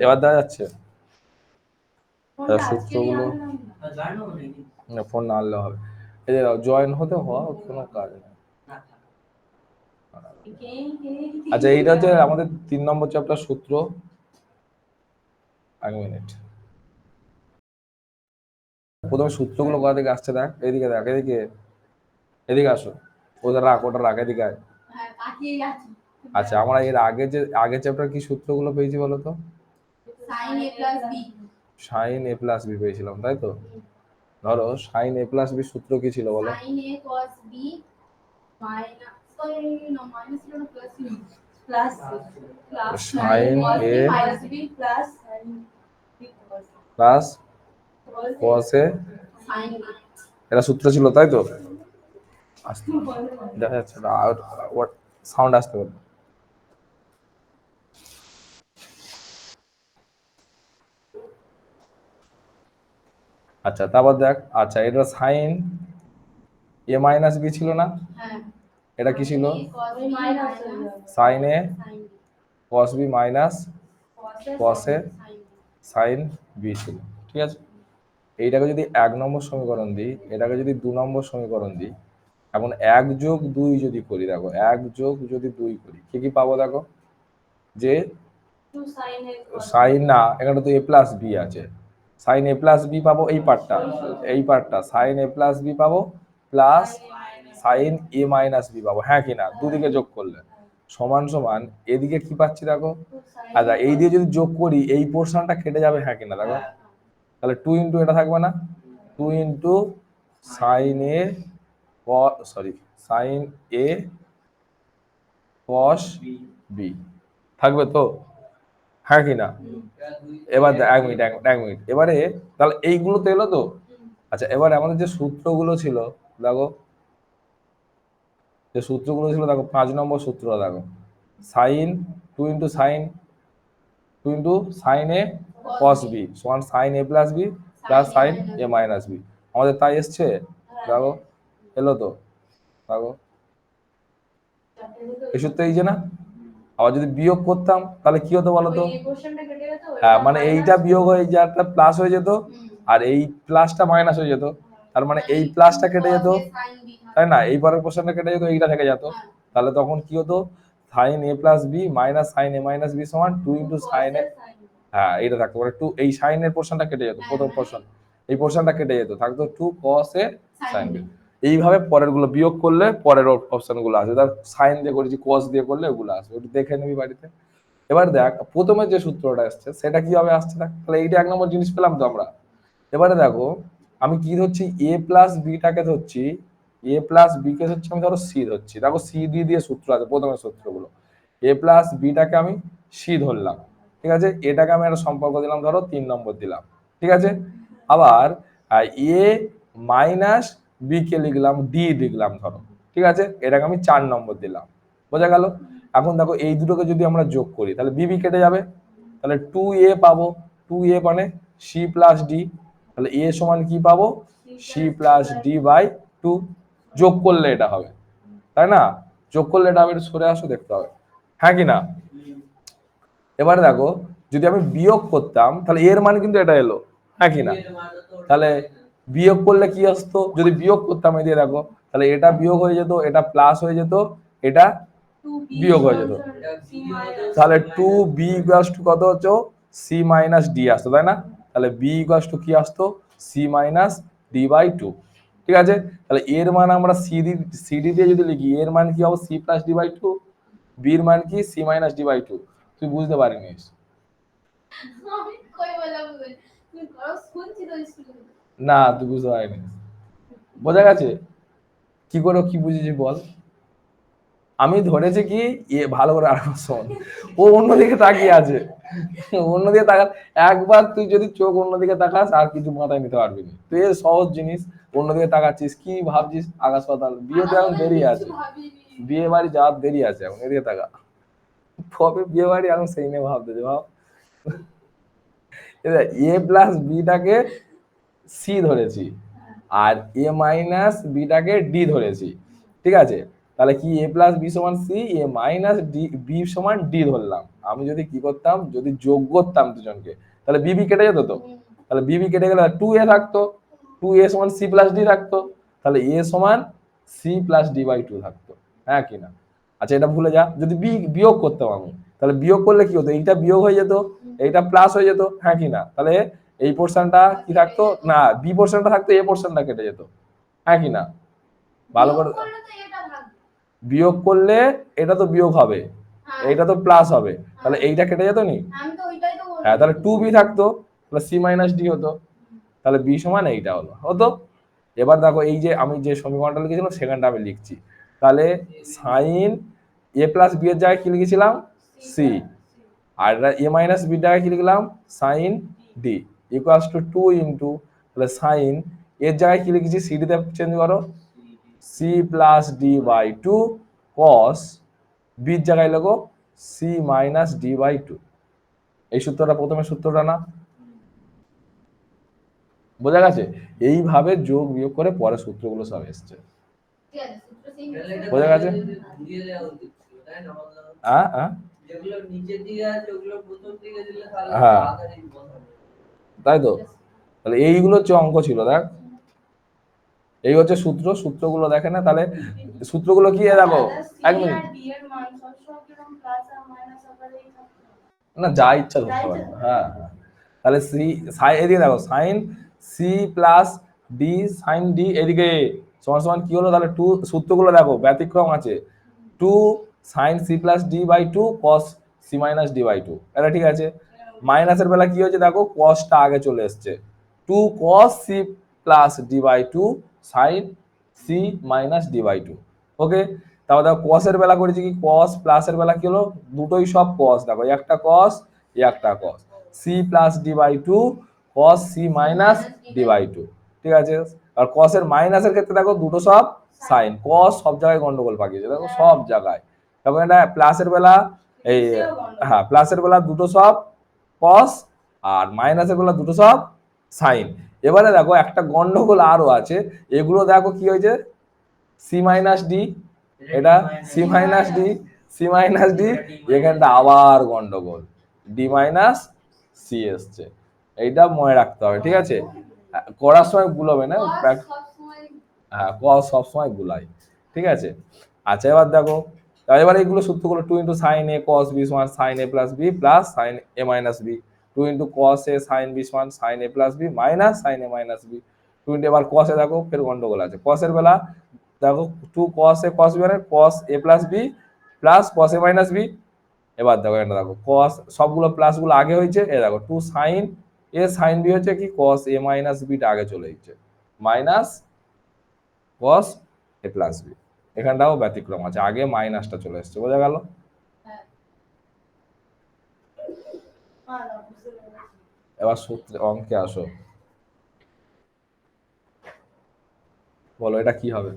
এবার দেখা যাচ্ছে সূত্রগুলো, ফোন না আনলে হবে। এই যে জয়েন হতে হওয়া কোনো কাজ নেই। আচ্ছা, এইটা হচ্ছে আমাদের 3 নম্বর চ্যাপ্টার সূত্র। 1 মিনিট। প্রথমে সূত্রগুলো কোথা থেকে আসছে দেখ, এদিকে দেখ, এদিকে এদিকে আসো। ওটা রাখ, ওটা রাখ, এদিকে আয়। আচ্ছা, আমরা এর আগে চ্যাপ্টার কি সূত্রগুলো পেয়েছি বলো তো? সাইন এ প্লাস বি পেয়েছিলাম, তাই তো? ধরো সাইন এ প্লাস বি সূত্র কি ছিল বলো? সাইন এ প্লাস কস এ, এটা সূত্র ছিল, তাই তো? দেখা যাচ্ছে না, সাউন্ড আসতে পারে। আচ্ছা, তারপর দেখ, আচ্ছা এটা সাইন এ মাইনাস বি ছিল না? এটা কি ছিল? সাইন এ কস বি মাইনাস কস এ সাইন বি ছিল, ঠিক আছে? এইটাকে যদি 1 নম্বর সমীকরণ দিই, এটাকে যদি 2 নম্বর সমীকরণ দিই, এখন 1 যোগ 2 যদি করি, দেখো 1 যোগ যদি 2 করি কি কি পাবো দেখো? যে সাইন না, এখানে তো এ প্লাস বি আছে, সাইন এ প্লাস বি পাবো, এই পার্টটা সাইন এ প্লাস বি পাবো, প্লাস সাইন এ মাইনাস বি পাবো, হ্যাঁ কি না? দুদিকে যোগ করলে সমান সমান এদিকে কি পাচ্ছি দেখো? আচ্ছা, এই দিয়ে যদি যোগ করি এই পোর্শনটা কেটে যাবে, হ্যাঁ কি না দেখো? তাহলে 2 ইন্টু এটা থাকবে না? 2 ইন্টু সাইন এ সাইন এ কস বি থাকবে তো, হ্যাঁ কি না? এবার 1 মিনিট, এবারে তাহলে এইগুলো তো এলো তো। আচ্ছা, এবার আমাদের যে সূত্রগুলো ছিল দেখো, দেখো 5 নম্বর সূত্র দেখো, সাইন 2 ইন্টু সাইন এ কস বি সমান sign A plus B plus sign A minus B. আমাদের তাই এসছে, দেখো এলো তো, দেখো এই সূত্র এই যে না। আবার যদি বিয়োগ করতাম তাহলে কি হতো বলতো? হ্যাঁ, মানে এইটা বিয়োগ হয়ে যে একটা প্লাস হয়ে যেত, আর এই প্লাসটা মাইনাস হয়ে যেত, তার মানে এই প্লাসটা কেটে যেত, তাই না? এই পরের পোর্শনটা কেটে যেত, এইটা থেকে যেত। তাহলে তখন কি হতো? Sign A plus B minus sine A minus B সমান 2 ইন্টু সাইন এ, হ্যাঁ এটা থাকতো, মানে 2, এই সাইনের পোর্শনটা কেটে যেত, প্রথম পোর্শন এই পোর্শনটা কেটে যেত, থাকতো 2 cos এ সাইন বি। এইভাবে পরের গুলো বিয়োগ করলে পরের অপশন গুলো আসবে, তার সাইন দিয়ে করেছি cos দিয়ে করলে ওগুলো আসবে, ওটা দেখে নিবি বাড়িতে। এবার দেখ প্রথমে যে সূত্রটা আসছে সেটা কিভাবে আসছে দেখ, তাহলে এইটা 1 নম্বর জিনিস পেলাম তো আমরা। এবারে দেখো আমি কি ধরছি, এ প্লাস বিটাকে ধরছি, এ প্লাস বি কে ধরছি, আমি ধরো সি ধরছি, দেখো সি দিয়ে সূত্র আছে প্রথমে সূত্রগুলো, এ প্লাস বিটাকে আমি সি ধরলাম, ঠিক আছে? এটাকে আমি একটা সম্পর্ক দিলাম, ধরো 3 নম্বর দিলাম, ঠিক আছে? আবার এ মাইনাস বি কে লিখলাম ডি লিখলাম ধরো, ঠিক আছে? এটাকে আমি 4 নম্বর দিলাম, বোঝা গেল? এখন দেখো এই দুটোকে যদি আমরা যোগ করি তাহলে বি বি কেটে যাবে, তাহলে 2a পাবো, 2a মানে সি প্লাস ডি, তাহলে এ সমান কি পাবো? C plus D by 2। যোগ করলে এটা হবে, তাই না? যোগ করলে এটা হবে, একটু সরে আসো দেখতে হবে, হ্যাঁ কি না? এবারে দেখো যদি আমি বিয়োগ করতাম তাহলে এর মান কিন্তু এটা এলো, হ্যাঁ কি না? তাহলে বিয়োগ করলে কি আসতো? যদি বিয়োগ করতাম এই দিয়ে দেখো, তাহলে এটা বিয়োগ হয়ে যেত, এটা প্লাস হয়ে যেত, এটা বিয়োগ হয়ে যেত, তাহলে 2b ইকুয়ালস টু কত হচ্ছে? সি মাইনাস ডি আসতো, তাই না? তাহলে b ইকুয়ালস টু কি আসতো? সি মাইনাস ডি বাই 2, ঠিক আছে? তাহলে এর মান আমরা সিডি দিয়ে যদি লিখি, এর মান কি হবে? C plus D by 2, B এর মান কি? C minus D by 2। তুই বুঝতে পারিনিস? না তুই বুঝতে পারিনি, বোঝা গেছে? কি করে কি বুঝেছি বল? আমি ধরেছি কি, ভালো করে আরেকবার শোন, ও অন্যদিকে তাকিয়ে আছে, অন্যদিকে তাকা, একবার তুই যদি চোখ অন্যদিকে তাকাস আর কিছু মাথায় নিতে পারবি না, তুই এই সহজ জিনিস অন্যদিকে তাকাচ্ছিস, কি ভাবছিস? আকাশ পাতাল, বিয়েতে এখন দেরি আছে, বিয়ে বাড়ি যাওয়ার দেরি আছে, এখন এদিকে তাকা, কবে বিয়ে বাড়ি এখন সেই নিয়ে ভাবতেছে, ভাব। এ প্লাস বিটাকে সি ধরেছি আর এ মাইনাস বিটাকে ডি ধরেছি, ঠিক আছে? তাহলে কি এ প্লাস বি সমান সি, এ মাইনাস ডি বি সমান ডি ধরলাম। আমি যদি কি করতাম, যদি যোগ করতাম দুজনকে, তাহলে বিবি কেটে যেত তো। তাহলে বিবি কেটে গেলে 2a থাকতো, 2a সমান সি প্লাস ডি থাকতো, তাহলে এ সমান সি প্লাস ডি বাই 2 থাকতো, হ্যাঁ কি না? আচ্ছা এটা ভুলে যা, যদি বি বিয়োগ করতাম আমি, তাহলে বিয়োগ করলে কি হতো, এইটা বিয়োগ হয়ে যেত, এইটা প্লাস হয়ে যেত, হ্যাঁ কি না? তাহলে এই পোর্শনটা কি থাকতো না, বি পোর্শনটা থাকতো, এ পোর্শনটা কেটে যেত, হ্যাঁ কি না? ভালো করে বিয়োগ করলে এটা তো বিয়োগ হবে, এইটা তো প্লাস হবে, তাহলে এইটা কেটে যেত নি। হ্যাঁ তাহলে 2b থাকতো, তাহলে সি মাইনাস ডি হতো, তাহলে বি সমান এইটা হতো। এবার দেখো এই যে আমি যে সমীকরণটা লিখেছিলাম সেখানটা আমি লিখছি, তাহলে সাইন এ প্লাস বি এর জায়গায় কি লিখেছিলাম, সি, আর এ মাইনাস বি এর জায়গায় কি লিখলাম, sine D equals to 2 into, তাহলে সাইন এর জায়গায় কি লিখেছি, সিডি তে চেঞ্জ করো, C plus D by 2 cos বির জায়গায় লেখো সি মাইনাস ডি বাই 2। এই সূত্রটা প্রথমে সূত্রটা না, বোঝা গেছে? এইভাবে যোগ বিয়োগ করে পরে সূত্রগুলো সব এসছে, বোঝা গেছে? হ্যাঁ তাই তো, তাহলে এইগুলো হচ্ছে অঙ্ক ছিল, দেখ এই হচ্ছে সূত্র, সূত্রগুলো দেখে না, তাহলে সূত্রগুলো কি দেখো, এক মিনিট না, যা ইচ্ছা ধরতে পারো, হ্যাঁ হ্যাঁ, তাহলে সি সাই এদিকে দেখো, sine C plus D sine D এদিকে সমান সমান কি হলো, তাহলে 2 সূত্রগুলো দেখো ব্যতিক্রম আছে, 2 sine C plus D by 2 cos C minus D by 2, এটা ঠিক আছে। মাইনাসের বেলা কি হয়েছে দেখো, কসটা আগে চলে এসছে, 2 cos C plus D by 2 sine C minus D by 2, okay. তারপর দেখো কসের বেলা করেছি কি, কস প্লাসের বেলা কি হলো, দুটোই সব কস, দেখো একটা কস একটা cos, C plus D by 2 cos C minus D by 2, ঠিক আছে। আর কসের মাইনাসের ক্ষেত্রে দেখো দুটো সব সাইন, কস সব জায়গায় গন্ডগোল পাকিয়েছে দেখো, সব জায়গায়। তারপর এটা প্লাসের বেলা, এই হ্যাঁ প্লাসের বেলা দুটো সব কস, আর মাইনাসের বেলা দুটো সব সাইন। এবারে দেখো একটা গন্ডগোল আরো আছে, এগুলো দেখো কি হয়েছে, সি মাইনাস ডি, এটা C minus D, C minus D, এখানটা আবার গন্ডগোল, ডি মাইনাস সি এসছে, এইটা মনে রাখতে হবে, ঠিক আছে? করার সময় ভুলবে না, হ্যাঁ কস সবসময় ভুলাই, ঠিক আছে। আচ্ছা এবার দেখো, এবার এইগুলো সূত্রগুলো, 2 ইন্টু সাইন এ কস বি সমান sign A plus B plus sign A minus B, 2 into cos A sign B সমান sign A plus B minus sine A minus B, 2 into, এবার কসে দেখো ফের গন্ডগোল আছে, কসের বেলা দেখো 2 cos a cos b মানে cos a plus B প্লাস cos a minus B. এবার দেখো এটা দেখো cos সবগুলো প্লাস গুলো আগে হয়েছে, এ দেখো 2 sin a sin b হচ্ছে কি cos a মাইনাস b টা আগে চলে এসেছে, minus cos a plus b, এখানটাও ব্যতিক্রম আছে, আগে মাইনাসটা চলে এসেছে, বোঝা গেল? এবার সূত্রে অঙ্কে আসো, বলো এটা কি হবে?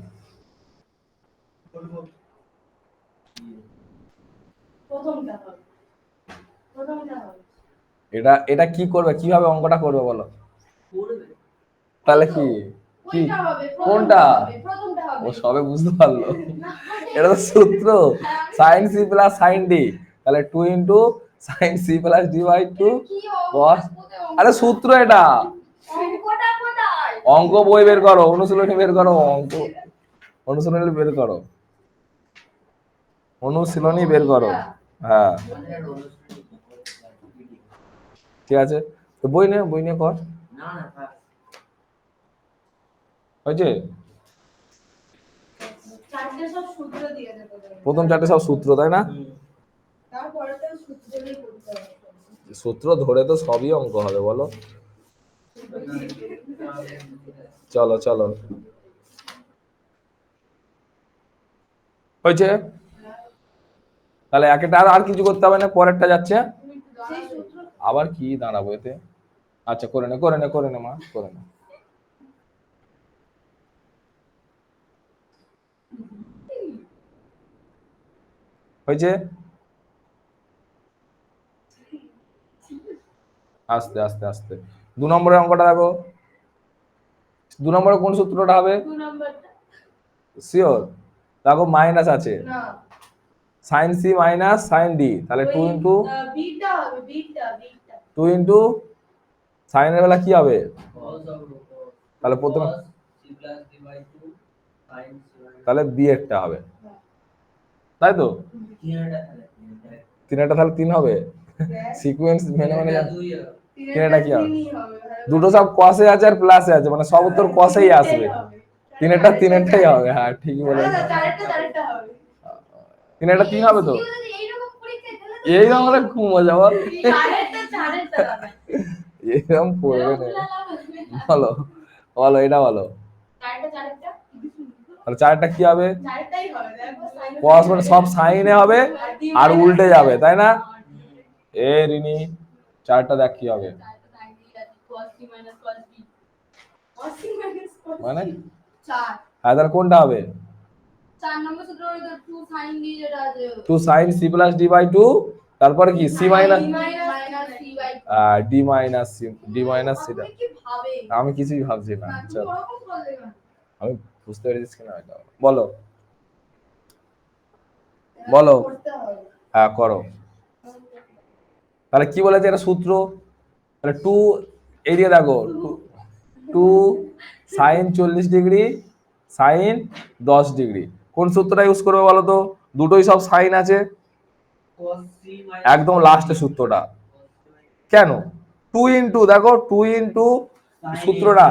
এটা এটা কি করবে, কিভাবে অঙ্কটা করবে বলো? তাহলে কি কি কোনটা, ও সবে বুঝতে পারলো, এটা তো সূত্র, sine C plus sine D, তাহলে 2 into sine C plus D by 2 cos, আরে সূত্র এটা, অঙ্ক বই বের করো, অনুশীলনী বের করো, অঙ্ক অনুশীলনী বের করো, অনুশীলনী বের করো, হ্যাঁ ঠিক আছে, তো বই নিয়ে কর, হয়েছে? প্রথম চারটে সব সূত্র, তাই না? সূত্র ধরে তো সবই অঙ্ক হবে, বলো? চলো চলো, হয়েছে? তাহলে একটা আর কিছু করতে হবে না, পরেরটা যাচ্ছে, আবার কি দাঁড়াবো এতে, আচ্ছা করে নে করে নে করে নে মা করে নে, হয়েছে? আস্তে আস্তে আস্তে, 2 নম্বরের অঙ্কটা দেখো, 2 নম্বরে কোন সূত্রটা হবে, শিওর? দেখো মাইনাস আছে, sine C minus sine D, তাহলে 2 ইন্টু টু ইন্টু সাইনের বেলা কি হবে, তাহলে প্রথমে তাহলে বি এরটা হবে, তাই তো 3 তাহলে 3 হবে সিকোয়েন্স মেনে মানে 3 কি হবে, দুটো সব কসে আছে আর প্লাসে আছে, মানে সব উত্তর কসেই আসবে, 3টাই হবে। হ্যাঁ ঠিকই বলেছ, 3 হবে তো, এইরকম হলে খুব মজা বল, এরকম পড়বে না, বলো বলো এটা বলো, তাহলে 4টা কি হবে, কস মানে সব সাইনে হবে আর উল্টে যাবে, তাই না, এ রিনি 4টা দেখ কি হবে, মানে হ্যাঁ তাহলে কোনটা হবে, 2 sin c plus d by 2, তারপরে কি c minus D minus C, D minus সিটা আমি কিছুই ভাবছি না, চল আমি বুঝতে পেরেছিস কিনা এটা বলো, বলো হ্যাঁ করো, তাহলে কি বলেছে এটা সূত্র, তাহলে 2 এরিয়া দেখো 2 সাইন 40 ডিগ্রি সাইন 10 ডিগ্রি, কোন সূত্রটা ইউজ করবে বলো তো, দুটোই সব সাইন আছে, একদম লাস্টের সূত্রটা, কেন 2 ইন্টু দেখো 2 ইন্টু সূত্রটা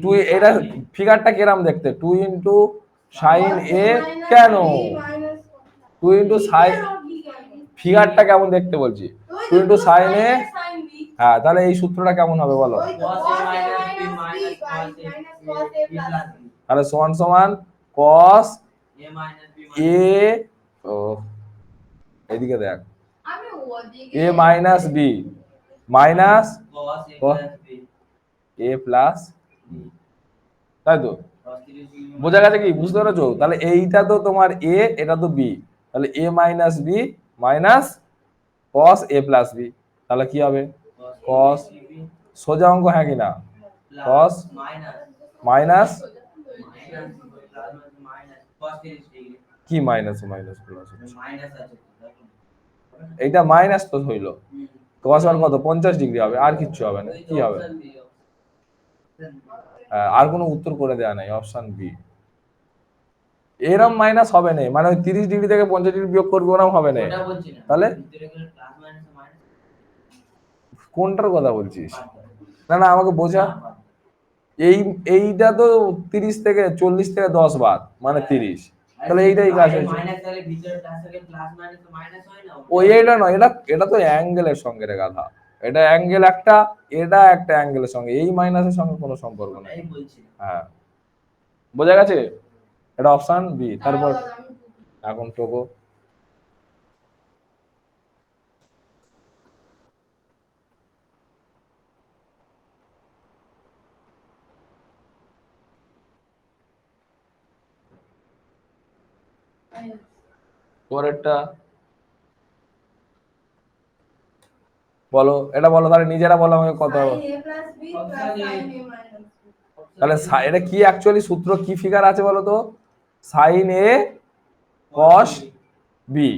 2, এটা ফিগারটা কিরম দেখতে, 2 ইন্টু সাইন এ, কেন 2 ইন্টু সাইন, ফিগারটা কেমন দেখতে বলছি, 2 ইন্টু সাইন এ, হ্যাঁ তাহলে এই সূত্রটা কেমন হবে বলো, তাহলে সমান সমান cos এ, ও এদিকে দেখ, এ মাইনাস বি মাইনাস এ প্লাস বি, তাই তো বোঝা গেছে কি, বুঝতে পেরেছো, তাহলে এইটা তো তোমার এ, এটা তো বি, তাহলে A minus B minus cos a plus B, তাহলে কি হবে cos, সোজা অঙ্ক হ্যাঁ কিনা, cos মাইনাস কি মাইনাস মাইনাস প্লাস, এইটা মাইনাস তো হইলো, cos আর কত 50 ডিগ্রি হবে, আর কিচ্ছু হবে না, কি হবে, আর কোনো উত্তর করে দেওয়া নাই, অপশন বি, এরম মাইনাস হবে না, মানে ওই 30 ডিগ্রি থেকে 50 ডিগ্রি বিয়োগ করবে ওরম হবে না, তাহলে কোনটার কথা বলছিস, না না আমাকে বোঝা, এই এইটা তো 30 থেকে 40 থেকে 10 বাদ মানে 30, তাহলে এইটাই কাজ হয়েছে, ওই এইটা নয়, এটা এটা তো অ্যাঙ্গেলের সঙ্গে রে গাধা, এটা অ্যাঙ্গেল একটা, এটা একটা অ্যাঙ্গেলের সঙ্গে, এই মাইনাসের সঙ্গে কোনো সম্পর্ক নেই, হ্যাঁ বোঝা গেছে, এটা অপশন বি, তারপর এখন টোকো, পরেরটা বলো, এটা বলো, তাহলে নিজেরা বলো আমাকে কত হবে, তাহলে এটা কি অ্যাকচুয়ালি সূত্র, কি ফিগার আছে বলো তো, সাইন এ কস বি,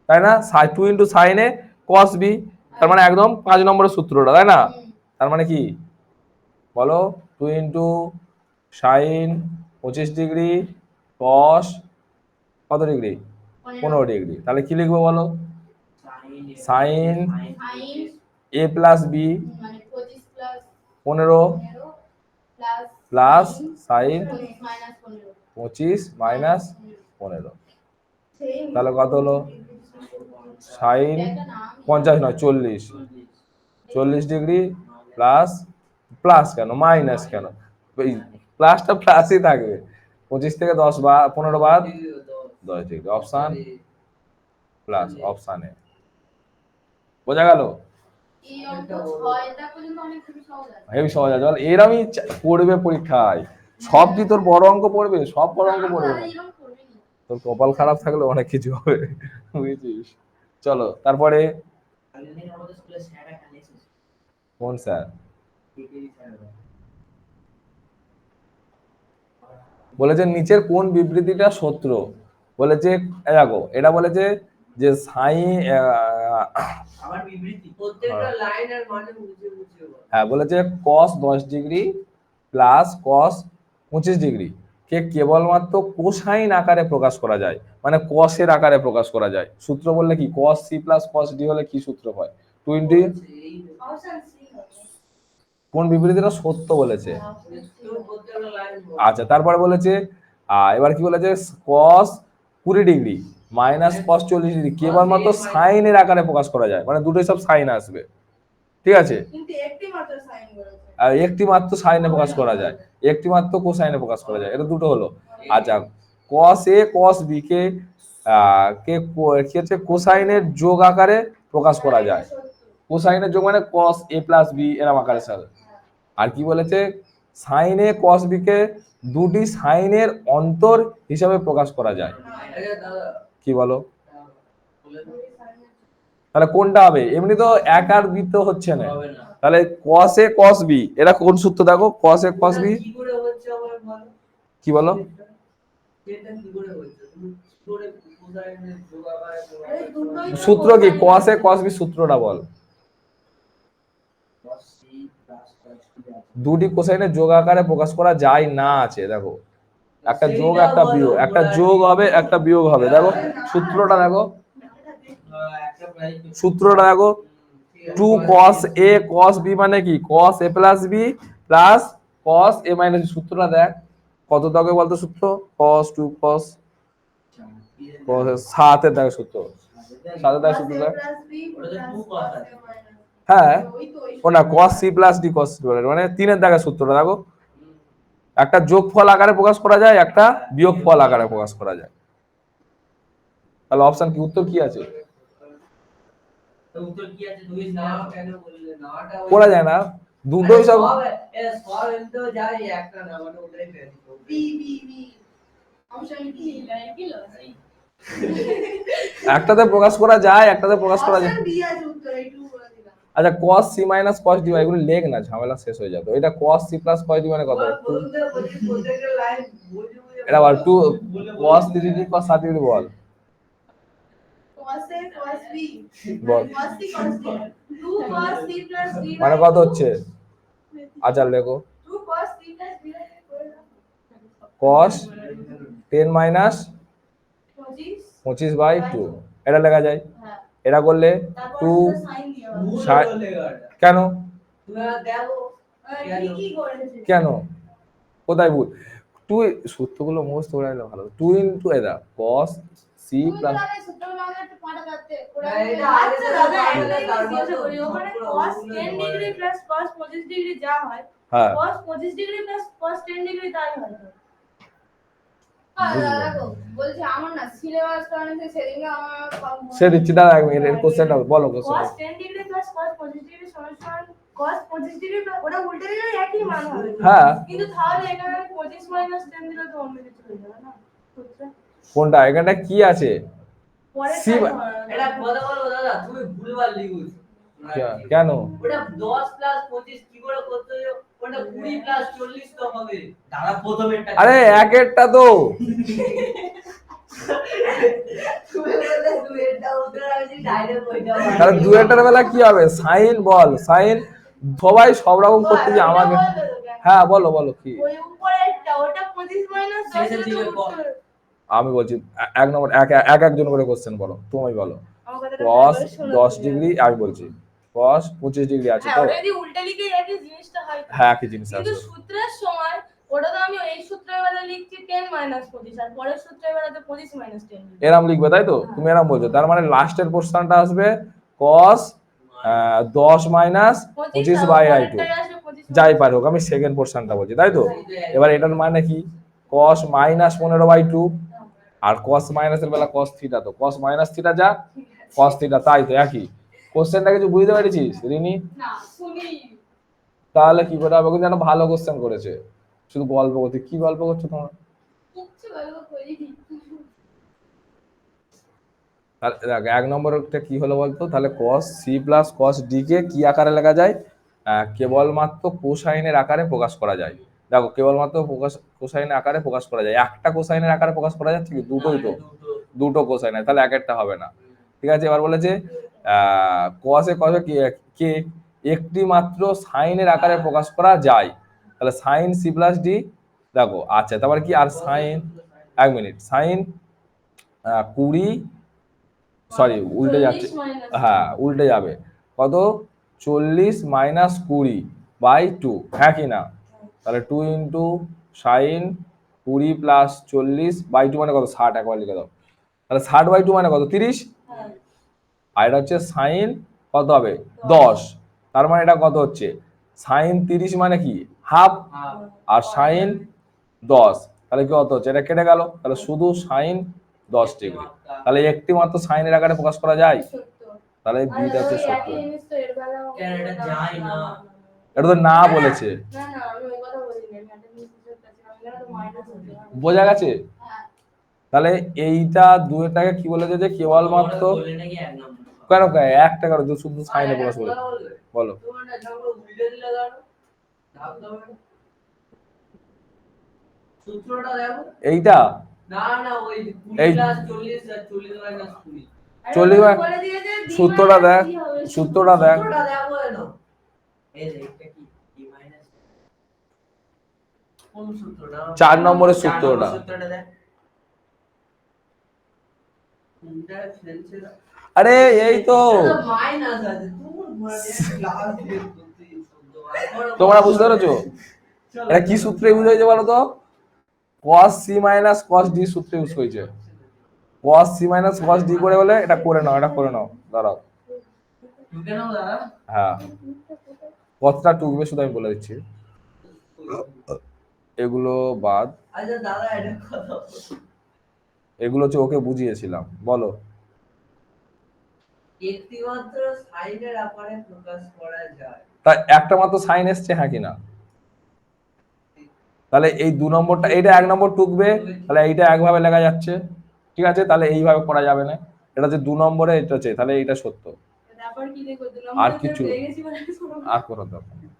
তাই না, 2 ইন্টু সাইন এ কস বি, তার মানে একদম 5 নম্বরের সূত্রটা, তাই না, তার মানে কি বলো, 2 ইন্টু সাইন 25 ডিগ্রি কস কত ডিগ্রি 15 ডিগ্রি, তাহলে কি লিখবো বলো, sine A plus B 15 plus sine 25 minus 15, তাহলে কত হলো, সাইন 50 নয় 40 ডিগ্রি প্লাস, প্লাস কেন মাইনাস কেন, প্লাসটা প্লাসই থাকবে, 25 থেকে 10 বা 15 বাদ 10 degree, option plus, option A, বোঝা গেল, হেবি সহজ আছে বল, এরমই পড়বে পরীক্ষায়, সব কি তোর বড় অঙ্ক পড়বে, সব বড় অঙ্ক পড়বে না, তোর কপাল খারাপ থাকলে অনেক কিছু হবে, বুঝেছিস, চলো তারপরে, কোন স্যার, বলেছে নিচের কোন বিবৃতিটা সত্য? বলেছে দেখো এটা বলেছে যে সাইন হ্যাঁ বলেছে cos 10 degree plus cos 25 degree কে কেবলমাত্র কোসাইন আকারে প্রকাশ করা যায়, মানে cos এর আকারে প্রকাশ করা যায়। সূত্র বললে কি cos c plus cos d হলে কি সূত্র হয়? 20 কোন বিবৃতিটা সত্য বলেছে? আচ্ছা তারপরে বলেছে এবার কি বলেছে cos 20 degree minus cos 40 degree কেবলমাত্র সাইনের আকারে প্রকাশ করা যায়, মানে দুটোই সব সাইন আসবে, ঠিক আছে? আর একটি মাত্র সাইনে প্রকাশ করা যায়, একটি মাত্র কোসাইনে প্রকাশ করা যায়, এটা দুটো হলো। আচ্ছা cos a cos b কে হচ্ছে কোসাইনের যোগ আকারে প্রকাশ করা যায়, কোসাইনের যোগ মানে cos a প্লাস b এরকম আকারে সাথে। আর কি বলেছে সাইন এ cos b কে দুটি সাইনের অন্তর হিসাবে প্রকাশ করা যায়। কি বলো তাহলে কোনটা হবে? এমনি তো এক আর বি তো হচ্ছে না, তাহলে cos a cos b এটা কোন সূত্র দেখো cos a cos b কি বলো সূত্র কি cos a cos b সূত্রটা বল। দুটি কোসাইনের যোগ আকারে প্রকাশ করা যায় না আছে দেখো, একটা যোগ একটা বিয়োগ, একটা যোগ হবে একটা বিয়োগ হবে, দেখো সূত্রটা দেখো, সূত্রটা দেখো 2 cos a cos b মানে কি cos a plus b plus cos a minus b, সূত্রটা দেখ কত দাগে বলতো সূত্র cos 2 cos 7 এর দাগে সূত্র 7 এর দাগে সূত্র দেখ হ্যাঁ ও না cos c plus d cos মানে 3 এর দাগে সূত্রটা দেখো, একটা যোগফল আকারে প্রকাশ করা যায় একটা বিয়োগফল আকারে প্রকাশ করা যায়। তাহলে অপশন কি উত্তর কি আছে? পড়া যায় না দুটোই সব একটাতে প্রকাশ করা যায় একটাতে প্রকাশ করা যায়। আচ্ছা cos c minus cos d এগুলো লেখ না, ঝামেলা শেষ হয়ে যাবে। এটা cos c plus cos d মানে কত? এটা বল 2 cos 3d cos 7 ডিগ্রি বল বল মানে কত হচ্ছে? আচ্ছা লেখো cos 10 minus 25/2 এটা লেখা যায়। এটা করলে 2 কেন কেন কোথায় ভুল? 2 সূত্রগুলো মুখস্থ করে নিলে ভালো। 2 ইনটু এটা cos c plus cos 10 degree plus cos 25 degree যা হয় হ্যাঁ cos 25 degree plus cos 10 degree তাই হয়। বলছি আমার না সিলেবাস কারণে সেদিনকে আমার সে দিচ্ছি দাঁড়া এক মিনিট এর কোশ্চেনটা বলো question cos 10 degree plus cos 25 degree সমান cos 25 ডিগ্রি ওটা উল্টে দিলে একই মান হবে। হ্যাঁ কিন্তু তাহলে এখানে 25 মাইনাস 10 দিলে তো অন্য কিছু হয়ে যাবে না। কোনটা এখানটা কি আছে? সি এটা কথা বলো দাদা তুমি ভুলভাল লিখুছ কেন? ওটা 10 প্লাস 25 কি করে করতে হবে? ওটা 20 প্লাস 40 তো হবে দাদা প্রথমেরটা। আরে এক একটা তো তাহলে দুয়েরটার বেলা কি হবে? সাইন বল সাইন সবাই সব রকম করতে যে আমাকে হ্যাঁ বলো বলো কি ওই উপরেরটা ওটা 25 মাইনাস 10 আমি বলছি এক নম্বর এক একজন করে কোশ্চেন বলো, তুমি বলো cos 10 ডিগ্রি আমি বলছি cos 25 ডিগ্রি আছে তো যদি উল্টা লিখে একই জিনিসটা হয় হ্যাঁ একই জিনিস আছে কিন্তু সূত্রের সময় ওটা তো আমি এই সূত্রের বেলা লিখছি 10 মাইনাস 25 আর পরের সূত্রের বেলাতে 25 মাইনাস 10 এরকম লিখবে তাই তো? তুমি এরকম বলছো তার মানে লাস্টের পোরশনটা আসবে cos 10 মাইনাস 25/i2 যাই পারে হোক, আমি সেকেন্ড পোরশনটা বলছি তাই তো? এবার এটার মানে কি cos মাইনাস 15/2 আর cos মাইনাসের বেলা cos থিটা, তো cos মাইনাস থিটা যা cos থিটা তাই তো একই। কোশ্চেনটা কিছু বুঝতে পেরেছিস রিনি? না শুনি তাহলে কি করে হবে? কিন্তু একটা ভালো কোশ্চেন করেছে, শুধু গল্প করতে। কি গল্প করছো তোমরা? কিচ্ছু গল্প করিনি। তাহলে এক নম্বরটা কি হলো বলতো? তাহলে cos c plus cos d কে কি আকারে লেখা যায়? কেবলমাত্র কোসাইনের আকারে প্রকাশ করা যায়। দেখো কেবলমাত্র কোসাইনের আকারে প্রকাশ করা যায়, একটা কোসাইনের আকারে প্রকাশ করা যাচ্ছে কি? দুটোই তো, দুটো কোসাইন, তাহলে এক একটা হবে না। ঠিক আছে, এবার বলেছে কসে কসে কে একটি মাত্র সাইনের আকারে প্রকাশ করা যায়, তাহলে সাইন সি প্লাস ডি। দেখো আচ্ছা, তারপরে কি আর সাইন, এক মিনিট, সাইন 20, সরি উল্টে যাচ্ছে, হ্যাঁ উল্টে যাবে, কত 40-20/2, হ্যাঁ কি না? তাহলে 2 ইন্টু সাইন 20 + 40/2 মানে কত? 60, একবার লিখে দাও। তাহলে 60/2 মানে কত? 30। আর এটা হচ্ছে সাইন কত হবে? 10। তার মানে এটা কত হচ্ছে? সাইন 30 মানে কি? হাফ, আর সাইন 10, তাহলে কি কত হচ্ছে? এটা কেটে গেল, তাহলে শুধু সাইন 10 ডিগ্রি। তাহলে একটি মাত্র সাইনের আকারে প্রকাশ করা যায়, তাহলে বিটা হচ্ছে সত্য। এটা তো না বলেছে, বোঝা গেছে? তাহলে এইটা দুয়েরটাকে কি বলেছে যে কেবলমাত্র, কেন একটা কারো শুধু সাইনে প্রকাশ করে, বলো এইটা এই 40 সূত্রটা দেখ, সূত্রটা দেখ। 4 নম্বরের সূত্রটা, আরে এই তো, তোমরা বুঝতে পেরেছো এটা কি সূত্রে ইউজ হয়েছে বলো তো? cos c - cos d সূত্রে ইউজ হয়েছে। cos c - cos d করে বলে এটা করে নাও, এটা করে নাও, দাঁড়াও, হ্যাঁ কতটা টুকবে শুধু আমি বলে দিচ্ছি, এগুলো বাদ, এগুলো হচ্ছে ওকে বুঝিয়েছিলাম, বলো। একটিমাত্র সাইনের আকারে প্রকাশ করা যায়, তা একটা মাত্র সাইন এসছে, হ্যাঁ কি না? তাহলে এই 2 নম্বরটা, এইটা 1 নম্বর টুকবে, তাহলে এইটা একভাবে লেখা যাচ্ছে, ঠিক আছে, তাহলে এইভাবে করা যাবে না, এটা হচ্ছে 2 নম্বরে, এটা হচ্ছে, তাহলে এইটা সত্য, আর কিছু আর কোনো দরকার নেই।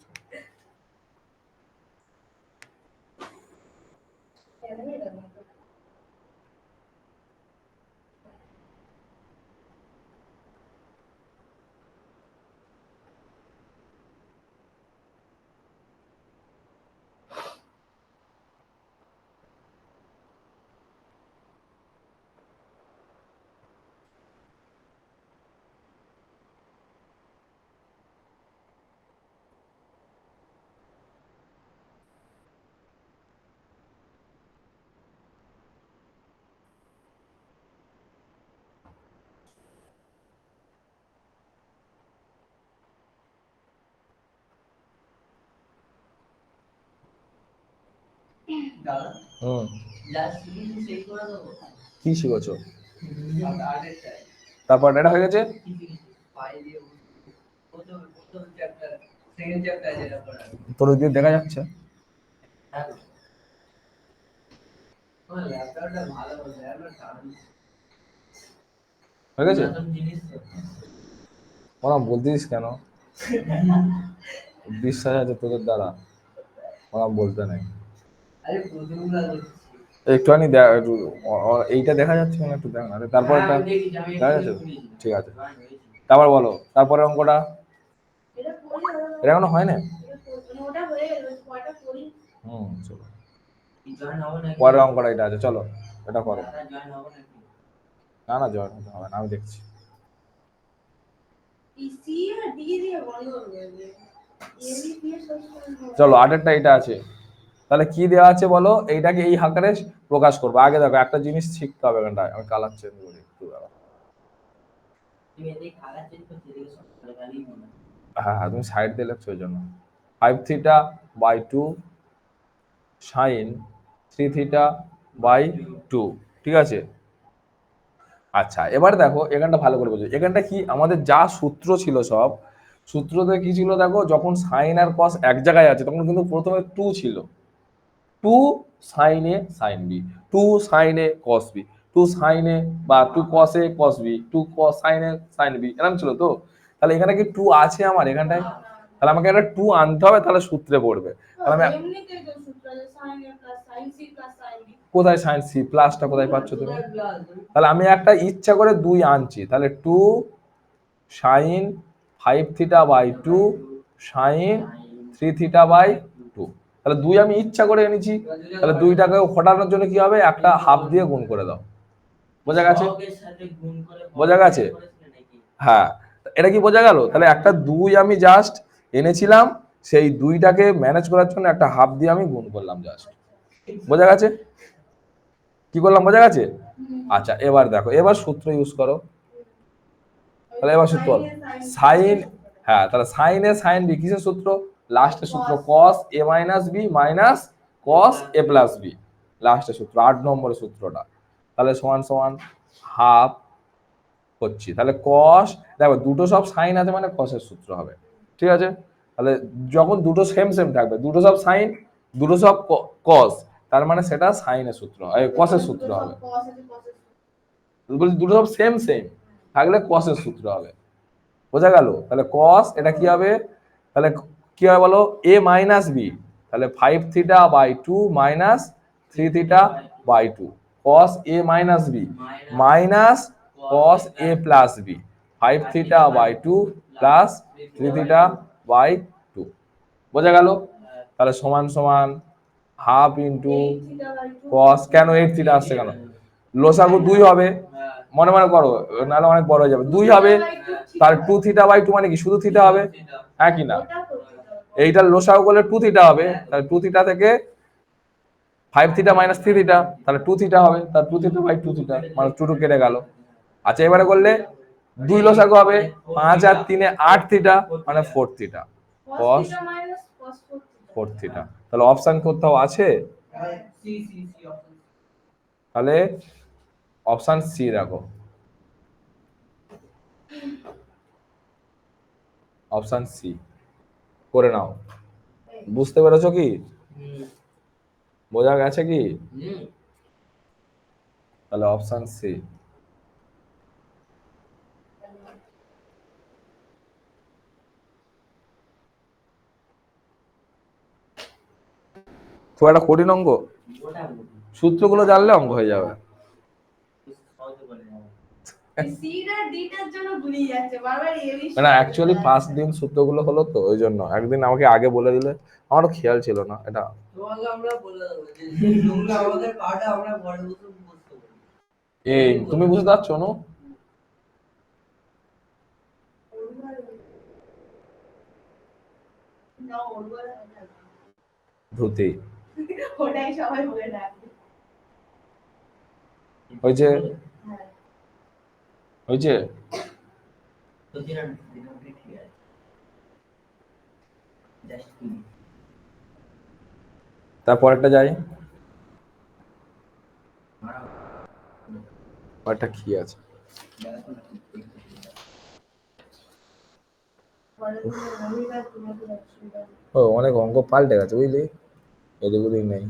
কি শিখেছো? তারপর এটা হয়ে গেছে, তোর ওই দিকে দেখা যাচ্ছে, হয়ে গেছে, ওরা বলতিস কেন? বিশ্বাস আছে তোদের দ্বারা, ওরা বলতে নাই, একটুখানি এইটা দেখা যাচ্ছে না, একটু দেখ না, তারপর একটা দেখা যাচ্ছে, ঠিক আছে, তারপর বলো, তারপরে অঙ্কটা, এটা এখনো হয় না, চলো পরের অঙ্কটা এটা আছে, চলো এটা করো, না না জয়েন হতে হবে না, আমি দেখছি, চলো 8-এরটা এটা আছে, তাহলে কি দেওয়া আছে বলো, এইটাকে এই আকারে প্রকাশ করবো। আগে দেখো একটা জিনিস শিখতে হবে, এখানটায় আমি কালার চেঞ্জ করি একটু, হ্যাঁ হ্যাঁ তুমি সাইড দিয়ে লিখছো ওই জন্য, 5θ/2 সাইন 3θ/2, ঠিক আছে। আচ্ছা এবার দেখো এখানটা ভালো করে বোঝো, এখানটা কি আমাদের যা সূত্র ছিল সব সূত্রতে কি ছিল দেখো, যখন সাইন আর কস এক জায়গায় আছে তখন কিন্তু প্রথমে 2 ছিল, 2 সাইন এ সাইন বি, 2 সাইন এ কস বি, 2 সাইন এ বা 2 কস এ কস বি, 2 কস সাইন এ সাইন বি, এরকম ছিল তো। তাহলে এখানে কি 2 আছে আমার এখানটায়? তাহলে আমাকে একটা 2 আনতে হবে, তাহলে সূত্রে পড়বে। তাহলে আমি এমনিতেই তো সূত্র আছে sin a plus sin c plus sin b। কোথায় sin c প্লাসটা কোথায় পাচ্ছ তুমি? তাহলে আমি একটা ইচ্ছা করে 2 আনছি, তাহলে 2 sin 5 theta by 2 sin 3 theta by 2। তাহলে 2 আমি ইচ্ছা করে এনেছি, তাহলে 2টাকে ঘটানোর জন্য কি হবে, একটা হাফ দিয়ে গুণ করে দাও। বোঝা গেছে? বোঝা গেছে? হ্যাঁ, এটা কি বোঝা গেল? তাহলে একটা 2 আমি জাস্ট এনেছিলাম, সেই 2টাকে ম্যানেজ করার জন্য একটা হাফ দিয়ে আমি গুণ করলাম জাস্ট। বোঝা গেছে? কি করলাম বোঝা গেছে? আচ্ছা, এবার দেখো, এবার সূত্র ইউজ করো। তাহলে এবার সূত্র সাইন, হ্যাঁ, তাহলে সাইন এ সাইন বি কিসের সূত্র? লাস্টের সূত্র cos a minus B minus cos a plus B, লাস্টের সূত্র 8 নম্বরের সূত্রটা। তাহলে সমান সমান হাফ হচ্ছে, তাহলে cos, দেখো দুটো সব সাইন আছে মানে cos এর সূত্র হবে, ঠিক আছে? তাহলে যখন দুটো সেম সেম থাকবে, দুটো সব সাইন, দুটো সব cos, তার মানে সেটা সাইনের সূত্র, cos এর সূত্র হবে। বলছি দুটো সব সেম সেম থাকলে cos এর সূত্র হবে। বোঝা গেল? তাহলে cos এটা কি হবে, তাহলে কি হবে বলো, a মাইনাস বি, তাহলে 5 theta by 2 minus 3 theta by 2 cos a minus B minus cos a plus B 5 theta by 2 plus 3 theta by 2। বোঝা গেল? তাহলে সমান সমান হাফ ইন্টু cos, কেন 8 থিটা আসছে কেন? লসাগু 2 হবে, মনে মনে করো নাহলে অনেক বড় হয়ে যাবে। 2 হবে, তার 2 থিটা বাই 2 মানে কি শুধু থিটা হবে, হ্যাঁ কি না? এইটার লসাগু করলে 2 থিটা হবে, তাহলে 2 থিটা থেকে 5 থিটা মাইনাস 3 থিটা, তাহলে 2 থিটা হবে, তার 2 থিটা বাই 2 থিটা মানে 2 2 কেটে গেল। আচ্ছা, এবারে করলে 2 লসাগু হবে, 5 আর 3 এ 8 থিটা মানে 4 থিটা cos 4 থিটা। তাহলে অপশন কোথাও আছে? তাহলে অপশন সি রাখো, অপশন সি করে নাও। বুঝতে পেরেছো কি? বোঝা গেছে কি? তাহলে অপশন সি। খুব একটা কঠিন অঙ্ক, সূত্রগুলো জানলে অঙ্ক হয়ে যাবে। মানে অ্যাকচুয়ালি ফার্স্ট দিন সূত্রগুলো হলো তো, ওই জন্য একদিন আমাকে আগে বলে দিলে, আমারও খেয়াল ছিল না এটা। এই তুমি বুঝতে পারছো না? ধুতি ওটাই সবাই বলে ডাকবে। হয়েছে, হয়েছে। তারপরেরটা যাই, পরেরটা কি আছে? ও, অনেক অঙ্ক পাল্টে গেছে বুঝলি, এদিক ওদিক নেই।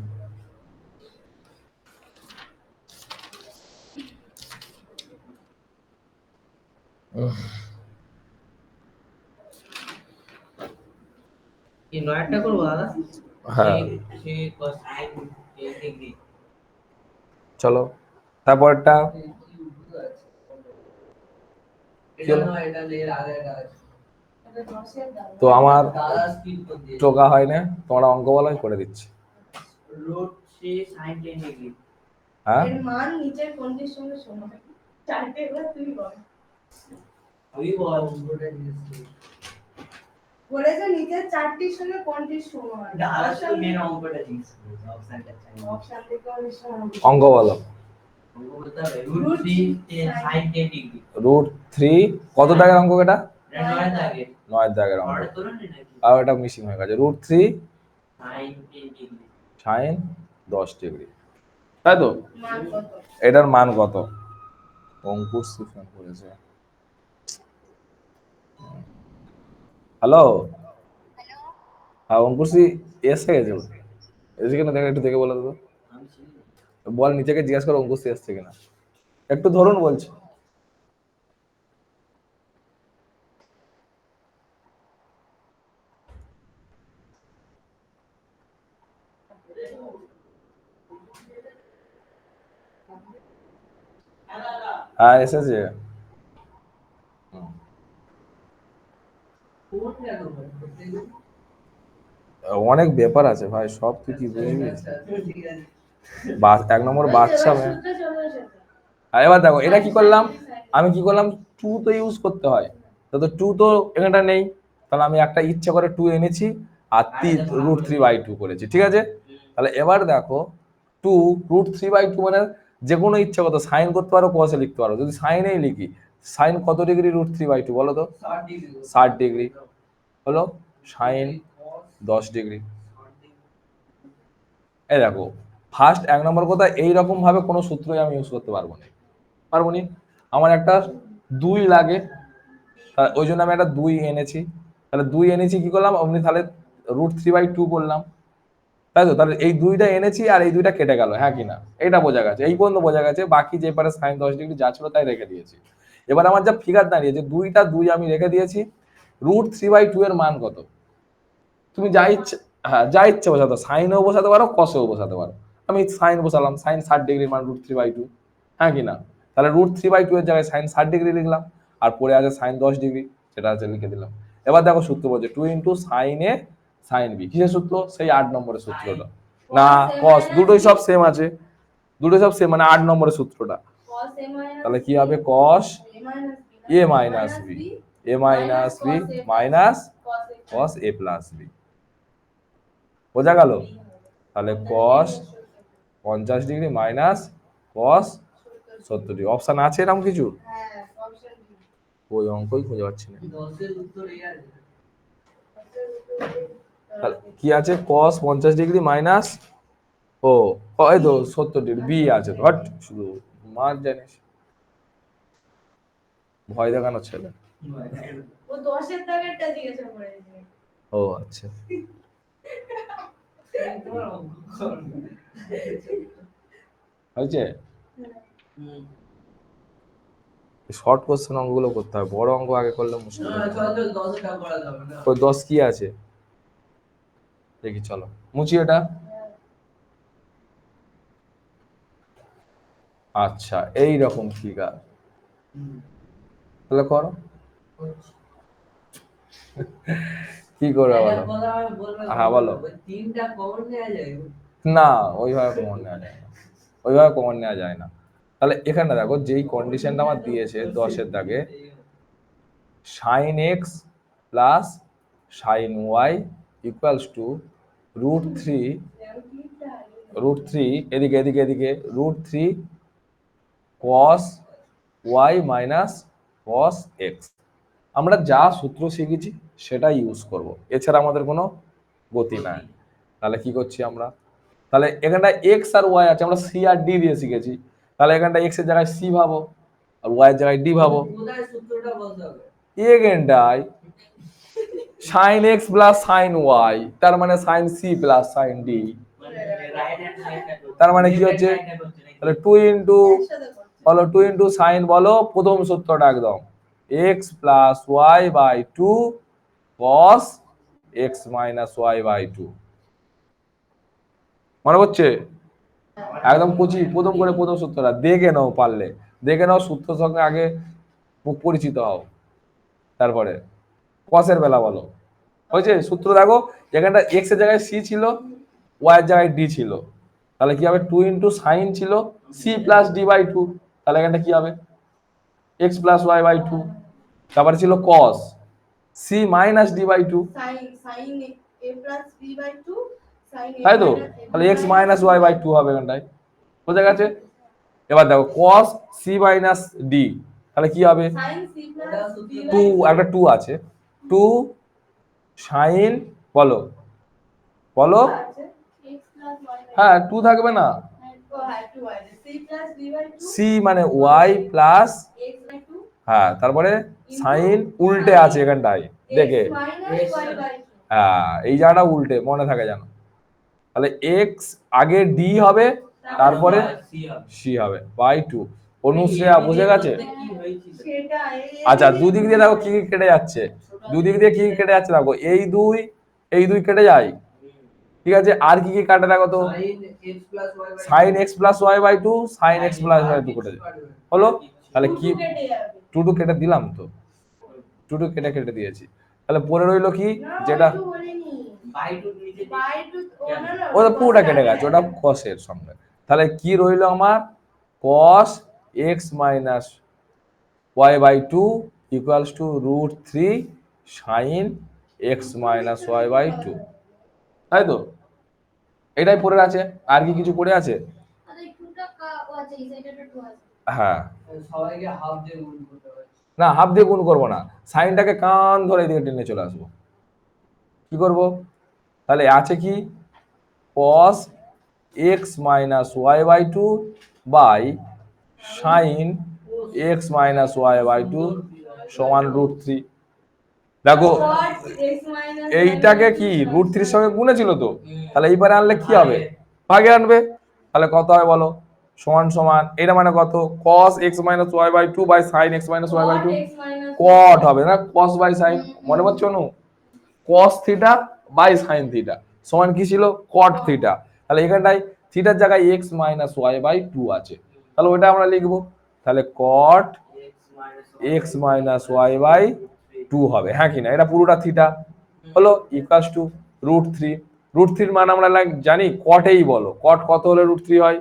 হ্যাঁ, চলো তারপরটা। তো আমার টোকা হয় না, তোমরা অঙ্ক বলো আমি করে দিচ্ছি। হ্যাঁ, এর মান নিচের কোনটির সঙ্গে সমান? চারটে এবার তুই বল। বলেছে নিচের চারটির সঙ্গে কোনটির সমান? অঙ্ক বলো। রুট 3 কত দাগের অঙ্ক এটা? 9 দাগের অঙ্ক। আর এটা মিসিং হয়ে গেছে। রুট 3 সাইন 10 ডিগ্রি, তাই তো? এটার মান কত? অঙ্কুর ফোন করেছে। হ্যালো, হ্যাঁ অঙ্কুশি এসে গেছে, এসে কিনা দেখে, একটু দেখে বলে দেবো। বল নিচেকে জিজ্ঞাসা করো অঙ্কুশি এসছে কিনা, একটু ধরুন বলছি। হ্যাঁ এসেছে। অনেক ব্যাপার আছে ভাই, সব তুই কি বুঝবি? এক নম্বর বাচ্চা মেয়ে। সূত্রে চলে এসেছে। আর এবার দেখো এটা কি করলাম, আমি কি করলাম, টু তো ইউজ করতে হয়, তো টু তো এখানটা নেই, তাহলে আমি একটা ইচ্ছা করে টু এনেছি আর √3/2 করেছি, ঠিক আছে। তাহলে এবার দেখো টু √3/2 মানে যে কোনো ইচ্ছা কত সাইন করতে পারো, কসে লিখতে পারো। যদি সাইনেই লিখি, সাইন কত ডিগ্রি √3/2 বলো তো? 60 ডিগ্রি হলো, সাইন 10 ডিগ্রি। এই দেখো ফার্স্ট এক নম্বর কথা, এইরকম ভাবে কোনো সূত্রই আমি ইউজ করতে পারবো না, পারবো নি। আমার একটা 2 লাগে, ওই জন্য আমি একটা 2 এনেছি। তাহলে 2 এনেছি কি করলাম, অমনি তাহলে √3/2 করলাম, তাই তো। তাহলে এই 2টা এনেছি আর এই 2টা কেটে গেল, হ্যাঁ কিনা, এটা বোঝা গেছে, এই পর্যন্ত বোঝা গেছে। বাকি যে পারে সাইন 10 ডিগ্রি যা ছিল তাই রেখে দিয়েছি। এবার আমার যা ফিগার দাঁড়িয়েছে, 2 আমি রেখে দিয়েছি। √3/2 এর মান কত? তুমি যা ইচ্ছে, হ্যাঁ যা ইচ্ছে বসাতে, সাইনেও বসাতে পারো, কসেও বসাতে পারো। আমি সাইন বসালাম, সাইন 60 ডিগ্রির মান √3/2, হ্যাঁ কি না। তাহলে √3/2 এর জায়গায় সাইন 60 ডিগ্রি লিখলাম, আর পরে আছে সাইন 10 ডিগ্রি, সেটা আছে লিখে দিলাম। এবার দেখো সূত্র বলছে 2 × sin a sin b, কিসের সূত্র? সেই 8 নম্বরের সূত্রটা। না কস, দুটোই সব সেম আছে, দুটোই সব সেম, মানে 8 নম্বরের সূত্রটা। তাহলে কি হবে, cos a minus b, a minus b minus cos a plus b, বোঝা গেল। তাহলে cos 50 degree minus cos 70 degree. Option আছে এরকম কিছু? ওই অঙ্কই খুঁজে পাচ্ছি না। কি আছে, cos 50 ডিগ্রি মাইনাস, ও এই তো 70 ডিগ্রি, বি আছে তো। হট, শুধু মার জানিস, ভয় দেখানো ছেলে। ও 10 এর দাগেরটা জিজ্ঞাসা করেছে। ও আচ্ছা, হয়েছে। শর্ট কোশ্চেন অঙ্কগুলো করতে হয়, বড় অঙ্ক আগে করলে মুশকিল। ওই 10 কি আছে দেখি, চলো মুছি এটা। আচ্ছা এই রকম ফিগার, তাহলে করো কি করে বলো। হ্যাঁ বলো। না ওইভাবে কমন নেওয়া যায় না, ওইভাবে কমন নেওয়া যায় না। তাহলে এখানে দেখো যেই কন্ডিশনটা আমার দিয়েছে 10-এর দাগে, sin x plus sin y equals to √3 এদিকে এদিকে এদিকে √3 cos y minus cos x। আমরা যা সূত্র শিখেছি সেটা ইউজ করব, এছাড়া আমাদের কোনো গতি নাই। তাহলে কি করছি আমরা, তাহলে এখানটা x আর y আছে, আমরা c আর d দিয়ে শিখেছি। তাহলে এখানটা x এর জায়গায় c ভাবো আর y এর জায়গায় d ভাবো। এখানটায় sin x plus sin y, তার মানে sin c plus sin d, তার মানে কি হচ্ছে, তাহলে 2 ইনটু বলো 2 ইনটু sin, বলো প্রথম সূত্রটা একদম x plus y by 2 cos x minus y by 2, মনে হচ্ছে একদম কুচি। প্রথম করে প্রথম সূত্রটা দেখে নাও, পারলে দেখে নাও, সূত্রের সঙ্গে আগে পরিচিত হও, তারপরে কসের বেলা বলো। হয়েছে সূত্র দেখো, এখানটা x এর জায়গায় c ছিল, y এর জায়গায় d ছিল, তাহলে কি হবে 2 ইনটু sin ছিল c প্লাস d বাই 2, তাহলে এখানটা কি হবে x প্লাস y বাই 2, তারপরে ছিল cos c minus d by 2, তাই তো। তাহলে x মাইনাস y বাই 2 হবে এখানটায়, বোঝা গেছে। এবার দেখো cos c মাইনাস d, তাহলে কি হবে 2, একটা 2 আছে, 2 sin, বলো বলো, হ্যাঁ 2 থাকবে না, c মানে y প্লাস, হ্যাঁ তারপরে সাইন উল্টে আছে এখানটায় দেখে, হ্যাঁ এই জায়গাটা উল্টে মনে থাকে জানো। তাহলে x আগে d হবে, তারপরে c হবে বাই 2। অনুশ্রেয়া বুঝে গেছে? আচ্ছা দুদিক দিয়ে দেখো কি কি কেটে যাচ্ছে, দুদিক দিয়ে কি কি কেটে যাচ্ছে দেখো, এই দুই কেটে যায়, ঠিক আছে, আর কি কি কাটে দেখো তো, sine X plus Y by two, sine X plus Y two কেটে হলো। তাহলে কি, টু টু কেটে দিলাম তো, টু টু কেটে কেটে দিয়েছি। তাহলে পরে রইলো কি, যেটা ওটা পুরোটা কেটে গেছে, ওটা কসের সঙ্গে। তাহলে কি রইলো আমার, cos x minus Y by two equals to root three sine x minus Y by two, তাই তো? এটাই পড়ে আছে, আর কি কিছু পড়ে আছে? হ্যাঁ, না হাফ দিয়ে গুণ করবো না, সাইনটাকে কান ধরে এদিকে টেনে চলে আসবো। কি করব, তাহলে আছে কি, cos x minus Y by two by sine x minus Y by two সমান রুট থ্রি। দেখো এইটাকে কি রুট থ্রির সঙ্গে গুণে ছিল তো, তাহলে এইবারে আনলে কি হবে, ভাগে আনবে। তাহলে কত হয় বলো, সমান সমান এটা মানে কত, cos x minus Y by two by sine x minus Y by two, cot হবে না, cos বাই সাইন, মনে পড়ছে না, cos theta by sine theta সমান কি ছিল, cot থিটা। তাহলে এখানটায় থিটার জায়গায় x minus Y by two আছে, তাহলে ওইটা আমরা লিখবো। তাহলে cot x minus Y by two হবে, হ্যাঁ কি না, এটা পুরোটা থিটা হলো, equals to root three. Root থ্রির মান আমরা জানি, কটেই বলো, কট কত হলে রুট থ্রি হয়,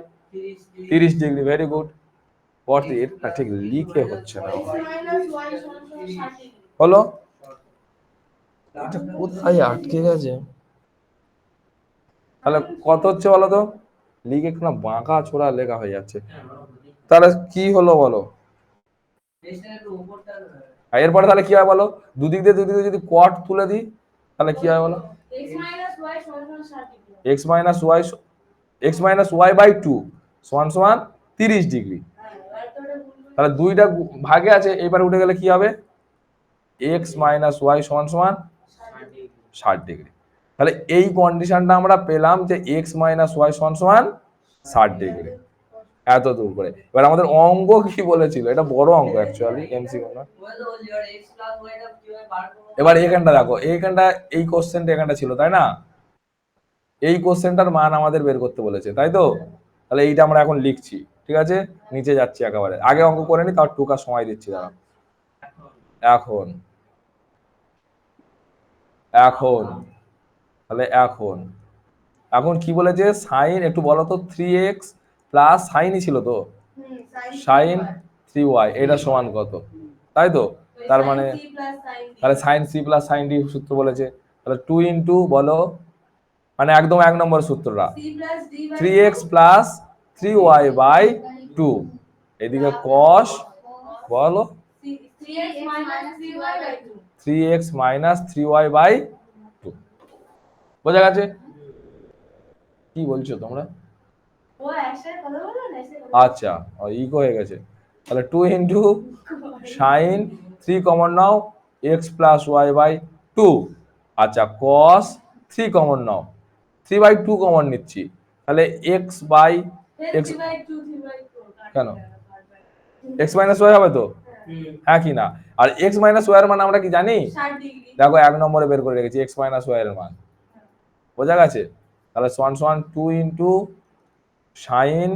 30 ডিগ্রি। ভেরি গুড, কট, এটা ঠিক লিখে হচ্ছে না হলো, এটা কোথায় আটকে গেছে। তাহলে কত হচ্ছে বলো তো, লিখে কোনো বাঁকা ছোড়া লেখা হয়ে যাচ্ছে। তাহলে কি হলো বলো, এরপরে তাহলে কি হয় বলো, দুদিক দিয়ে যদি কট তুলে দিই তাহলে কি হয় বলো, X minus Y by two সমান সমান 30 ডিগ্রি। তাহলে দুইটা ভাগে আছে, এবারে উঠে গেলে কি হবে, এক্স মাইনাস ওয়াই সমান সমান 60 ডিগ্রি। তাহলে এই কন্ডিশনটা আমরা পেলাম যে এক্স মাইনাস ওয়াই সমান সমান 60 ডিগ্রি, এত দূর করে। এবার আমাদের অঙ্ক কি বলেছিল, এটা বড় অঙ্ক অ্যাকচুয়ালি, এমসিকিউ না। এবার এখানটা দেখো, এইখানটা এই কোশ্চেনটা এখানটা ছিল তাই না, এই কোশ্চেনটার মান আমাদের বের করতে বলেছে, তাই তো? তাহলে এইটা আমরা এখন লিখছি, ঠিক আছে, নিচে যাচ্ছি একেবারে, আগে অঙ্ক করে নি, তার টুকা সময় দিচ্ছি দাঁড়া। এখন এখন তাহলে এখন এখন কি বলেছে, সাইন একটু বলো তো, 3x প্লাস সাইনই ছিল তো, সাইন 3y এটা সমান কত, তাই তো? তার মানে তাহলে sine C plus sine D সূত্র বলেছে, তাহলে 2 ইন্টু বলো, মানে একদম 1 নম্বর সূত্রটা, 3x প্লাস 3y বাই 2, এদিকে cos বলো 3x মাইনাস 3y বাই 2, বোঝা গেছে? কি বলছো তোমরা? আচ্ছা, ইকো হয়ে গেছে। তাহলে 2 ইন্টু সাইন 3 কমন নাও, এক্স প্লাস ওয়াই বাই 2, আচ্ছা কস 3 কমন নাও, 3/2 কমন নিচ্ছি, তাহলে এক্স বাই এক্স, কেন এক্স মাইনাস ওয়াই হবে তো, হ্যাঁ কি না? আর এক্স মাইনাস ওয়াই এর মান আমরা কি জানি, দেখো 1 নম্বরে বের করে রেখেছি এক্স মাইনাস ওয়াই এর মান, বোঝা গেছে? তাহলে সমান সমান 2 ইন্টু সাইন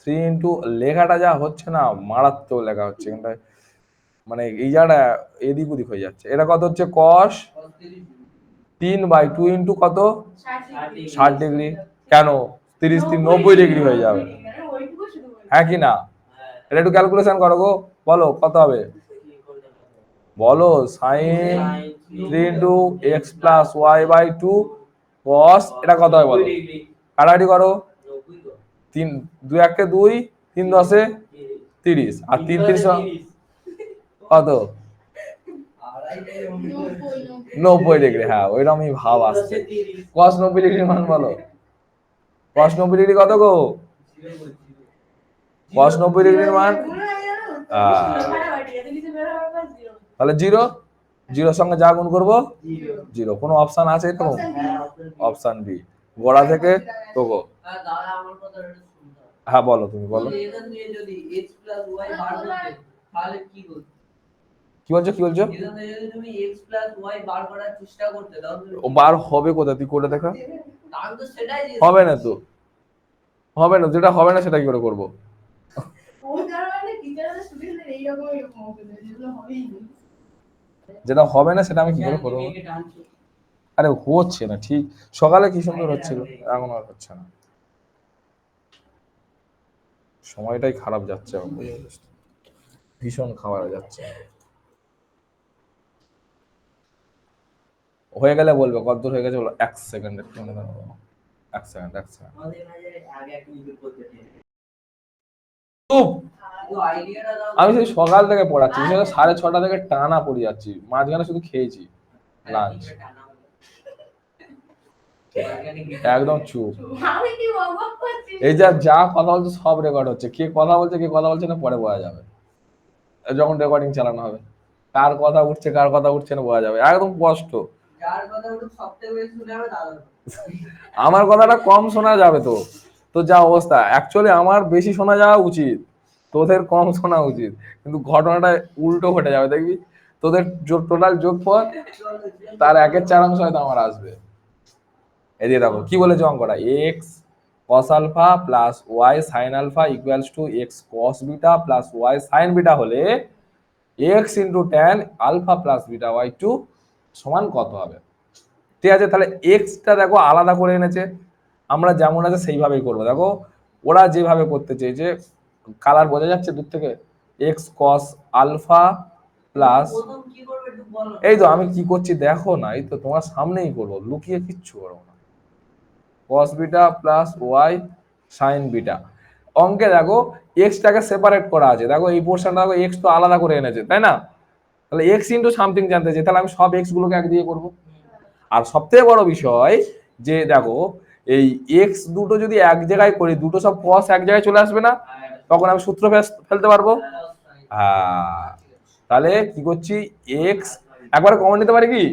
3 ইন্টু, লেখাটা যা হচ্ছে না মারাত্মক লেখা হচ্ছে এখানটায়, মানে এই জায়গাটা এদিক ওদিক হয়ে যাচ্ছে। এটা কত হচ্ছে, কস 3/2 ইন্টু কত, 60 ডিগ্রি, কেন 30 3 90 ডিগ্রি হয়ে যাবে, হ্যাঁ কি না? এটা একটু ক্যালকুলেশন করো গো, বলো কত হবে, বলো sine 3 into X plus Y by 2 cos, এটা কত হয় বলো, কাটাকাটি করো, 3 2 1 2, 3 10 30, আর 3 30 কত, 90 ডিগ্রি, হ্যাঁ ওইরকমই ভাব আসছে। কস 90 ডিগ্রির মান বলো, কস 90 ডিগ্রি কত গো, কস 90 ডিগ্রির মান, তাহলে জিরো, জিরোর সঙ্গে যা গুণ করবো জিরো। কোনো অপশন আছে তো, অপশন বি, গোড়া থেকে তো গো, হ্যাঁ বলো তুমি বলো। কি বলছো এখানে যদি তুমি x + y বার করার চেষ্টা করতে দাও ও বার হবে কোথা, তুই করে দেখা। তাহলে তো সেটাই হবে না তো, হবে না, যেটা হবে না সেটা কি করে করবো। ও যারা মানে টিচারদের স্টুডেন্টদের এইরকম এরকম হবে, যেগুলো হবেই না। যেটা হবে না সেটা আমি কি করে করবো। একে টানছো। আরে হচ্ছে না ঠিক, সকালে কি সুন্দর হচ্ছিল, এখন আর হচ্ছে না। সময়টাই খারাপ যাচ্ছে এখন, বুঝতে পারছিস তো? ভীষণ খাবার যাচ্ছে। হয়ে গেলে বলবে কত দূর হয়ে গেছে বলো, 1 সেকেন্ড একটু মনে দাঁড়াবো, 1 সেকেন্ড 1 সেকেন্ড। আমাদের মাঝে আগে একটা ইউজ করতে ছিল। চুপ! তো আইডিয়াটা দাও। আমি সেই সকাল থেকে পড়াচ্ছি, বিশেষ করে 6:30 থেকে টানা পড়ে যাচ্ছি, মাঝখানে শুধু খেয়েছি লাঞ্চ। একদম চুপ। আমি কি অবাক হচ্ছি। এই যা যা কথা বলছে সব রেকর্ড হচ্ছে, কে কথা বলছে কে কথা বলছে না পরে বোঝা যাবে, যখন রেকর্ডিং চালানো হবে। কার কথা উঠছে কার কথা উঠছে না বোঝা যাবে একদম স্পষ্ট। যার কথা বলতে সবথেকে বেশি শুনে হবে দাদা। আমার কথাটা কম শোনা যাবে তো, তো যা অবস্থা অ্যাকচুয়ালি আমার বেশি শোনা যাওয়া উচিত, তোদের কম শোনা উচিত, কিন্তু ঘটনাটা উল্টো ঘটে যাবে দেখবি। তোদের টোটাল যোগফল তার 1/4 হয়তো আমার আসবে। এই দিয়ে দেখো কি বলেছে অঙ্কটা, x cos alpha plus Y sine alpha equals to x cos beta plus Y sine beta হলে x into tan alpha plus beta y two সমান কত হবে। ঠিক আছে, তাহলে এক্সটা দেখো আলাদা করে এনেছে, আমরা যেমন আছে সেইভাবেই করবো। দেখো ওরা যেভাবে করতে চেয়েছে, কালার বোঝা যাচ্ছে দূর থেকে, এক্স কস আলফা প্লাস, প্রথম কি করবে একটু বলো। এই তো আমি কি করছি দেখো না, এই তো তোমার সামনেই করবো, লুকিয়ে কিচ্ছু করবো না। cos beta plus Y sine beta, অঙ্কে দেখো এক্সটাকে সেপারেট করা আছে, দেখো এই পোর্শনটা দেখো এক্স তো আলাদা করে এনেছে তাই না, তাহলে এক্স ইন্টু সামথিং জানতে চাই, তাহলে আমি সব এক্স গুলোকে এক দিয়ে করবো। আর সবথেকে বড় বিষয় যে দেখো এই এক্স দুটো যদি এক জায়গায় করি, দুটো সব cos এক জায়গায় চলে আসবে না, তখন আমি সূত্র ফেলতে পারবো। হ্যাঁ, তাহলে কি করছি, এক্স একবারে কমন নিতে পারি কি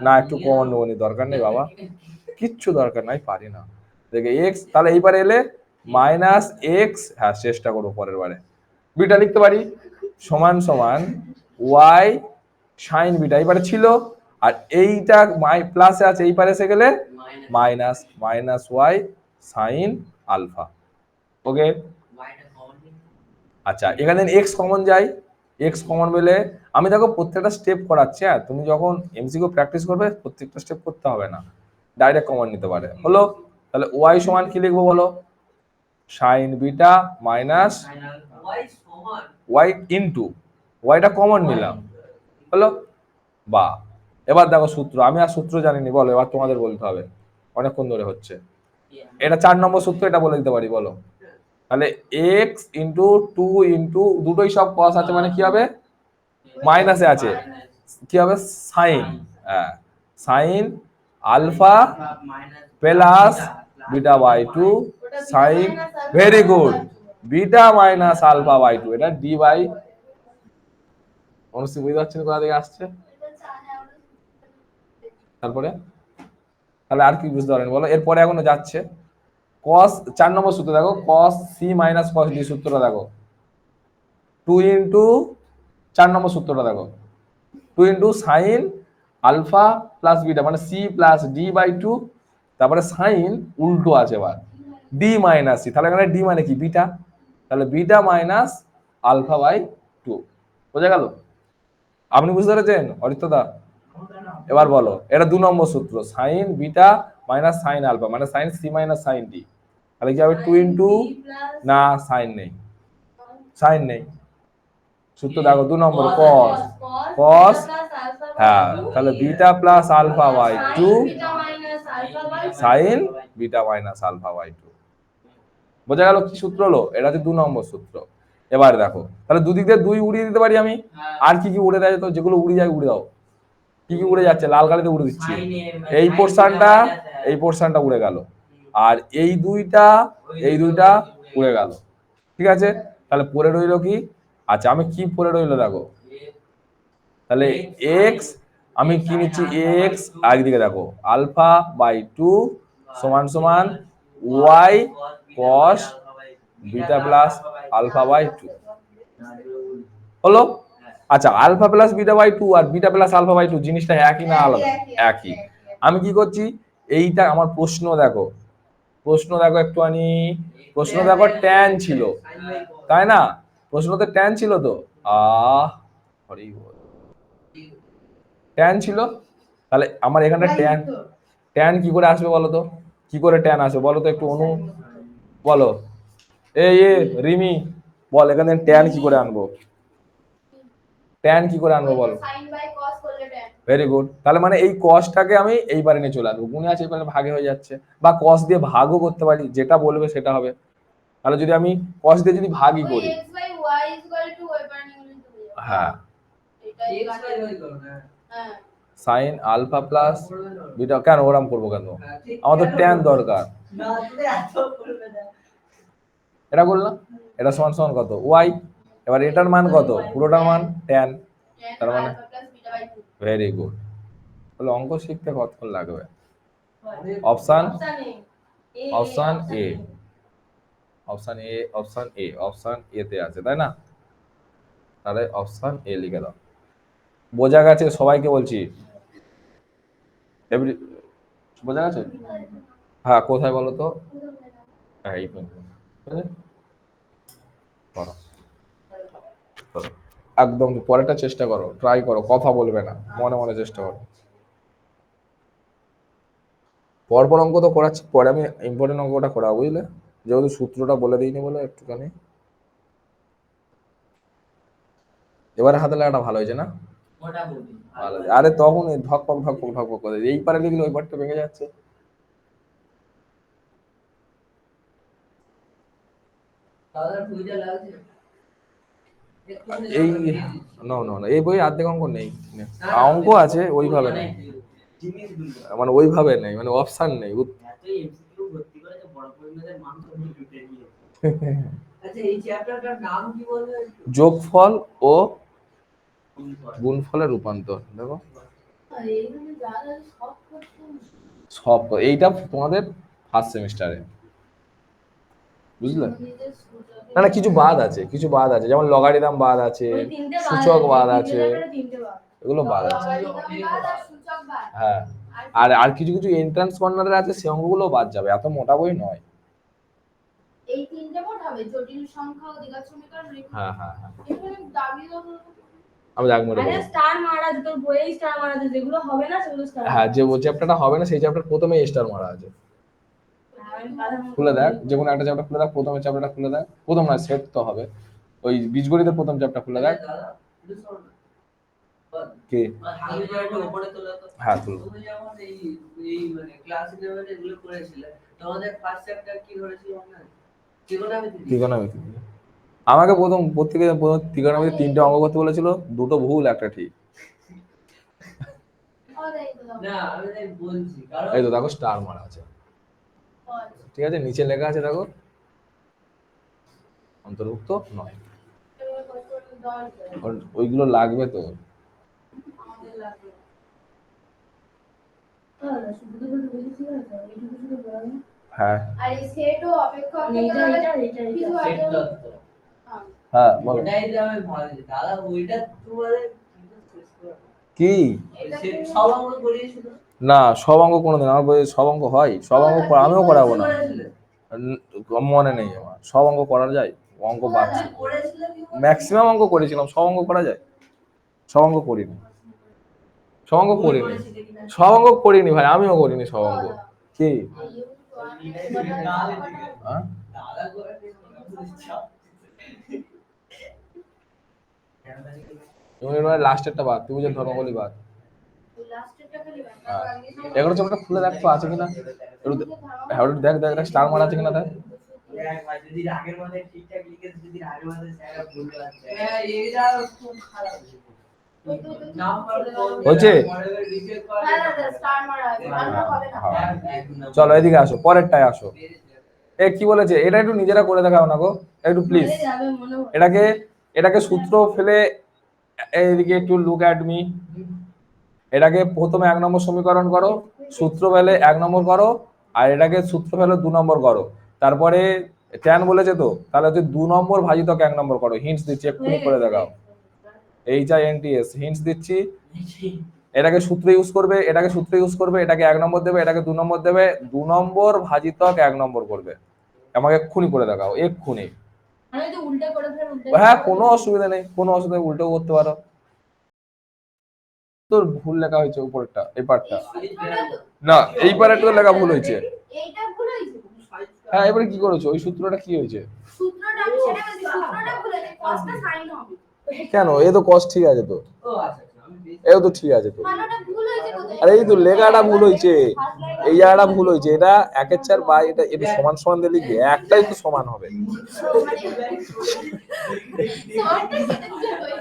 না, একটু কমন নেবো, দরকার নেই বাবা, কিচ্ছু দরকার নাই, পারি না। দেখে এক্স, তাহলে এইবারে এলে মাইনাস এক্স, হ্যাঁ চেষ্টা করবো পরের বারে, বিটা লিখতে পারি সমান সমান ওয়াই সাইন বিটা, এইবারে ছিল, আর এইটা প্লাসে আছে, এই পারে এসে গেলে minus minus y sine alpha. Okay, আচ্ছা এখানে এক্স কমন যায়, এক্স কমন পেলে আমি দেখো প্রত্যেকটা স্টেপ করাচ্ছি, হ্যাঁ তুমি যখন এমসিকিউ প্র্যাকটিস করবে প্রত্যেকটা স্টেপ করতে হবে না, ডাইরেক্ট কমন নিতে পারে। হলো, তাহলে ওয়াই সমান কি লিখবো বলো, sine beta minus y into ওয়াইটা কমন নিলাম, হলো বা। এবার দেখো সূত্র, আমি আর সূত্র জানিনি, বলো এবার তোমাদের বলতে হবে, অনেকক্ষণ ধরে হচ্ছে। এটা 4 নম্বর সূত্র, এটা বলে দিতে পারি, বলো। তাহলে এক্স ইন্টু টু ইন্টু দুটোই সব কস আছে মানে কি হবে, মাইনাসে আছে, কি হবে সাইন, হ্যাঁ sine alpha plus beta by two sine, very good, beta minus alpha by two, এটা ডি বাই, অনুষ্ঠিত বুঝতে পারছেন কোথা থেকে আসছে। তারপরে তাহলে আর কি বুঝতে পারেন বলো, এরপরে এখনো যাচ্ছে, cos 4 নম্বর সূত্র দেখো, cos c minus cos d সূত্রটা দেখো, 2 ইন্টু 4 নম্বর সূত্রটা দেখো, 2 into sine alpha plus beta মানে c plus D by two, তারপরে সাইন উল্টো আছে এবার ডি মাইনাস সি, তাহলে এখানে ডি মানে কি বিটা, তাহলে beta minus alpha by two, বোঝা গেল। আপনি বুঝতে পেরেছেন অরিত্রদা, এবার বলো এটা 2 নম্বর সূত্র, sine beta minus sine alpha মানে sine C minus sine D, তাহলে কি হবে 2 ইন্টু, না সাইন নেই, সাইন নেই, সূত্র দেখো 2 নম্বর cos, cos, হ্যাঁ তাহলে beta plus alpha by two sine beta minus alpha by two, বোঝা গেল কি সূত্র হলো, এটা হচ্ছে 2 নম্বর সূত্র। এবার দেখো তাহলে দুদিক দিয়ে 2 উড়িয়ে দিতে পারি আমি, আর কি কি উড়ে দেয়, তো যেগুলো উড়ে যায় উড়ে দাও, কি কি উড়ে যাচ্ছে, লাল কালিতে উড়ে দিচ্ছি, এই পোর্শনটা উড়ে গেল, আর এই দুইটা উড়ে গেল, ঠিক আছে। তাহলে পরে রইলো কি, আচ্ছা আমি কি পরে রইলো দেখো, তাহলে এক্স আমি কি নিচ্ছি, এক্স আর একদিকে দেখো আলফা বাই টু সমান সমান Y cos beta plus alpha by two, হলো। আচ্ছা আলফা প্লাস বিটা বাই 2 আর বিটা প্লাস আলফা বাই 2 জিনিসটা একই না আলাদা? একই। আমি কি করছি, এইটা আমার প্রশ্ন দেখো, একটুখানি প্রশ্ন দেখো, ট্যান ছিল তাই না? প্রশ্নতে ট্যান ছিল তো, হরি বল, ট্যান ছিল, তাহলে আমার এখানে ট্যান, ট্যান কি করে আসবে বলো তো, কি করে ট্যান আসবে বলো তো একটু, অনু বলো, এ রিমি বল, এখানে ট্যান কি করে আনবো, ট্যান কি করে আনবো বলো? sin বাই cos করলে tan। ভেরি গুড, তাহলে মানে এই কসটাকে আমি এইবারে নিয়ে চলে আসবো, গুণে আছে এবারে ভাগে হয়ে যাচ্ছে, বা কস দিয়ে ভাগও করতে পারি, যেটা বলবে সেটা হবে। তাহলে যদি আমি কস দিয়ে যদি ভাগই করি, x by y equal to y bar numeric হয়ে যাবে। হ্যাঁ এটাই x by y করো না। হ্যাঁ সাইন আলফা প্লাস বিটা, কেন ওরম করবো কেন, হ্যাঁ, ঠিক আমার তো কেন ট্যান করবে? দরকার, না তুমি এত করবে না। এটা করলাম, এটা সমান সমান কত ওয়াই, এবার এটার মান কত, পুরোটার মান ট্যান, tan তার মানে alpha plus beta by 2। Very good. তাহলে অঙ্ক শিখতে কতক্ষণ লাগবে? অনেক- option A option A, option A তে আছে তাই না? তাহলে অপশন এ লিখে দাও, বোঝা গেছে সবাইকে বলছি, এভরি বোঝা গেছে? হ্যাঁ কোথায় বলো তো, হ্যাঁ এই পর্যন্ত। ঠিক আছে? করো করো। একদম পরেরটা চেষ্টা করো, ট্রাই করো, কথা বলবে না, মনে মনে চেষ্টা করো। পরপর অঙ্ক তো করাচ্ছি, পরে আমি ইম্পর্টেন্ট অঙ্কটা করা, বুঝলে, যেহেতু সূত্রটা বলে দিইনি বলে একটুখানি। এবারে হাতে লাগাটা ভালো হয়েছে না? ওটা বলি। ভালো হয়েছে। আরে তখন এই ধকপক করে এই পারে লিখলে ওই পারটা ভেঙে যাচ্ছে। দাদা বুঝা লাগছে। এই না এই বই অর্ধেক অঙ্ক নেই, অঙ্ক আছে ওইভাবে নেই, জিনিসগুলো মানে ওইভাবে নেই, মানে অপশন নেই। এত এমসিকিউ ভর্তি করে যে বড় পরিমাণের মান তো লুটে নিয়ে। আচ্ছা এই চ্যাপ্টারটার নাম কি বলবে একটু? যোগফল ও গুণফলের রূপান্তর, দেখো আর এইগুলো যা যা সব কোশ্চেন সব এইটা তোমাদের ফার্স্ট সেমিস্টারে, বুঝলে? নিজের সূচক। না না কিছু বাদ আছে, যেমন লগারিদম বাদ আছে, ওই তিনটে বাদ সূচক আছে, বাদ এই আছে, চ্যাপ্টারে তিনটে বাদ। এগুলো বাদ আছে। লগারিদম বাদ আর সূচক বাদ। হ্যাঁ, আর কিছু কিছু এন্ট্রান্স কর্নারে আছে, সে অঙ্কগুলো বাদ যাবে, এত মোটা বই নয়। এই তিনটে মোট হবে, জটিল সংখ্যা ও দ্বিঘাত সমীকরণ রেখা। হ্যাঁ হ্যাঁ হ্যাঁ, এখানে দাগিয়ে দাও। আমি দাগ মেরে আরে দেবো। স্টার মারা আছে, তোর বইয়েই স্টার মারা আছে, যেগুলো হবে না সেগুলো স্টার। হ্যাঁ, যে চ্যাপ্টারটা হবে না সেই চ্যাপ্টার প্রথমে স্টার মারা আছে, খুলে দেখ, যে কোনো একটা চ্যাপ্টার খুলে দেখ, প্রথমে চ্যাপ্টারটা খুলে দেখ, প্রথম না সেট তো হবে, ওই বীজগণিতের প্রথম চ্যাপ্টার খুলে দেখ। দাদা একটু শোন না। কি? আমি যে একটু উপরে তোলা তো। হ্যাঁ তুলো। তুমি যেমন এই মানে ক্লাস 11 এগুলো করেছিলে, তোমাদের ফার্স্ট চ্যাপ্টার কি ধরেছিল মনে আছে? ত্রিকোণমিতি। ত্রিকোণমিতি, আমাকে প্রত্যেকে ত্রিকোণমিতি তিনটে অঙ্ক করতে বলেছিল, দুটো ভুল একটা ঠিক। না আমি তাই বলছি কারণ এই তো দেখো স্টার মারা আছে, ঠিক আছে, নিচে লেখা আছে দেখো অন্তর্ভুক্ত নয়, ওইগুলো লাগবে তো। হ্যাঁ আর এই সেটও অপেক্ষক সেট দত্ত। হ্যাঁ বলো ওটাই তো আমি ভাবছি দাদা ওইটা তোমাদের কি, সেট সব অঙ্ক করিয়েছিল। না সব অঙ্ক কোনোদিন আমার বইয়ে সব অঙ্ক হয়, সব অঙ্ক আমিও করাবো না, মনে নেই আমার, সব অঙ্ক করা যায়, অঙ্ক বাড়ছে, করেছিলে কি? ম্যাক্সিমাম অঙ্ক করেছিলাম, সব অঙ্ক করা যায়, সব অঙ্ক করিনি, সব অঙ্ক করিনি ভাই, আমিও করিনি সব অঙ্ক। কি হ্যাঁ? দাদা করে তুমি লাস্টেরটা বাদ, তুমি যে ধর্মবলী বাদ, এগুলো চ্যাপ্টার খুলে দেখ তো আছে কিনা, একটু হ্যাঁ একটু দেখ দেখ স্টার মারা আছে কিনা দেখ। যদি আগের মাসে ঠিকঠাক লিখে যদি আগের মাসে স্যাররা ভুল করছে হ্যাঁ এটা খুব খারাপ হচ্ছে? চলো এদিকে আসো, পরেরটায় আসো। এ কি বলেছে, এটা একটু নিজেরা করে দেখাও না গো একটু প্লিজ, এটাকে সূত্র ফেলে, এইদিকে একটু লুক অ্যাট মি, এটাকে প্রথমে 1 নম্বর সমীকরণ করো, সূত্র ফেলে 1 নম্বর করো, আর এটাকে সূত্র ফেলে 2 নম্বর করো, তারপরে ট্যান বলেছে তো, তাহলে হচ্ছে 2 নম্বর ভাজিতক 1 নম্বর করো, হিন্টস দিচ্ছি এক্ষুনি করে দেখাও। HINTS হিন্টস দিচ্ছি। এটাকে সূত্র ইউজ করবে, এটাকে সূত্র ইউজ করবে, এটাকে 1 নম্বর দেবে, এটাকে 2 নম্বর দেবে, 2 নম্বর ভাজিতক 1 নম্বর করবে। আমাকে এক্ষুনি করে দেখাও, এক্ষুনি। মানে যদি উল্টে করে ফের উল্টে হ্যাঁ, কোনো অসুবিধা নেই, কোনো অসুবিধা নেই, উল্টেও করতে পারো। তোর ভুল লেখা হয়েছে উপরটা, এই পার্টটা না, এই পার্টটা লেখা ভুল হয়েছে। এইটা ভুল হয়েছে। হ্যাঁ, এবারে কি করেছো? ওই সূত্রটা কি হয়েছে? সূত্রটা আমি সেটা বলছি, সূত্রটা ভুল হয়েছে, cosটা sin হবে। কেন? এ তো কস ঠিক আছে তো, ও আচ্ছা আমি এও তো ঠিক আছে তো। মানটা ভুল হয়েছে কোথায়? আরে এই তো লেখাটা ভুল হয়েছে, এই জায়গাটা ভুল হয়েছে। এটা 1/4 বা এটা এটা সমান সমান দিয়ে লিখবে, একটাই তো সমান হবে।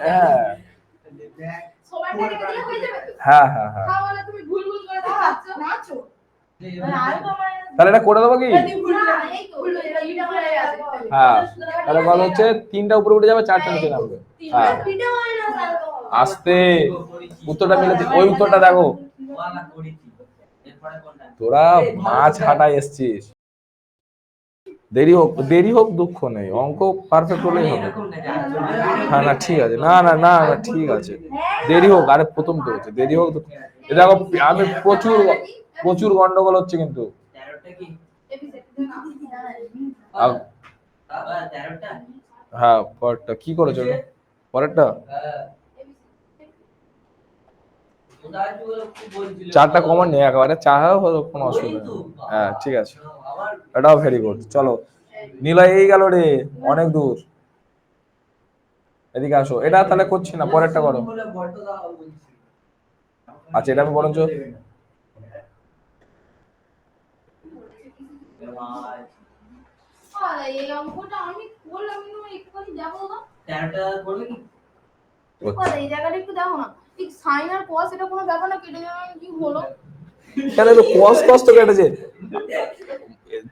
হ্যাঁ সমানটা কেটে দিলে হয়ে যাবে তো? হ্যাঁ হ্যাঁ হ্যাঁ, তাহলে তুমি ভুল ভুল করে দেখাচ্ছ নাচো। মানে আলফা মাইনাস তাহলে এটা করে দেবো কি? না, এই তো ভুল হয়ে গেল, এটা হয়ে গেছে। হ্যাঁ, তাহলে কল হচ্ছে 3টা উপরে উঠে যাবে, 4টা নিচে নামবে। হ্যাঁ, বিটা মাইনাস আলফা হবে। আস্তে, উত্তরটা মিলেছে। ওই উত্তরটা দেখো। ওয়ালা করেছি এরপরে কোনটা তোরা মাছ হাঁটায় এসছিস, দেরি হোক দুঃখ নেই, অঙ্ক পারফেক্ট হলেই হবে। এরকম না হ্যাঁ না ঠিক আছে, না না না না ঠিক আছে, দেরি হোক। আরে প্রথম তো হচ্ছে, দেরি হোক। এ দেখো আমি প্রচুর গন্ডগোল হচ্ছে কিন্তু। 13টা কি আব- বাবা 13টা হ্যাঁ, পরেরটা কি করেছো? পরেরটা উদাহরণ গুলো কি বলছিল 4টা কমন নেই একেবারে, চাহাও হলো কোনো অসুবিধা নেই। হ্যাঁ ঠিক আছে, আবার এটাও ভেরি গুড। চলো নিলয়, এই গেল রে অনেক দূর। এদিকে আসো, এটা তাহলে করছি না, পরেরটা করো। বলে বড় দাও বলছি আচ্ছা, এটা আমি বরঞ্চ ভাই আরে এই অঙ্কটা আমি করলাম না, একটুখানি দেখো না। 13টা করবে কি আরে এই জায়গাটা একটু দেখো না, ঠিক সাইন আর cos এটা কোনো ব্যাপার না, কেটে যাবে কি হলো? কেন তো কস তো কেটেছে,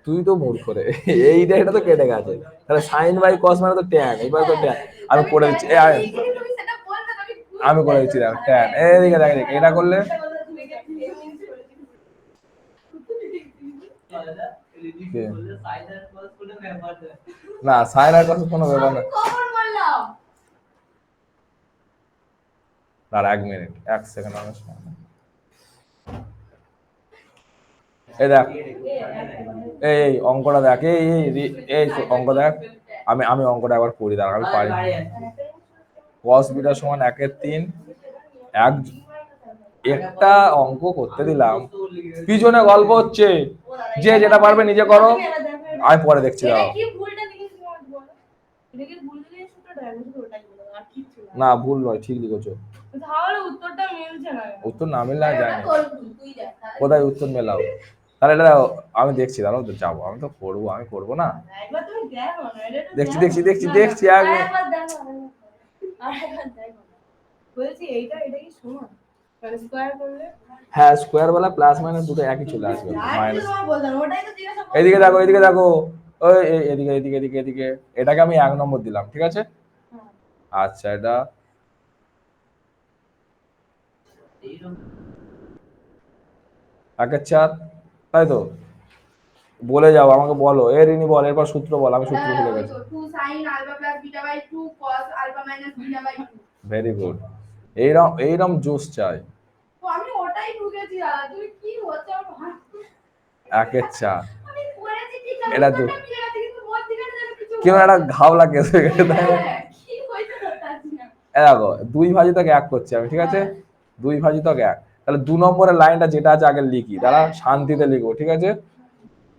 তুই তো মূর্খ রে। এইটা এটা তো কেটে গেছে, তাহলে সাইন বাই কস মানে তো ট্যান, এবার তো ট্যান। আমি করে দিচ্ছি, তুমি সেটা বলতে আমি আমি করে দিচ্ছি, দেখো ট্যান। এইদিকে দেখ, এটা করলে বললে সাইডার ক্রস করে ব্যাপার না না, সাইন আর কস কোনো ব্যাপার না। কখন বললাম? আর 1 মিনিট 1 সেকেন্ড আমার সামনে। এই দেখ, এই অঙ্কটা দেখ, এই অঙ্ক দেখ। আমি অঙ্কটা একবার করি, দাঁড়া আমি পারি। cos বিটা সমান 1/3, একটা অঙ্ক করতে দিলাম, পিছনে গল্প হচ্ছে, যে যেটা পারবে নিজে করো, আমি পরে দেখছি। এটা দাঁড়াও, কি ভুলটা দেখি তোমার বলো। এটা কি ভুল দিলে সেটা ডাইরেক্ট ওটাই বলো, আর কিছু না। না ভুল নয়, ঠিক লিখেছো। তাহলে উত্তরটা মিলছে না। উত্তর না মিললে আমি জানি না। তোর ভুল, তুই দেখ তাহলে। কোথায় উত্তর মেলাও, তাহলে এটা আমি দেখছি, দাঁড়াও তো যাবো, আমি তো করবো, আমি করবো না। একবার তুমি দেখো না, এটা একটু দেখছি দেখো। দেখছি না, দেখছি না, একবার। আরেকবার দেখো, আরেকবার দেখো। বলছি এটা কি সমান? মানে স্কয়ার করলে হ্যাঁ, স্কোয়ার বেলা প্লাস মাইনাস দুটো একই চলে আসবে, আর মাইনাস। তোমার বলতাম ওটাই তো জিজ্ঞাসা করছি। এদিকে দেখো, এদিকে দেখো, ওই এদিকে এদিকে এদিকে এদিকে, এটাকে আমি 1 নম্বর দিলাম, ঠিক আছে। হ্যাঁ। আচ্ছা, এটা এইরকম 1/4, তাই তো? বলে যাও, আমাকে বলো, রিনি বল, এরপর সূত্র বল, আমি সূত্র ভুলে ওই গেছি। তো 2 sin alpha plus beta by 2 cos alpha minus beta by 2। Very good, এইরকম জোস চাই। তো আমি ওটাই ঢুকেছি, দাদা তুমি কি হচ্ছে আমার ভাই? 1/4 আমি করেছি ঠিক আছে, এটা উত্তরটা মিলে গেছে, কিন্তু মধ্যিখানে যেন কিছু কেউ একটা ঘাওলা কেস হয়ে গেছে, তাই না? হ্যাঁ, কি হয়েছে বলতে না। দেখো 2 ভাজিতক 1 করছি আমি, ঠিক আছে। 2 ভাজিতক 1, তাহলে 2 নম্বরের লাইনটা যেটা আছে আগে লিখি, দাঁড়া শান্তিতে লিখবো, ঠিক আছে,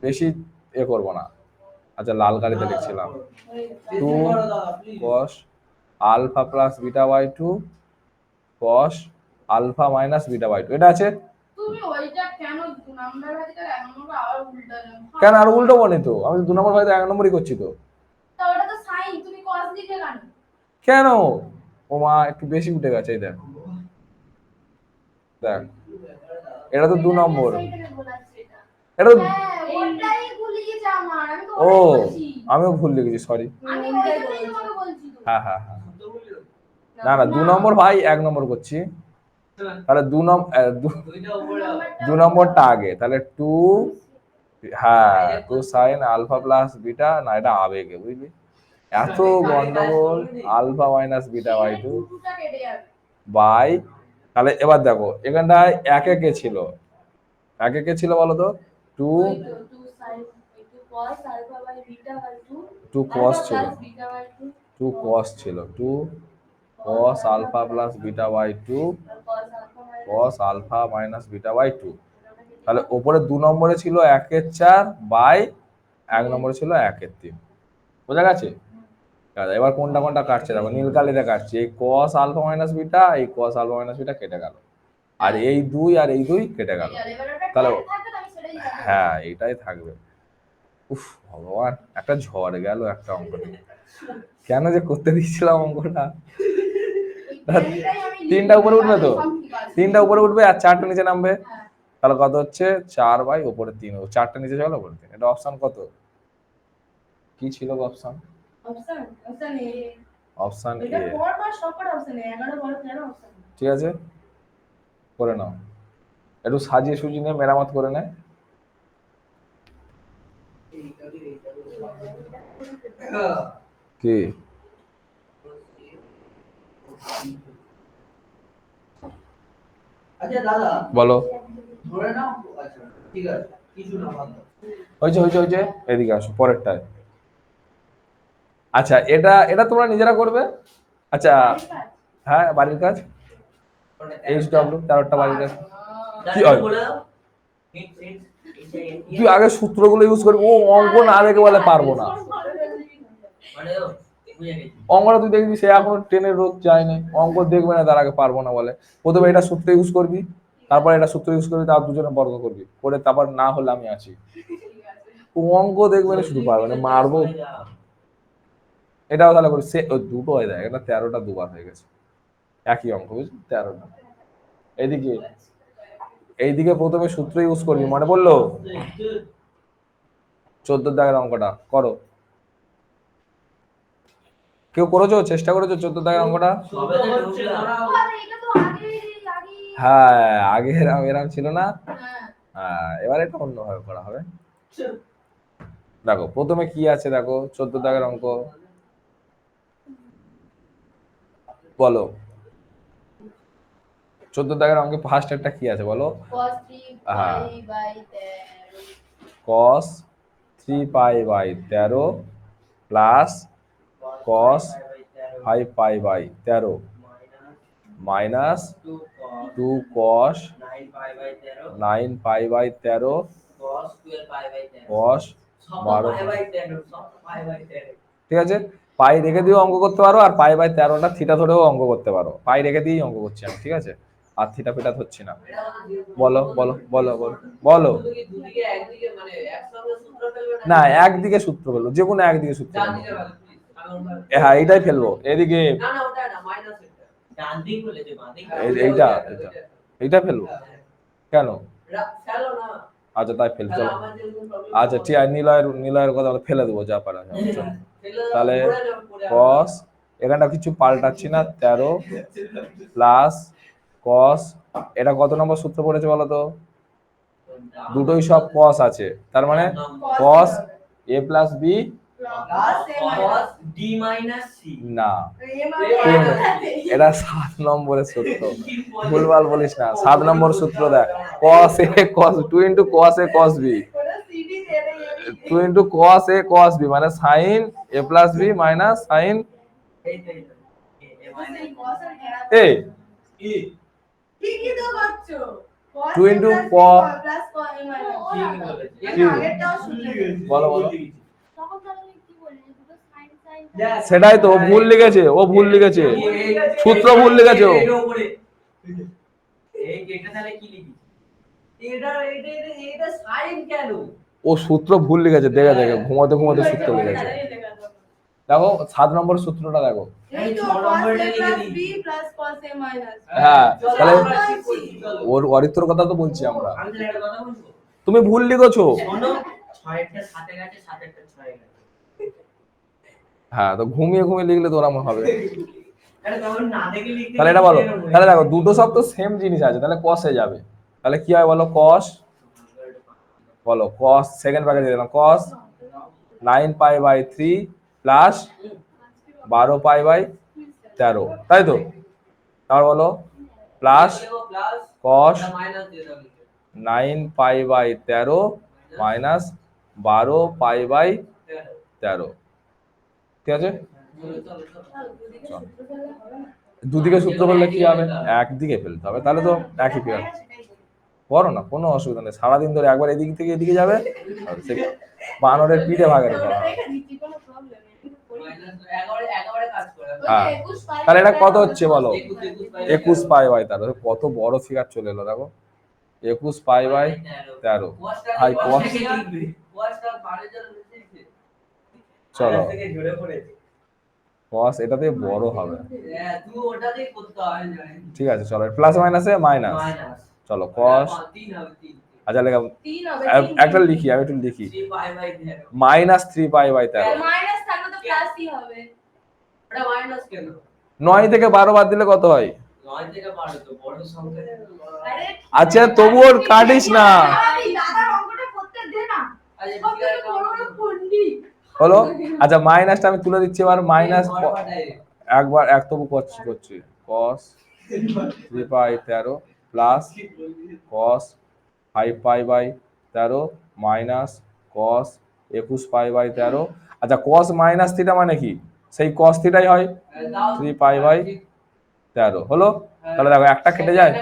বেশি করবো না। আচ্ছা, লাল কালিতে লিখছিলাম, 2 cos alpha plus beta by 2 cos alpha minus beta by 2, এটা আছে। তুমি ওইটা কেন 2 নাম্বার ভাজিটা 1 নম্বর আবার উল্টালে? কেন আর উল্টো বলি তো, আমি 2 নম্বর ভাজিতে 1 নম্বরই করছি তো। তা ওটা তো সাইন, তুমি cos লিখে কেন? কেন? ও মা, একটু বেশি উঠে গেছে, এই দেখ দেখ, এটা তো 2 নম্বর, সেইটাকে বলাচ্ছি এটা। এটা তো হ্যাঁ, ওটাই ভুলে গেছি আমার, আমি তো ও, ওটাই বলছি। আমিও ভুল লিখেছি, সরি। আমি ওইটাই তোমাকে বলছি তো। হ্যাঁ হ্যাঁ হ্যাঁ, না না 2 নম্বর ভাই 1 নম্বর করছি, তাহলে 2 দুইটা উপরে 2 নম্বরটা আগে, তাহলে 2, হ্যাঁ 2 sin alpha plus beta, না এটা আবেগে, বুঝলি, এত গন্ডগোল আলফা মাইনাস বিটা বাই 2 টুটা কেটে যাবে বাই, তাহলে এবার দেখো এখানটায় একে কে ছিল, একে কে ছিল বলো তো 2 ওই তো 2 sin 2 cos alpha by beta by 2 2 cos alpha ছিল, plus beta by 2 2 cos ছিল, 2 cos alpha plus beta by 2 cos alpha minus cos alpha minus beta by 2। তাহলে উপরে 2 নম্বরে ছিল 1/4 বাই 1 নম্বরে ছিল 1/3। বোঝা গেছে? আচ্ছা, এবার কোনটা কোনটা কাটছে দেখো, নীল কালিতে কাটছে। এই cos alpha minus beta, এই cos alpha minus beta কেটে গেল, আর এই 2 আর এই 2 কেটে গেল। তাহলে হ্যাঁ এইটাই থাকবে। উফ ভগবান, একটা ঝড় গেল একটা অঙ্ক থেকে। কেন যে করতে দিচ্ছিলাম অঙ্কটা। তিনটা উপরে উঠবে তো, তিনটা উপরে উঠবে আর চারটা নিচে নামবে। তাহলে কত হচ্ছে 4 বাই উপরে 3, চারটা নিচে চলো উপরে 3। এটা অপশন কত, কি ছিল অপশন? অপশন এ, অপশন এ। এটা পর বা সবকটা অপশন এ 11 12 13 অপশন। ঠিক আছে, করে নাও, একটু সাজিয়ে সুজিয়ে নিয়ে মেরামত করে নে। কি আচ্ছা দাদা বলো, ধরে নাও, আচ্ছা ঠিক আছে কিছু না বাদ দাও। হয়েছে, এদিকে আসো পরেরটায়। আচ্ছা এটা এটা তোমরা নিজেরা করবে। আচ্ছা হ্যাঁ, বাড়ির কাজ HW 13টা বাড়ির কাজ। কি হয়? বলে দাও হিট হিট তুই আগে সূত্রগুলো ইউজ করবি, ও অঙ্ক না দেখে বলে পারবো না। মানে বুঝে গেছি। অঙ্কটা তুই দেখবি সে এখন ট্রেনের রোদ যায়নি, অঙ্ক দেখবে না তার আগে পারবো না বলে। প্রথমে এটা সূত্র ইউজ করবি, তারপর এটা সূত্র ইউজ করবি, তার দুজনে বর্গ করবি, করে তারপর না হলে আমি আছি। ও অঙ্ক দেখবে না শুধু পারবে না, মারবো। এটাও তাহলে করি, সে দুটো হয়ে যায়, এটা 13টা দুবার হয়ে গেছে, একই অঙ্ক বুঝলি 13টা। এইদিকে এইদিকে প্রথমে সূত্র ইউজ করবি, মনে পড়লো? 14 দাগের অঙ্কটা করো। কেউ করেছো, চেষ্টা করেছো 14 দাগের অঙ্কটা? সবে তো ঢুকলাম। আরে এটা তো আগে হ্যাঁ আগে এরম এরম ছিল না। হ্যাঁ হ্যাঁ এবার এটা অন্যভাবে করা হবে। দেখো প্রথমে কি আছে দেখো, 14 দাগের অঙ্ক বলো। 14 দাগের অঙ্কে ফার্স্ট একটা কি আছে বলো? cos 3 হ্যাঁ। pi by 13 cos 3 pi by 13 plus cos 5 pi by 13 minus 2 cos 9 pi by 13 cos 12 pi by 13 cos সব 12। পাই বাই 13 সব পাই বাই 13। ঠিক আছে, পাই রেখে দিয়েও অঙ্ক করতে পারো, আর পাই বাই 13টা থিটা ধরেও অঙ্ক করতে পারো। পাই রেখে দিয়েই অঙ্ক করছি আমি, ঠিক আছে, আর থিটা ফিটা ধরছি না। বলো বলো বলো বলো বলো। দুদিকে একদিকে মানে একসঙ্গে সূত্র ফেলবে না একদিকে সূত্র ফেলবো, যে কোনো একদিকে সূত্র ডান ফেলবো। দিকে ফেলো প্লিজ। হ্যাঁ এইটাই ফেলবো, এদিকে না না ওটা না মাইনাস এটা। ডান দিক বলেছে বাঁ দিক। এইটা এইটা ফেলবো কেন? ফেলো না। আচ্ছা তাই ফেল, চলো। আমার যে প্রবলেম আচ্ছা ঠিক আছে, নিলয়ের কথা বলে ফেলে দেবো, যা পারা যাবে, চলো। তাহলে cos, এখানটা কিছু পাল্টাচ্ছি না, 13 প্লাস cos, এটা কত নম্বর সূত্র পড়েছে বলো তো? দুটোই সব cos আছে, তার মানে cos a plus b cos d minus c না, a এটা 7 নম্বরের সূত্র, ভুলভাল বলিস না। 7 নম্বর সূত্র দেখ, cos a cos 2 into cos a cos b, 2 into cos a cos b মানে sin a plus b minus sin এই তো a minus a। ঠিকই তো করছো, 2 into cos, plus cos a minus ঠিক বলেছে। কি? আগেরটাও সূত্র বলো বলো। তখন তাহলে কি বললি দুটো sin sin সেটাই তো, ও ভুল লিখেছে, ও ভুল লিখেছে, সূত্র ভুল লিখেছে ও। এই এটা তাহলে কি লিখি? এটা সাইন কেন? ও সূত্র ভুল লিখেছে, দেখে দেখে ঘুমাতে ঘুমাতে সূত্র লিখেছে। দেখো 7 নম্বর সূত্রটা দেখো। এই তো cos a plus b plus cos a minus হ্যাঁ তাহলে চলো। ওর অরিত্রর কথা তো বলছি আমরা, আমি তাহলে একটা কথা বলবো। তুমি ভুল লিখেছো। শোনো 6 এর সাথে গেছে 7 এর 6 গেছে। হ্যাঁ তো ঘুমিয়ে ঘুমিয়ে লিখলে তো ওরকম হবে। আরে তখন না দেখে লিখতে। তাহলে এটা বলো, তাহলে দেখো দুটো সব তো সেম জিনিস আছে, তাহলে cos এ যাবে। তাহলে কি হয় বলো, cos, বলো cos, সেকেন্ড ব্র্যাকেট দিয়ে দিলাম, cos 9 pi by 3 plus 12 pi by 13, তাই তো? তারপর বলো প্লাস প্লাস কস মাইনাস দিয়ে দাও 9 pi by 13 minus 12 pi by 13, ঠিক আছে? দুদিকে সূত্র বললে কি হবে? একদিকে ফেলতে হবে, তাহলে তো একই পেয়ার। করো না, কোনো অসুবিধা নেই, সারাদিন ধরে একবার এদিক থেকে এদিকে যাবে, আর সে বানরের পিঠে ভাগের কথা। হ্যাঁ, তাহলে এটা কত হচ্ছে বলো? 21 পাই বাই 13, কত বড় ফিগার চলে এলো দেখো, 21 পাই বাই 13। ভাই কস, চলো কস এটাতে বড় হবে, ঠিক আছে চলো, প্লাস মাইনাসে মাইনাস, চলো কস, আচ্ছা লেখা একটা লিখি, আমি একটু লিখি, মাইনাস 3 পাই বাই 13। মাইনাস থাকলে তো প্লাসই হবে। এটা মাইনাস কেন? 9 থেকে 12 বাদ দিলে কত হয়? 9 থেকে 12 তো বড় সংখ্যা। আরে আচ্ছা তবুও কাটিস না, দাদা অঙ্কটা করতে দে না। আরে কত বড় বড় পন্ডিত হলো? আচ্ছা মাইনাসটা আমি তুলে দিচ্ছি, এবার মাইনাস একবার এক তবু করছি cos 3 pi 13 plus cos 5 pi by 13 minus cos 21 pi by 13। আচ্ছা cos মাইনাস থিটা মানে কি? সেই cos থিটাই হয় 3 পাই বাই 13, হলো? তাহলে দেখো একটা কেটে যায়,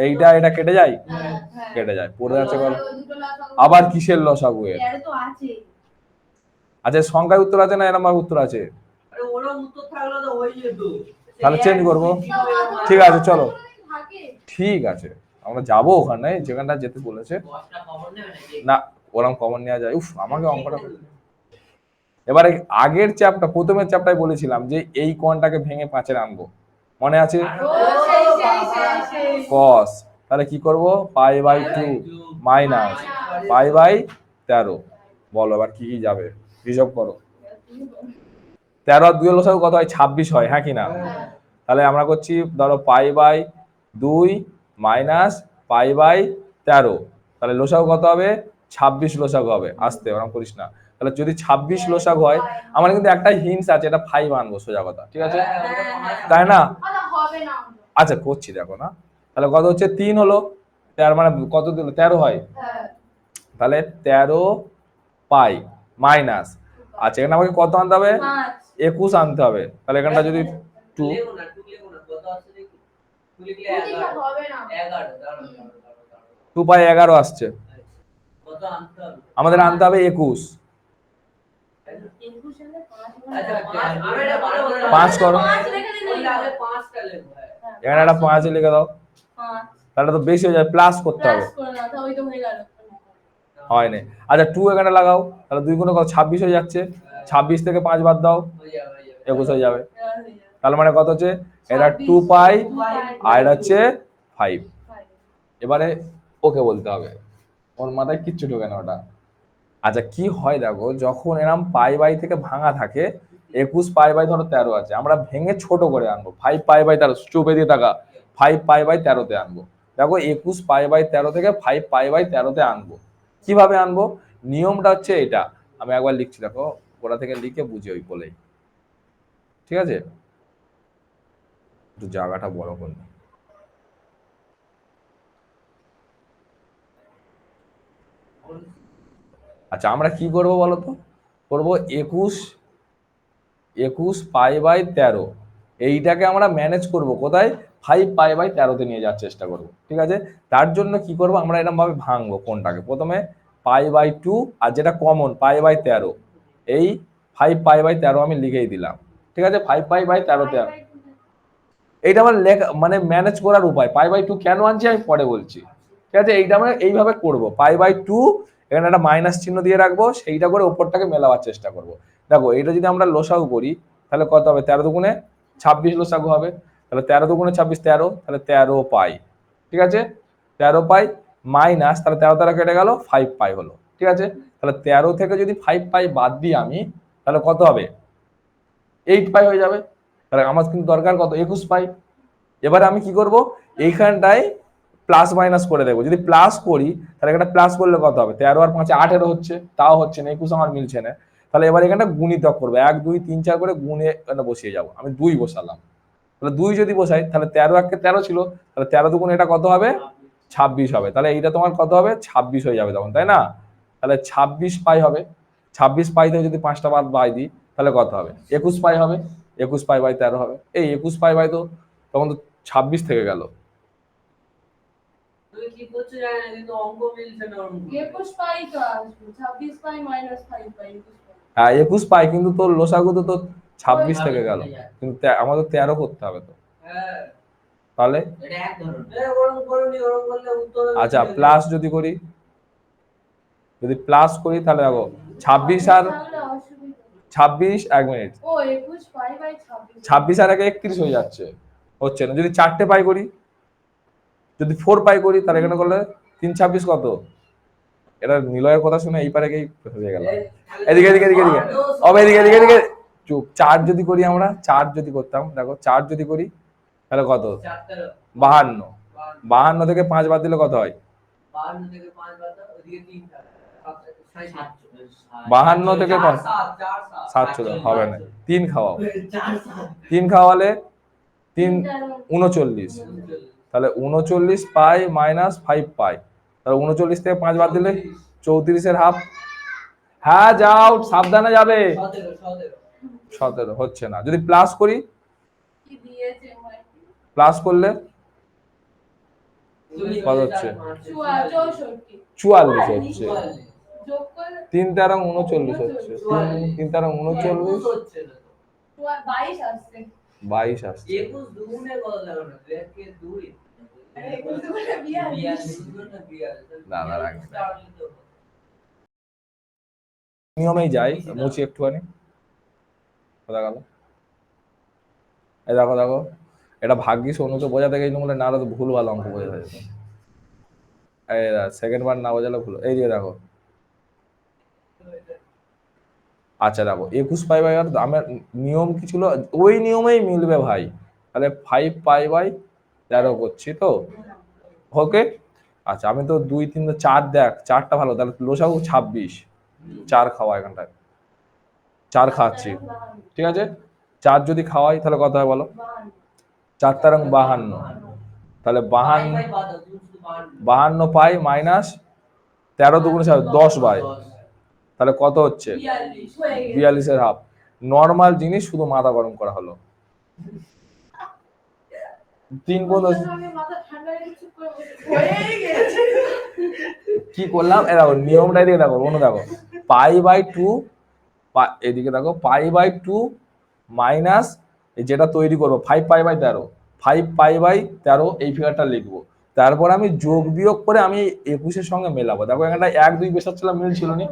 এইটা এটা কেটে যায়, কেটে যায়, পড়ে যাচ্ছে কত? আবার কিসের লসাগু এর? এর তো আছে। আচ্ছা সংখ্যায় উত্তর আছে না এরকম ভাবে উত্তর আছে? আরে ওরা উত্তর থাকলে তো হয়ে যেত। তাহলে চেঞ্জ করবো, ঠিক আছে চলো, ঠিক আছে আমরা যাবো ওখানে যেখানটা যেতে বলেছে। দশটা খবর নেবে নাকি? না ওরকম কমন নেওয়া যায়, উফ আমাকে অঙ্কটা। এবারে আগের চ্যাপ্টার, প্রথমের চ্যাপ্টারে বলেছিলাম যে এই কোণটাকে ভেঙে 5-এর আনবো, মনে আছে? ও সেই cos, তাহলে কি করব, pi by 2 minus pi by 13, বলো এবার কি কি যাবে, হিসাব করো। 13 আর 2 এর লসাগু কত হয়? 26 হয়, হ্যাঁ কি না? তাহলে আমরা করছি ধরো pi by 2 minus pi by 13, তাহলে লসাগু কত হবে? 26 লসাগু হবে। আসতে ওরকম করিস না, তাহলে যদি 26 লসাগু হয়, আমার কিন্তু একটা হিন্টস আছে, এটা 5 আনবো সোজা কথা, ঠিক আছে? তাই না? হবে না। আচ্ছা করছি দেখো না, তাহলে কত হচ্ছে? 3 হলো, তার মানে কত দিল? 13 হয়, তাহলে 13 পাই মাইনাস, আচ্ছা এখানে আমাকে কত আনতে হবে? 21 আনতে হবে, তাহলে এখানটা যদি 2, লেখো না, কত আছে দেখি। তুই লিখলে 11 হবে না। 11 দাঁড়াও। 2 পাই 11 আসছে, কত আনতে হবে? আমাদের আনতে হবে 21। আচ্ছা 5 আমি এটা বলে 5 করো, 5 রেখে দিলে আগে 5টা লেখো। এখানে একটা 5 লিখে দাও, 5 তাহলে তো বেশি হয়ে যায়, প্লাস করতে হবে, প্লাস করে না তো ওই তো হয়ে গেল। হয় না? আচ্ছা 2 এখানে লাগাও, তাহলে 2 গুণ কত? 26 হয়ে যাচ্ছে, 26 থেকে 5 বাদ দাও, হয়ে যাবে 21 হয়ে যাবে। তাহলে মানে কত হচ্ছে? এটা 2 পাই আর এটা হচ্ছে 5। এবারে ওকে বলতে হবে, ওর মাথায় কিচ্ছু ঢোকে না ওটা। আচ্ছা কি হয় দেখো, যখন এরকম পাই বাই থেকে ভাঙা থাকে, 21 পাই বাই ধরো 13 আছে, আমরা ভেঙে ছোট করে আনবো 5 পাই বাই 13, চুপে দিয়ে টাকা 5 পাই বাই 13 তে আনবো। দেখো 21 পাই বাই 13 থেকে 5 পাই বাই 13 তে আনবো। কিভাবে আনবো? নিয়মটা হচ্ছে এটা, আমি একবার লিখছি দেখো, ওটা থেকে লিখে বুঝি ওই বলেই, ঠিক আছে? একটু জায়গাটা বড় করবো। আচ্ছা আমরা কি করব বলো তো, করবো 21 পাই বাই 13, এইটাকে আমরা ম্যানেজ করব কোথায়? 5 পাই বাই 13 তে নিয়ে যাওয়ার চেষ্টা করব, ঠিক আছে? তার জন্য কি করব, আমরা এরকম ভাবে ভাঙবো কোনটাকে, প্রথমে পাই বাই 2 আর যেটা কমন পাই বাই 13, এই 5 পাই বাই 13 আমি লিখেই দিলাম, ঠিক আছে? 5 পাই বাই 13 তে, এইটা আমার লেখা মানে ম্যানেজ করার উপায়। পাই বাই 2 কেন আনছি আমি পরে বলছি, ঠিক আছে? এইটা আমরা এইভাবে করব, পাই বাই 2 এখানে একটা মাইনাস চিহ্ন দিয়ে রাখবো, সেইটা করে উপরটাকে মেলাবার চেষ্টা করব। দেখো এটা যদি আমরা লসাগু করি, তাহলে কত হবে? 13 দুগুণে 26 লসাগু হবে, তাহলে 13 দুগুণে 26 13, তাহলে 13 পাই, ঠিক আছে? 13 পাই মাইনাস, তাহলে 13 13 কেটে গেল, 5 পাই হলো, ঠিক আছে? তাহলে 13 থেকে যদি 5 পাই বাদ দিই আমি, তাহলে কত হবে? 8 পাই হয়ে যাবে। তাহলে আমার কিন্তু দরকার কত? 21 পাই। এবারে আমি কি করব, এইখানটায় প্লাস মাইনাস করে দেবো। যদি প্লাস করি তাহলে এখানে প্লাস করলে কত হবে? 13 আর 5 18 হচ্ছে, তাও হচ্ছে না, 21 আমার মিলছে না। তাহলে এবার এখানটা গুণিতক করবো, 1 2 3 4 করে গুণে এখানে বসিয়ে যাবো। আমি 2 বসালাম, তাহলে 2 যদি বসাই তাহলে 13 1 13 ছিল, তাহলে 13 দুগুণ এটা কত হবে? 26 হবে। তাহলে এইটা তোমার কত হবে? 26 হয়ে যাবে তখন, তাই না? তাহলে 26 পাই হবে। 26 পাই থেকে যদি 5টা বাদ বাই দিই তাহলে কত হবে? 21 পাই হবে। 21 পাই বাই 13 হবে। এই 21 পাই বাই তো তখন তো 26 থেকে গেল। তুই কি করছিস জানি না, কিন্তু অঙ্ক মিলছে না অঙ্ক। 21 পাই তো আসবে, 26 পাই মাইনাস 5 পাই 21 পাই। হ্যাঁ 21 পাই, কিন্তু তোর লসাগু তো তোর 26 থেকে গেল, কিন্তু আমাদের 13 করতে হবে তো। হ্যাঁ তাহলে এটা এক ধরনের ওরকম করনি, ওরকম করলে উত্তর হবে আচ্ছা প্লাস যদি করি, যদি প্লাস করি তাহলে দেখো 26 আর তাহলে অসুবিধা নেই। 26 1 মিনিট, ও 21 পাই বাই 26। 26 আর 1 31 হয়ে যাচ্ছে, হচ্ছে না। যদি 4টে পাই করি, যদি 4 পাই করি তাহলে এখানে করলে 3 26 কত? এটা নিলয়ের কথা শুনে এই পারে গিয়ে হয়ে গেল। এদিকে এদিকে এদিকে এদিকে অবে এদিকে এদিকে এদিকে চুপ। 4 যদি করি আমরা, 4 যদি করতাম, দেখো 4 যদি করি তাহলে কত? 52। 52 থেকে 5 বাদ দিলে কত হয়? 52 থেকে 5 বাদ দাও, ওদিকে 3 থাকে 52 থেকে 5 7 ছিল, হবে না। 3 খাওয়াও, 3 খাওয়ালে 3 39, তাহলে 39 পাই মাইনাস 5 পাই, তাহলে 39 থেকে 5 বাদ দিলে 34 এর হাফ। হ্যাঁ যাও, সাবধানে যাবে। 17 হচ্ছে না। যদি প্লাস করি, কি দিয়েছে ভাই? প্লাস করলে কত হচ্ছে? 64 44 হচ্ছে। যোগ করলে 3 13 39 হচ্ছে। 3 13 39 হচ্ছে না তো। 22 আসছে। 22 আসছে। 21 দুগুণে কত লাগবে না? 2 কে 2 21 দুগুণে 42। 42 না না রাখি না। নিয়মেই যাই, মুছি একটুখানি। কোথা গেল? এই দেখো দেখো, এটা ভাগ্যিস অনুকে বোঝাতে গেছিল বলে, না তো ভুল ভালো অঙ্ক বোঝা যেত। এই সেকেন্ড বার না বোঝালে ভুল। এই দিয়ে দেখো, আচ্ছা দেখো 21 পাই বাই, আর আমার নিয়ম কি ছিল? ওই নিয়মেই মিলবে ভাই। তাহলে 5 পাই বাই 13 করছি তো, ওকে। আচ্ছা আমি তো 2 3 4 দেখ, 4টা ভালো, তাহলে লসাগু 26। 4 খাওয়া এখানটায়, 4 খাওয়াচ্ছি, ঠিক আছে। 4 যদি খাওয়াই তাহলে কত হয় বলো? 4 তারং 52, তাহলে 52 পাই মাইনাস 13 দুগুণে 10 বাই, তাহলে কত হচ্ছে? 42 এর হাফ। নর্মাল জিনিস, শুধু মাথা গরম করা হলো। 3 পর্যন্ত মাথা ঠান্ডা রেখে চুপ করে হয়ে গেছে। কি করলাম? এ দেখো নিয়মটা এদিকে দেখো, অনু দেখো, পাই বাই 2, এদিকে দেখো পাই বাই 2 মাইনাস যেটা তৈরি করবো 5 পাই বাই 13, 5 পাই বাই 13 এই ফিগারটা লিখবো। তারপর আমি যোগ বিয়োগ করে আমি 21 এর সঙ্গে মেলাবো। দেখো এখানটা 1 2 বসাচ্ছিলাম, মিল ছিল না।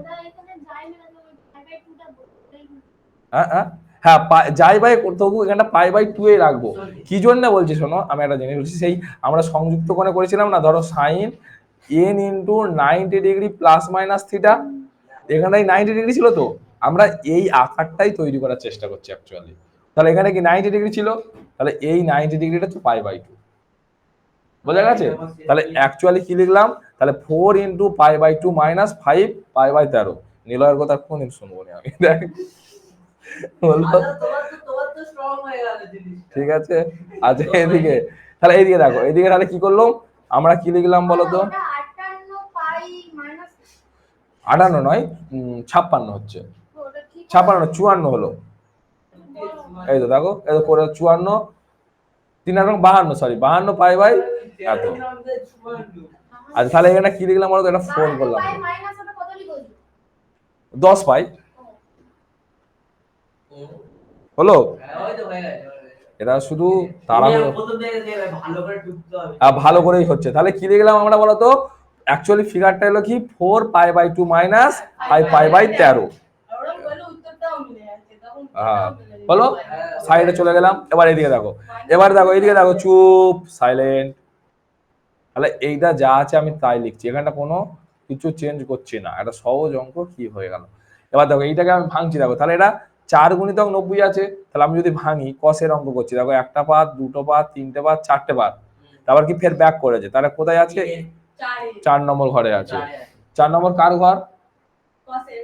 হ্যাঁ হ্যাঁ হ্যাঁ, যাই বাই তবু এখানটা পাই বাই 2 এ রাখবো। কি জন্য বলছি শোনো, আমি একটা জিনিস বলছি, সেই আমরা সংযুক্ত কোণে করেছিলাম না, ধরো sine n into 90 degree plus minus theta, এখানটাই 90 ডিগ্রি ছিল, তো আমরা এই আকারটাই তৈরি করার চেষ্টা করছি অ্যাকচুয়ালি। তাহলে এখানে কি 90 ডিগ্রি ছিল, তাহলে এই 90 ডিগ্রিটা তো পাই বাই 2, বোঝা গেছে? তাহলে অ্যাকচুয়ালি কি লিখলাম? তাহলে 4 into pi by 2 minus 5 pi by 13। নিলয়ের কথা কোনদিন শুনবো না আমি, দেখ বললো তোমার তো স্ট্রং হয়ে গেল জিনিস। ঠিক আছে। আচ্ছা এদিকে, তাহলে এইদিকে দেখো, এইদিকে তাহলে কি করলাম আমরা? কি লিখলাম বলো তো? 58 পাই মাইনাস 58 নয়, 56 হচ্ছে। 56 না 54 হলো। এই তো দেখো, এই তো করে 54, 3 আর 52, সরি 52 পাই বাই এত। আচ্ছা তাহলে এখানে কি লিখলাম বলো তো? এটা ফোন করলাম, মাইনাস ওটা কত লিখো? 10 পাই হলো। ওই তো হয়ে গেছে। এটা শুধু তাড়াহুড়ো, প্রথম থেকে ভালো করে ঢুকতে হবে। ভালো করেই হচ্ছে। তাহলে কি লিখলাম আমরা বলো তো? অ্যাকচুয়ালি ফিগারটা হলো কি 4 pi by 2 minus 5 pi by 13। ওরকম বলে উত্তরটাও মিলে যাচ্ছে তখন। হ্যাঁ বলো, সাইডে চলে গেলাম। এবার এদিকে দেখো, এবার দেখো এইদিকে দেখো, চুপ সাইলেন্ট। তাহলে এইটা যা আছে আমি তাই লিখছি, এখানটা কোনো কিছু চেঞ্জ করছি না। একটা সহজ অঙ্ক কি হয়ে গেল। এবার দেখো এইটাকে আমি ভাঙছি, দেখো তাহলে এটা 4 গুণিতক 90 আছে। তাহলে আমি যদি ভাঙি, কসের অঙ্ক করছি, দেখো 1টা পাত 2টো পাত 3টে পাত 4টে পাত, তারপর কি ফের ব্যাক করেছে, তাহলে কোথায় আছে? 4 নম্বর ঘরে আছে। 4 নম্বর কার ঘর? কসের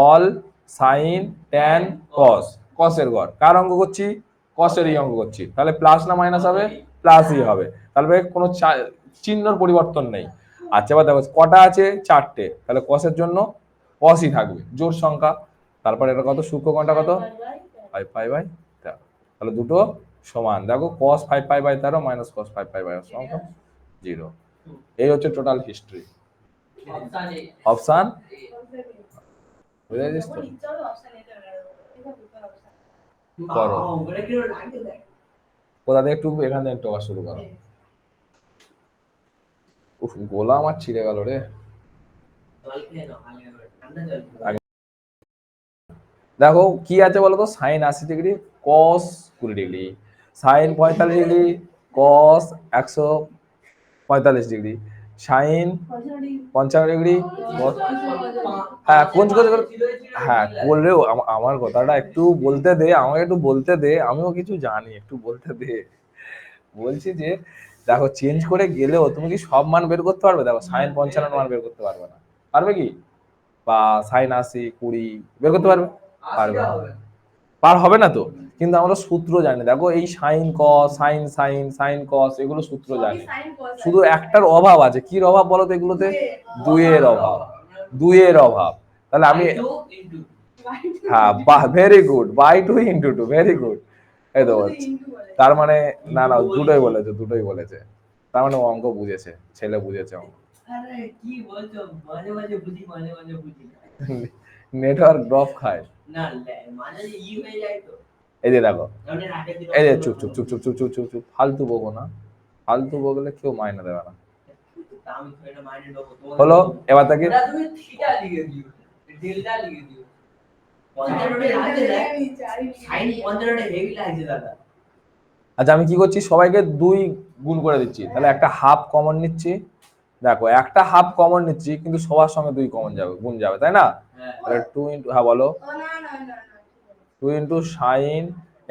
অল সাইন ট্যান কস, কসের গড় কার অঙ্ক করছি, কসেরই অঙ্ক করছি, তাহলে প্লাস না মাইনাস হবে, প্লাসই হবে, তাহলে কোনো চিহ্নর পরিবর্তন নেই। আচ্ছা এবার দেখো কটা আছে, চারটে, তাহলে কসের জন্য কসই থাকবে, জোড় সংখ্যা। তারপরে এটা কত, সূক্ষ্ম কোণটা কত, 5 পাই বাই 13, তাহলে দুটো সমান। দেখো cos 5 pi by 13 minus cos 5 pi by সমান 0। এই হচ্ছে টোটাল হিস্ট্রি। অপশন বুঝে গেছিস তো? করো কোথা থেকে একটু, এখান থেকে একটু শুরু করো। উফ, গোলা আমার ছিঁড়ে গেল রে। দেখো কি আছে বলতো, সাইন 80 ডিগ্রি, কস 20 ডিগ্রি, সাইন 45 ডিগ্রি, কস 145 ডিগ্রি, সাইন 55 ডিগ্রি, হ্যাঁ কোন হ্যাঁ করলেও আমার কথাটা একটু বলতে দে, আমাকে একটু বলতে দে, আমিও কিছু জানি, একটু বলতে দে। বলছি যে দেখো চেঞ্জ করে গেলেও তুমি কি সব মান বের করতে পারবে? দেখো সাইন 55 মান বের করতে পারবে না, পারবে কি? বা সাইন 80 20 বের করতে পারবে? পারবে না, পার হবে না তো। কিন্তু আমরা সূত্র জানি, দেখো এই sine cos, sine sine, sine cos, এগুলো সূত্র জানি। শুধু একটার অভাব আছে, কি অভাব বলো তো এগুলোতে? দুইয়ের অভাব, দুইয়ের অভাব। তাহলে আমি, হ্যাঁ very good, by 2 into 2, very good. এই তো তার মানে, না না দুটোই বলেছে, দুটোই বলেছে, তার মানে ও অঙ্ক বুঝেছে, ছেলে বুঝেছে অঙ্ক। আরে কি বলছো, মাঝে মাঝে বুঝি মাঝে মাঝে বুঝি না। নেটওয়ার্ক ড্রপ খায় না মাঝে ই হয়ে যায় তো। এই যে দেখো, এই যে চুপ চুপ চুপ চুপ চুপ চুপ চুপ চুপ, ফালতু বকো না, ফালতু বকলে কেউ মাইনে দেবে না। আমি এটা মাইনে দেবো তো। হলো এবার তাকে, তুমি থিটা লিখে দিও, ডেল্টা লিখে দিও। 15 লাগছে না, সাইন 15 হেভি লাগছে দাদা। আচ্ছা আমি কি করছি, সবাইকে 2 গুণ করে দিচ্ছি, তাহলে একটা হাফ কমন নিচ্ছি। দেখো একটা হাফ কমন নিচ্ছি, কিন্তু সবার সঙ্গে 2 কমন যাবে, গুণ যাবে, তাই না? তাহলে 2 ইন্টু, হ্যাঁ বলো, 2 ইন্টু সাইন,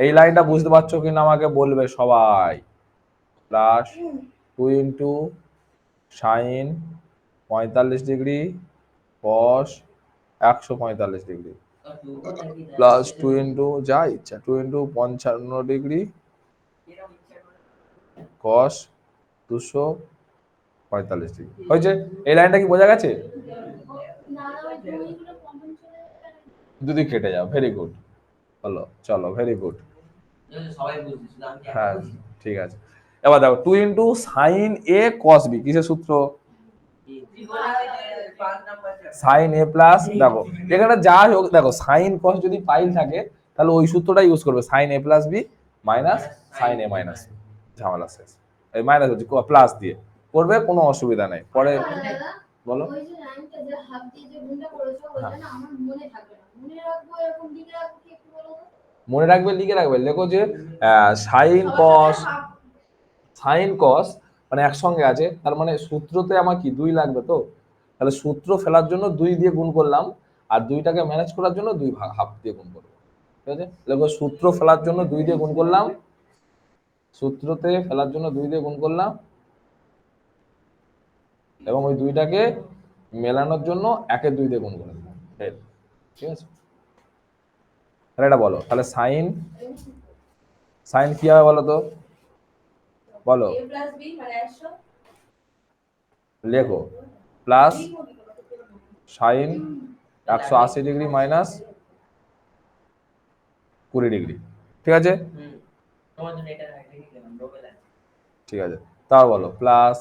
এই লাইনটা বুঝতে পারছো কিনা আমাকে বলবে সবাই, প্লাস 2 ইন্টু সাইন 45 ডিগ্রি কস 145 ডিগ্রি, প্লাস 2 ইন্টু যা ইচ্ছা 2 ইন্টু 55 ডিগ্রি কস 245 ডিগ্রি। হয়েছে? এই লাইনটা কি বোঝা গেছে? দুদিক কেটে যাও, ভেরি গুড, হলো চলো, ভেরি গুড, সবাই বুঝছে, শুধু আমি হ্যাঁ ঠিক আছে। এবার দেখো 2 ইন্টু সাইন এ কস বি, কিসের সূত্র? সাইন এ প্লাস, দেখো এখানে যা হোক, দেখো সাইন কস যদি পাইল থাকে তাহলে ওই সূত্রটা ইউজ করবে, sign A plus B minus sine A minus B, ঝামেলা শেষ। এই মাইনাস হচ্ছে প্লাস দিয়ে করবে, কোনো অসুবিধা নেই। পরে বলো, মনে রাখবে, লিখে রাখবে, লেখো যে সাইন কস, সাইন কস মানে একসঙ্গে আছে, তার মানে সূত্রতে আমার কি 2 লাগবে তো, তাহলে সূত্র ফেলার জন্য 2 দিয়ে গুণ করলাম, আর 2টাকে ম্যানেজ করার জন্য 2 হাফ দিয়ে গুণ করবো, ঠিক আছে? দেখো সূত্র ফেলার জন্য 2 দিয়ে গুণ করলাম, সূত্রতে ফেলার জন্য 2 দিয়ে গুণ করলাম, এবং ওই 2টাকে মেলানোর জন্য 1-2 দিয়ে গুণ করে দিলাম, ঠিক আছে? তাহলে এটা বলো, তাহলে সাইন, সাইন কি হবে বলো তো, বলো, লেখো plus sign 180 degree minus 20 degree, ঠিক আছে? ঠিক আছে, তাও বলো প্লাস,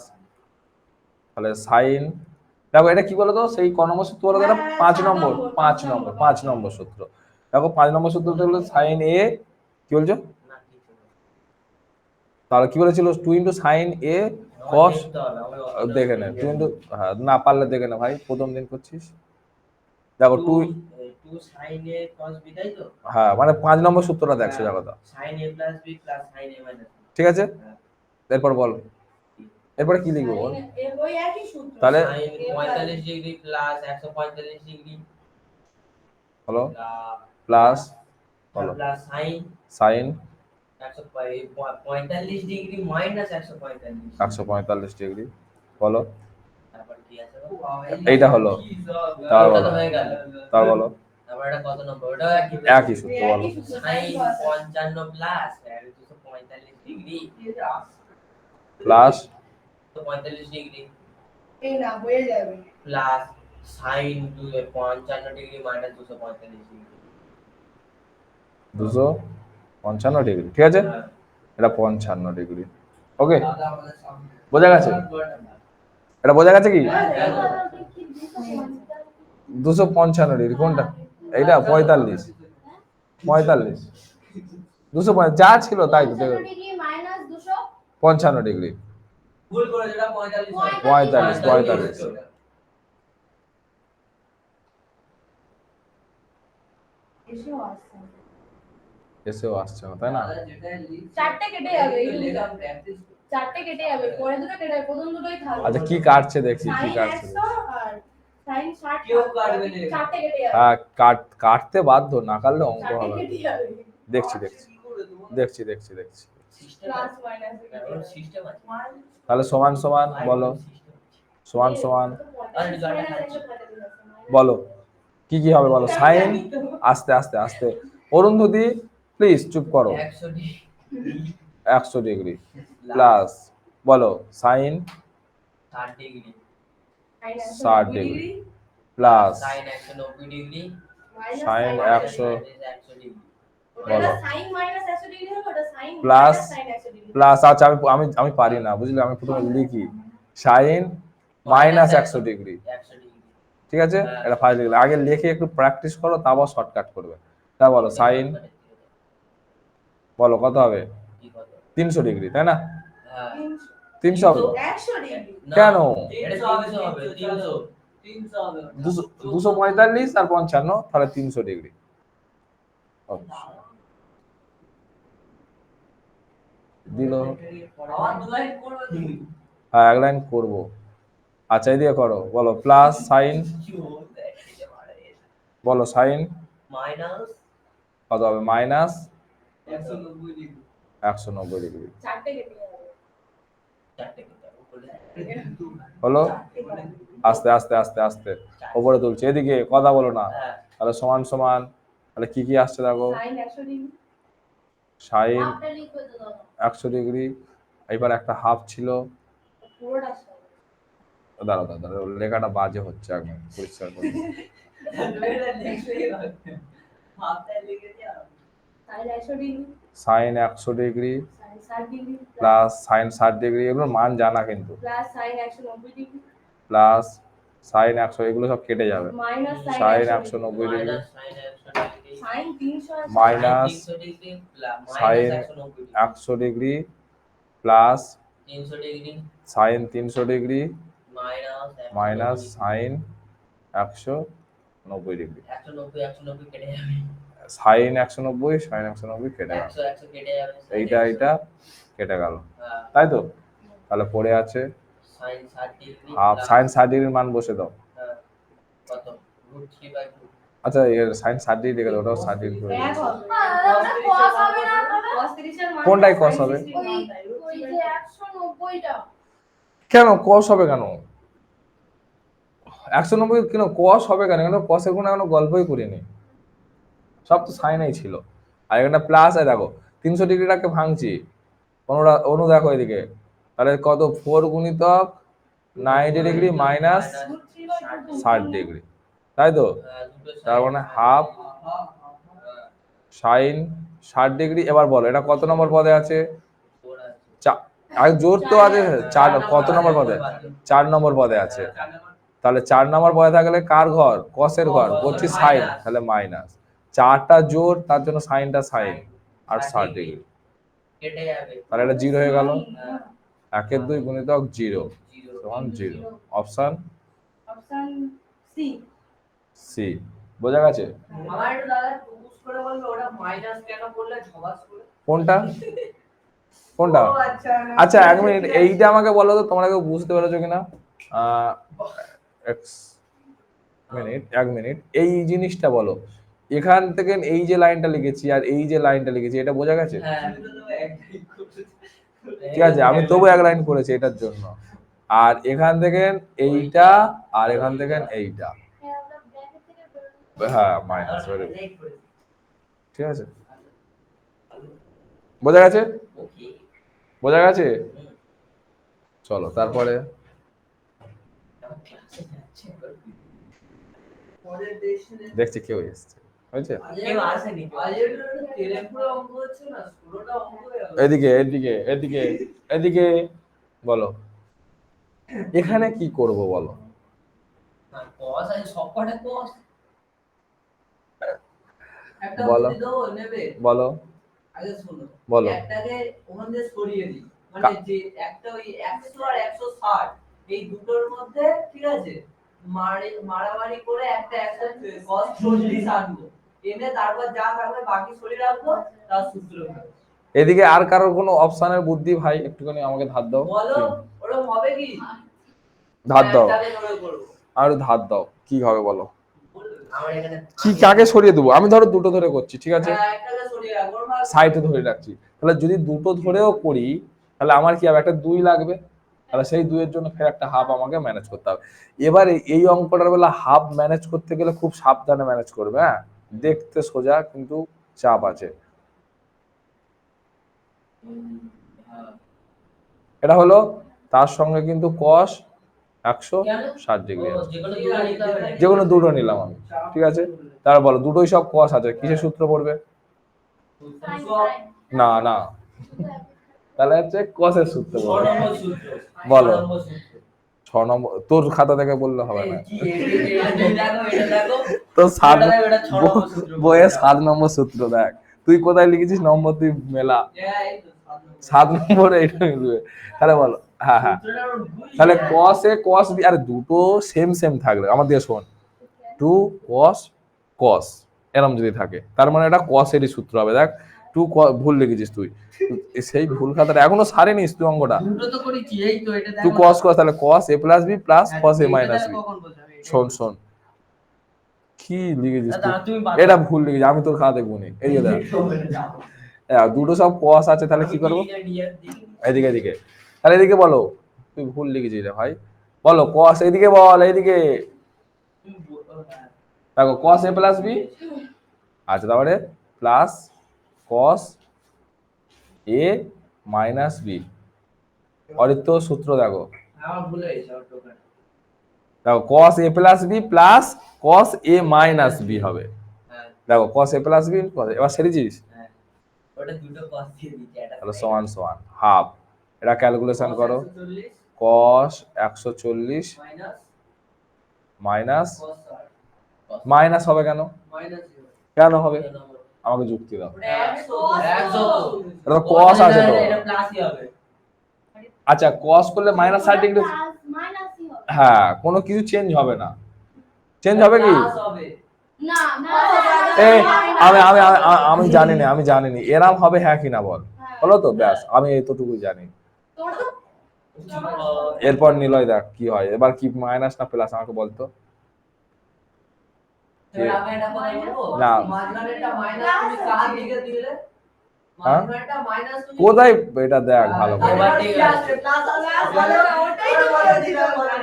তাহলে সাইন, দেখো এটা কি বলো তো, সেই ক নম্বর সূত্র বলো তো, এটা 5 নম্বর সূত্র। দেখো 5 নম্বর সূত্র হলো সাইন এ, কি বলছো? তাহলে কি বলেছিল, 2 ইন্টু সাইন এ কস, দেখে নে 2 ইন্টু, হ্যাঁ না পারলে দেখে নে ভাই, প্রথম দিন করছিস। দেখো 2 sin a cos b, তাই তো? হ্যাঁ মানে 5 নম্বর সূত্রটা দেখ, সোজা কথা, sin a plus b plus sin a minus b, ঠিক আছে? এরপর বল, এরপরে কি লিখবো বল? ওই একই সূত্র, তাহলে sin 45 ডিগ্রি প্লাস 145 ডিগ্রি হলো প্লাস, হলো plus sin sine 145 degree minus 145 degree, বলো তারপর কি আছে, এইটা হলো, তার বলো, হয়ে গেল, তার বলো, তারপর আমার এটা কত নম্বর? ওটা একই সূত্র বলো। একই সূত্র, sine sin cos। 55 plus 245 degree plus 245 degree এই না হয়ে যাবে। Plus sine 55 degree minus 245 degree. 255 degree, ঠিক আছে, হ্যাঁ। এটা 55 ডিগ্রি। ওকে, বোঝা গেছে? এটা বোঝা গেছে কি? 255 ডিগ্রি কোনটা? এইটা 45 45 255 যা ছিল তাই তো, 55 ডিগ্রি মাইনাস 55 ডিগ্রি ভুল করে যেটা 45 হয়। 45 এসেও আসছে। এসেও আসছে না, তাই না? চারটে কেটে যাবে, এই চারটে কেটে যাবে, পরে দুটো কেটে যাবে, প্রথম দুটোই থাকবে। আচ্ছা কি কাটছে দেখছি, কি sin কাটছে 100 আর sin 60 কেউ কাটবে না। চারটে কেটে যাবে। হ্যাঁ, কাটতে বাধ্য, না কাটলে অঙ্ক চারটে হবে না। কেটে যাবে। দেখছি প্লাস মাইনাস সিস্টেম আছে। তাহলে সমান সমান বলো, সমান সমান বলো বলো কি কি হবে বলো। সাইন, আস্তে আস্তে আস্তে, অরুন্ধতি প্লিজ চুপ করো। 100 ডিগ্রি 100 ডিগ্রি প্লাস বলো sine 60 degree 60 degree plus sine 190 degree sine minus 100 100 degree. বলো sin মাইনাস 100 ডিগ্রি হবে, ওটা sin plus sin 100 degree. Plus, আচ্ছা আমি পারি না বুঝলে, আমি প্রথমে লিখি সাইন মাইনাস 100 ডিগ্রি, 100 ডিগ্রি ঠিক আছে, এটা ফাইল লিখলে আগে লিখে একটু প্র্যাকটিস করো, তারপর শর্টকাট করবে। তা বলো সাইন, বলো কত হবে? কি কত? 300 ডিগ্রি, তাই না? হ্যাঁ 300 হবে 100 ডিগ্রি। না, কেন? এটা 300 হবে 300 হবে 245 আর 55, তাহলে 300 ডিগ্রি। দিল, আবার দু লাইন করবে তুমি। হ্যাঁ এক লাইন করবো। আচ্ছা এদিকে করো, বলো প্লাস সাইন, কি বলতে এটা পারে বলো সাইন মাইনাস কত হবে? মাইনাস 190 ডিগ্রি 190 ডিগ্রি চারটে কেটে যাবে। চারটে করতে হবে বলে হলো। আস্তে আস্তে আস্তে আস্তে উপরে তুলছে, এদিকে কথা বলো না। হ্যাঁ তাহলে সমান সমান, তাহলে কি কি আসছে দেখো, sin 100 ডিগ্রি সাইন হাফটা লিখবে তো দাদা, 100 ডিগ্রি, এবার একটা হাফ ছিল, পুরোটা সব। দাঁড়াও দাঁড়াও, লেখাটা বাজে হচ্ছে, একদম পরিষ্কার করে। এটা লিখলেই হবে হাফটা লিখে দাও sin 100 degree sine 100 degree sin 60 degree plus sign 60 degree, এগুলোর মান জানা কিন্তু, plus sin 190 degree plus sign 100, এগুলো সব কেটে যাবে, minus sine sin 190 190 degree minus sine 100 degree sin 300 আছে, minus 300 degree plus sign minus 190 degree 100 degree plus 300 degree sine 300 degree minus minus sine 190 degree, 190 কেটে যাবে সাইন 190 সাইন 190 কেটে গেল, 100 কেটে যাবে এইটা কেটে গেল, হ্যাঁ তাই তো? তাহলে পড়ে আছে সাইন 60 ডিগ্রি হাফ, সাইন 60 ডিগ্রির মান বসে দাও। হ্যাঁ কত √3/2 আচ্ছা এর সাইন 60 ডিগ্রি রেখে দাও, ওটাও 60 ডিগ্রি করে এক দিও। হবে দাদা cos হবে না দাদা, cos 30 এর মান কোনটাই cos হবে? ওই যে 190 টা কেন কস হবে কেন? 190 কেন কস হবে কেন? কেন কসের কোনো এখনো গল্পই করিনি, সব তো সাইনেই ছিল। আর এখানে প্লাস, দেখো 300 ডিগ্রিটাকে ভাঙছি, অনু দেখো এদিকে, তাহলে কত 4 গুণিতক 90 ডিগ্রি মাইনাস 60 ডিগ্রি, তাই তো? তার মানে হাফ সাইন 60 ডিগ্রি। এবার বলো এটা কত নম্বর পদে আছে? আর জোর তো আছে 4, কত নম্বর পদে? 4 নম্বর পদে আছে। তাহলে 4 নম্বর পদে থাকলে কার ঘর? কসের ঘর, বলছি সাইন, তাহলে মাইনাস 4টা জোর, তার জন্য সাইনটা সাইন আর 60 ডিগ্রি, কেটে যাবে তাহলে এটা 0 হয়ে গেল। হ্যাঁ 1 এর 2 গুণিতক 0 সমান 0, অপশন অপশন সি। সি। বোঝা গেছে? আমার একটু দাদা বুঝ করে বলবে ওটা মাইনাস কেন করলে ঝবাস করে কোনটা কোনটা? ও আচ্ছা আচ্ছা 1 মিনিট, এইটা আমাকে বলো তো তোমরা কেউ বুঝতে পেরেছো কিনা। 1 মিনিট, এই জিনিসটা বলো, এখান থেকে এই যে লাইনটা লিখেছি আর এই যে লাইনটা লিখেছি, এটা বোঝা গেছে? হ্যাঁ ঠিক আছে, আমি তবু 1 লাইন করেছি এটার জন্য, আর এখান থেকে এইটা আর এখান থেকে এইটা, হ্যাঁ মাইনাস, ঠিক আছে, বোঝা গেছে? ওকে বোঝা গেছে? চলো তারপরে ক্লাসে যাচ্ছে দেখছি কেউ এসছে, হয়েছে? কেউ আসেনি তেলেপুরো অঙ্ক হচ্ছে না, ষোলোটা অঙ্ক হয়ে গেল। এদিকে এদিকে এদিকে এদিকে বলো, এখানে কি করব বলো? না কস আছে সবকটা কস, একটা বলো। বুদ্ধি দাও নেবে। বলো আগে শোনো, বলো। একটাকে ওখান দিয়ে সরিয়ে দিই, মানে যে একটা ওই 100 আর 160 এই দুটোর মধ্যে, ঠিক আছে, মারামারি করে একটা একটা কস 40 আনবো, এনে তারপর যা থাকবে বাকি সরিয়ে রাখবো, তার সূত্র হবে। এদিকে আর কারোর কোনো অপশনের বুদ্ধি ভাই একটুখানি আমাকে ধার দাও। বলো ওরকম হবে কি? ধার দাও, একটাকে ধরে করবো। আর ধার দাও, কি হবে বলো? আমার এখানে কি কাকে সরিয়ে দেবো? আমি ধরো দুটো ধরে করছি, ঠিক আছে, হ্যাঁ, একটাকে সরিয়ে রাখবো, ওর ভাগ সাইডে ধরে রাখছি, তাহলে যদি দুটো ধরেও করি তাহলে আমার কি হবে, একটা 2 লাগবে, তাহলে সেই 2 এর জন্য ফের একটা হাফ আমাকে ম্যানেজ করতে হবে। এবারে এই অঙ্কটার বেলা হাফ ম্যানেজ করতে গেলে খুব সাবধানে ম্যানেজ করবে, হ্যাঁ, দেখতে সোজা কিন্তু চাপ আছে। এটা হলো, তার সঙ্গে কিন্তু cos 160 ডিগ্রি আছে, যে কোনো দুটো নিলাম আমি, ঠিক আছে, তাহলে বলো দুটোই সব cos আছে, কিসের সূত্র পড়বে? না না, তাহলে হচ্ছে cos এর সূত্র ছ পড়বে। নম্বর সূত্র। বলো। ছ নম্বর সূত্র। 6 নম্বর তোর খাতা থেকে বললে হবে না, কি এটা দেখো, এটা দেখো। তো 7 এটা দেখো, এটা 6 নম্বর সূত্র। বইয়ে 7 নম্বর সূত্র দেখ, তুই কোথায় লিখেছিস নম্বর, তুই মেলা হ্যাঁ, এই তো 7 নম্বরে এটা মিলবে, তাহলে বলো। হ্যাঁ হ্যাঁ, সূত্রটা ওর ভুল। তাহলে cos এ cos b, আরে দুটো সেম সেম থাকবে, আমার দিয়ে শোন, 2 cos cos এরকম যদি থাকে তার মানে এটা cos এরই সূত্র হবে। দেখ 2 ভুল লিখেছিস তুই, সেই ভুল খাতাটা এখনো সারেনিস তুই অঙ্কটা। দুটো তো করেছি, এই তো এটা দেখো। 2 cos cos, তাহলে cos a plus b plus cos a minus b। কখন বলছো? শোন শোন, কি লিখেছিস তুই? দাদা তুমি এটা ভুল লিখেছিস, আমি তোর খাতা দেখবো নি, এই যে দেখ দুটো সব cos আছে, তাহলে কি করবো? এদিকে এদিকে, তাহলে এদিকে বলো, তুই ভুল লিখেছিস রে ভাই, বলো cos, এদিকে বল, এইদিকে দেখো cos a plus b, আচ্ছা তারপরে plus cos a minus b, অরিত্য সূত্র দেখো, আমার ভুল হয়েছে, ওর টোকাটা। দেখো cos a plus b plus cos a minus b হবে, হ্যাঁ, দেখো cos a plus b, এবার সেরেছিস, হ্যাঁ। ওটা দুটো কস দিয়ে দিচ্ছি, এটা তাহলে সমান সমান হাফ, এটা ক্যালকুলেশন করো, 140 cos 140 minus minus, cos 60 minus হবে কেন? মাইনাস কেন হবে আমাকে যুক্তি দাও, ওটা 100 এটা তো cos আছে তো, এটা প্লাসই হবে। আচ্ছা cos করলে মাইনাস 60 ডিগ্রি, হ্যাঁ কোনো কিছু চেঞ্জ হবে না, চেঞ্জ হবে কি? প্লাস হবে। না এই আমি জানি না এরাম হবে হ্যাঁ কি না বল, বলো তো, ব্যাস আমি এতটুকু জানি। এরপর নিলয় দেখ কি হয়, এবার কি মাইনাস না প্লাস আমাকে বলতো। এবার আমি এটা কথা বলবো, না। মাঝখানেরটা মাইনাস তুমি কার দিকে দিলে? হ্যাঁ? মাঝখানেরটা মাইনাস তুমি কোথায় এটা দেখ ভালো করে, এবার ঠিক আছে, প্লাস আছে, ওটাই তো বলে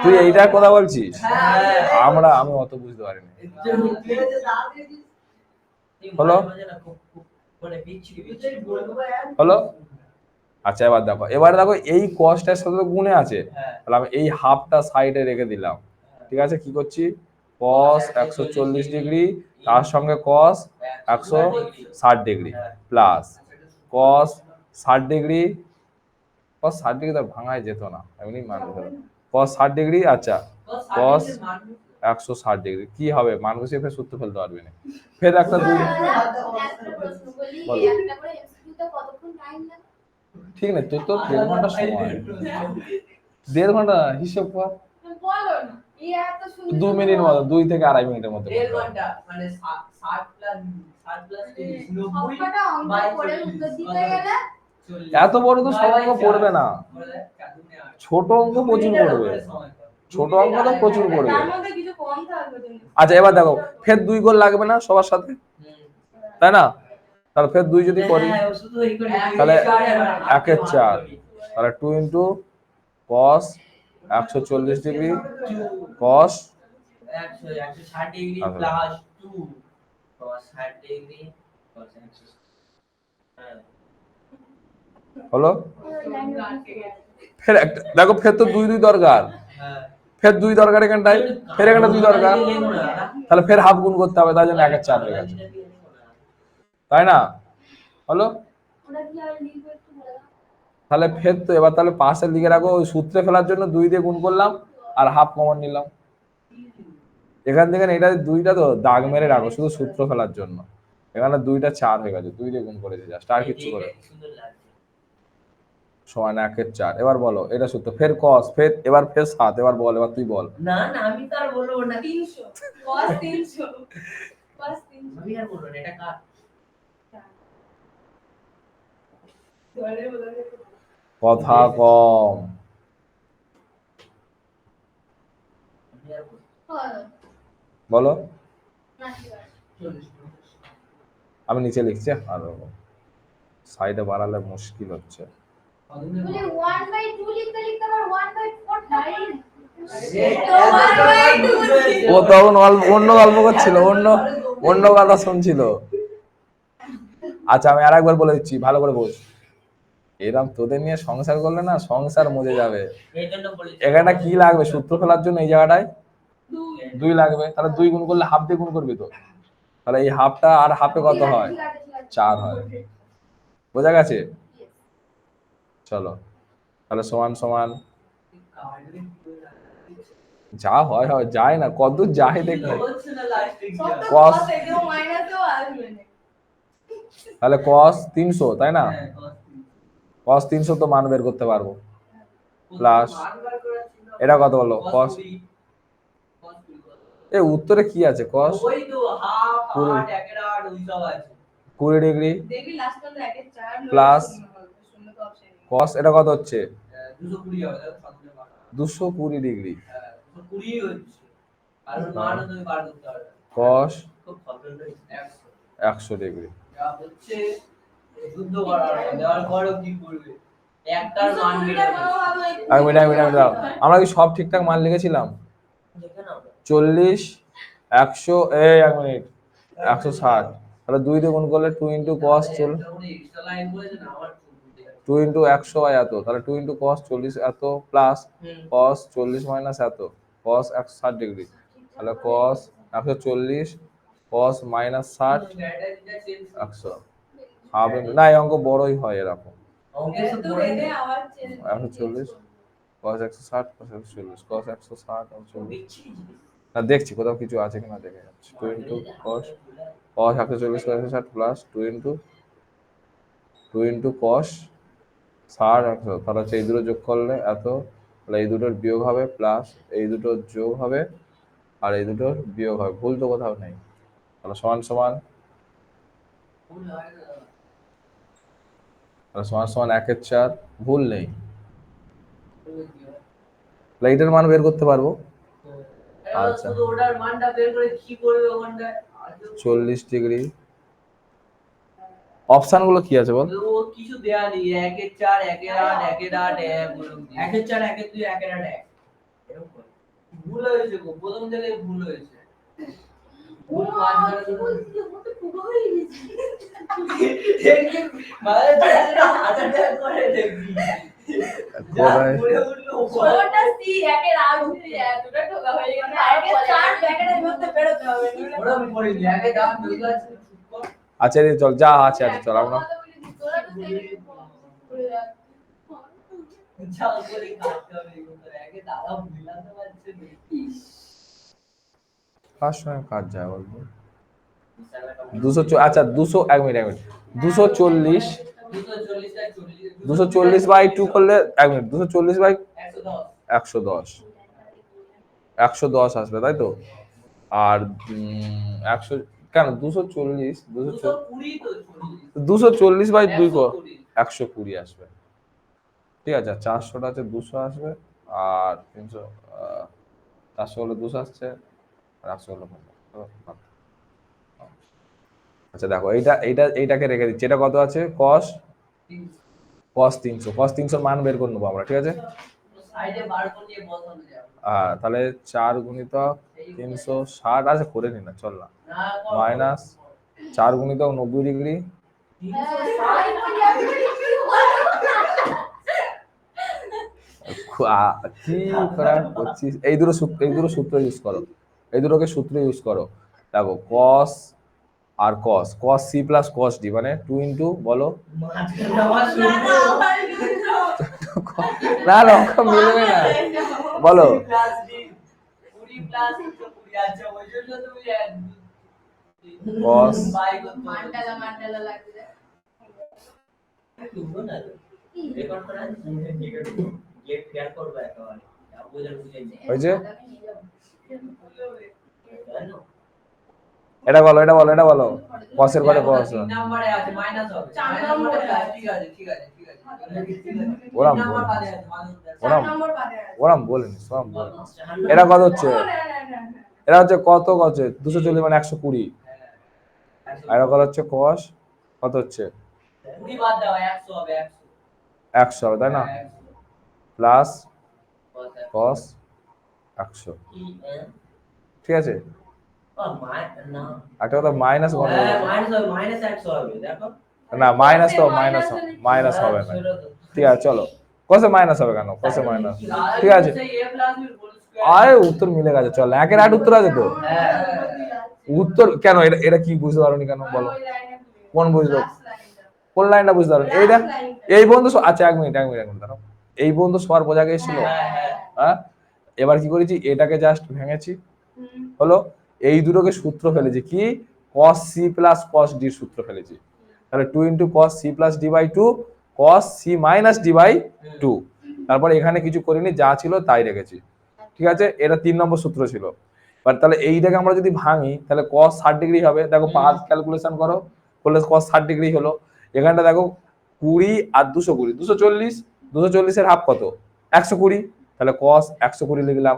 তুই এইটার কথা বলছিস, হ্যাঁ। আমি অত বুঝতে পারিনি। হলো হলো, আচ্ছা এবার দেখো এই cosটার সাথে তো গুণে আছে, হ্যাঁ। তাহলে আমি এই হাফটা সাইডে রেখে দিলাম, ঠিক আছে, কি করছি, cos 140 ডিগ্রি তার সঙ্গে cos 160 degree plus cos 60 degree, cos 60 degree তো ভাঙাই যেত না, এমনি মানবো, cos 60 ডিগ্রি, আচ্ছা cos 160 ডিগ্রি কি হবে, মান বসিয়ে ফের সূত্র ফেলতে পারবি না, ফের একটা দুই, একটা প্রশ্ন বলি, বলো। একটা করে এমসিকিউ তে কতক্ষণ টাইম লাগে? ঠিক না, তুই তো 1.5 ঘন্টা সময়, 1.5 ঘন্টা হিসেব কর, বলো না, এই এত সুন্দর 2 মিনিট মতো, 2 থেকে 2.5 মিনিটের মধ্যে দেড় ঘন্টা, মানে 60 প্লাস 30 90 সবকটা অঙ্ক করে উত্তর দিতে গেলে এত বড় তো সব অঙ্ক পড়বে না, ছোট অঙ্ক প্রচুর পড়বে, ছোট অঙ্ক তো প্রচুর পড়বে। তার মধ্যে কিছু কম থাকবে কিন্তু। আচ্ছা এবার দেখো ফের 2 গোল লাগবে না সবার সাথে, তাই না, তাহলে ফের 2 যদি করি তাহলে 1 এর 4, তাহলে 2 into cos 140 degree cos 160 degree plus 2 2 cos 60 degree cos 160 হ্যাঁ হলো ফের একটা দেখো, ফের তো দুই দুই দরকার, হ্যাঁ ফের দুই দরকার এখানটায়, ফের এখানটা দুই দরকার, তাহলে ফের হাফ গুণ করতে হবে, তাই জন্য 1/4 হয়ে গেছে, তাই না? হলো তাহলে ফের তো এবার তাহলে পাশে লিখে রাখো, ওই সূত্রে ফেলার জন্য 2 দিয়ে গুণ করলাম আর হাফ কমন নিলাম। এখান থেকে এটা 2টা তো দাগ মেরে রাখো শুধু সূত্র ফেলার জন্য, এখানে 2টা 4 হয়ে গেছে, 2 দিয়ে গুণ করেছে জাস্ট, আর কিছু করে সমান 1/4। এবার বলো এটা সূত্র, ফের cos, ফের এবার ফের 7, এবার বল, এবার তুই বল। না না আমি তো আর বলবো না 300 cos 300 cos 300 আমি আর বলবো না এটা কার ধরে বলে কথা কম, আমি আর বলবো বলো। না ঠিক আছে। 40 আমি নিচে লিখছি, আর সাইডে বাড়ালে মুশকিল হচ্ছে। বলে 1/2 লিখতে লিখতে আবার 1/4 টাইম ও তখন অন্য গল্প করছিল, অন্য কথা শুনছিল। আচ্ছা আমি আরেকবার বলে দিচ্ছি, ভালো করে বোঝ। এরকম তোদের নিয়ে সংসার করলে না সংসার মজে যাবে। এই জন্য বলেছি এখানটা কি লাগবে সূত্র ফেলার জন্য, এই জায়গাটায় 2 লাগবে, তাহলে 2 গুণ করলে হাফ দিয়ে গুণ করবি তো, তাহলে এই হাফটা আর হাফে কত হয়? 4 হয়। বোঝা গেছে? চলো তাহলে সমান সমান যা হয় হয়, যায় না কতদূর যায় দেখবে। হচ্ছে না লাস্ট সব তো cos cos এও মাইনাসেও আসবে না। তাহলে cos 300, তাই না? হ্যাঁ cos 300 তো মান বের করতে পারবো। Plus এটা কত হলো? cos এই উত্তরে কি আছে? cos ওই তো হাফ 20 8 একের 8 ওই সব আছে 20 ডিগ্রি দেখবি লাস্ট পর্যন্ত 1/4 Plus শূন্য তো অপশন নেই। cos এটা কত হচ্ছে? 220 হবে দেখো সামনে বার 220 ডিগ্রি হ্যাঁ 220 হচ্ছে আর ওর মান তুমি বার করতে পারবে cos খুব ভালো হয়েছে 100 ডিগ্রি। যা হচ্ছে যুদ্ধ করা হবে দেওয়ার পরেও কি করবে একটার মান বের হবে এক মিনিট দাও, আমরা কি সব ঠিকঠাক মান লিখেছিলাম? দেখে নাও 40 100 এই এক মিনিট 160, তাহলে 2 দিয়ে গুণ করলে 2 * cos চল এক্সট্রা লাইন বলেছে না আমার 2 * 100 হয় এত, তাহলে 2 * cos 40 এত প্লাস cos 40 মাইনাস এত cos 160 ডিগ্রি, তাহলে cos 140 cos মাইনাস 60 100 হাফ না, এই অঙ্ক বড়ই হয় এরকম। অঙ্কের এত তো বেড়ে আবার চেঞ্জ 140 cos 160 cos 140 cos 160 140 দেখছি না দেখছি কোথাও কিছু আছে কিনা দেখে যাচ্ছি। 2 * cos 140 cos 160 প্লাস 2 * cos 60 100, তাহলে হচ্ছে এই দুটো যোগ করলে এত, তাহলে এই দুটোর বিয়োগ হবে প্লাস এই দুটোর যোগ হবে আর এই দুটোর বিয়োগ হবে, ভুল তো কোথাও নেই, তাহলে সমান সমান তাহলে সমান সমান 1/4, ভুল নেই, তাহলে এইটার মান বের করতে পারবো। আচ্ছা। শুধু ওটার মানটা বের করে কি করবে ওখানটা 40 ডিগ্রি। অপশন গুলো কি আছে বল? ও কিছু দেয়া নেই 1/4 1/8 1/8 1/4 1/2 1/8 এরকম করে। ভুল হয়েছে গো প্রথম থেকে ভুল হয়েছে ভুল মাঝখানে তো মতো পুরো হয়ে গেছে দেখি মানে হাজারটা করে দেখি কোথায়? ষোলোটা সি একের আর উঠে এতটা ঠোকা হয়ে গেছে আগে 4 প্যাকেটের মধ্যে বেরোতে হবে ওরা পড়িনি আগে দাম দুটো আছে আচ্ছা রে চল যা আছে আছে চল আমরা তোরা তো দেখে পড়ে যা চাল করে কাটতে হবে এগুলো আগে দাদা মিলাতে পারছে না কার সঙ্গে কাজ যায় বলবো? 200 আচ্ছা 200 এক মিনিট 240 240 বাই 2 করলে এক মিনিট 240 বাই 110 110 আসবে তাই তো, আর 100 কেন 240 240 বাই 2 কর 120 আসবে, ঠিক আছে। 400টা আছে 200 আসবে, আর 300 400 হলে 200 আসছে, আর 100 হলে 50। আচ্ছা দেখো এইটাকে রেখে দিচ্ছি, এটা কত আছে? cos 300 মান বের করে নেবো আমরা, ঠিক আছে। সাইডে বার করে দিয়ে বসানো যাবে তাহলে 4 × 360 আছে করে নি না চল না না মাইনাস 4 গুণিতক 90 ডিগ্রি কি করা করছিস? এই দুটো সূত্র ইউজ করো, এই দুটোকে সূত্র ইউজ করো। দেখো cos আর cos c plus cos d মানে 2 ইন্টু বলো না অঙ্ক মিলবে না বলো cos মান্ডালা লাগছে। হয়েছে? এটা বলো cos এর ঘরে cos নম্বরে আছে মাইনাস হবে 4 নম্বরে ঠিক আছে ঠিক আছে ঠিক আছে ওরাম নাম্বার বল বাদে আছে মানুষ 4 নম্বর পাবে আছে। ওরাম বলেনি সোয়াম বল। এটা কত হচ্ছে? এটা হচ্ছে কত 240 মানে 120। আর এটা কত হচ্ছে cos কত হচ্ছে 20 বাদ দাও 100 হবে 100 হবে তাই না প্লাস cos 100 ঠিক আছে। একটা কথা মাইনাস না মাইনাস হবে না ঠিক আছে চলো cos এ মাইনাস হবে কেন cos এ মাইনাস ঠিক আছে আরে উত্তর মিলে গেছে চল 1/8 উত্তর আছে তো উত্তর কেন এটা কি বুঝতে পারোনি কেন বলো কোন বুঝলো কোন লাইনটা বুঝতে পারোনি এইটা এই বন্ধু আচ্ছা 1 মিনিট দাঁড়াও এই বন্ধু সবার বোঝা গেছিল হ্যাঁ এবার কি করেছি এটাকে জাস্ট ভেঙেছি হলো এই দুটোকে সূত্র ফেলেছি কি cos c plus cos d সূত্র ফেলেছি তাহলে 2 into cos c plus d by 2 cos c minus d by 2 তারপর এখানে কিছু করিনি যা ছিল তাই রেখেছি ঠিক আছে এটা 3 নম্বর সূত্র ছিল বাট তাহলে এইটাকে আমরা যদি ভাঙি তাহলে cos 60 ডিগ্রি হবে দেখো 5 ক্যালকুলেশন করো করলে cos 60 ডিগ্রি হলো এখানটা দেখো 20 আর 220 240 এর হাফ কত 120 তাহলে cos 120 লিখলাম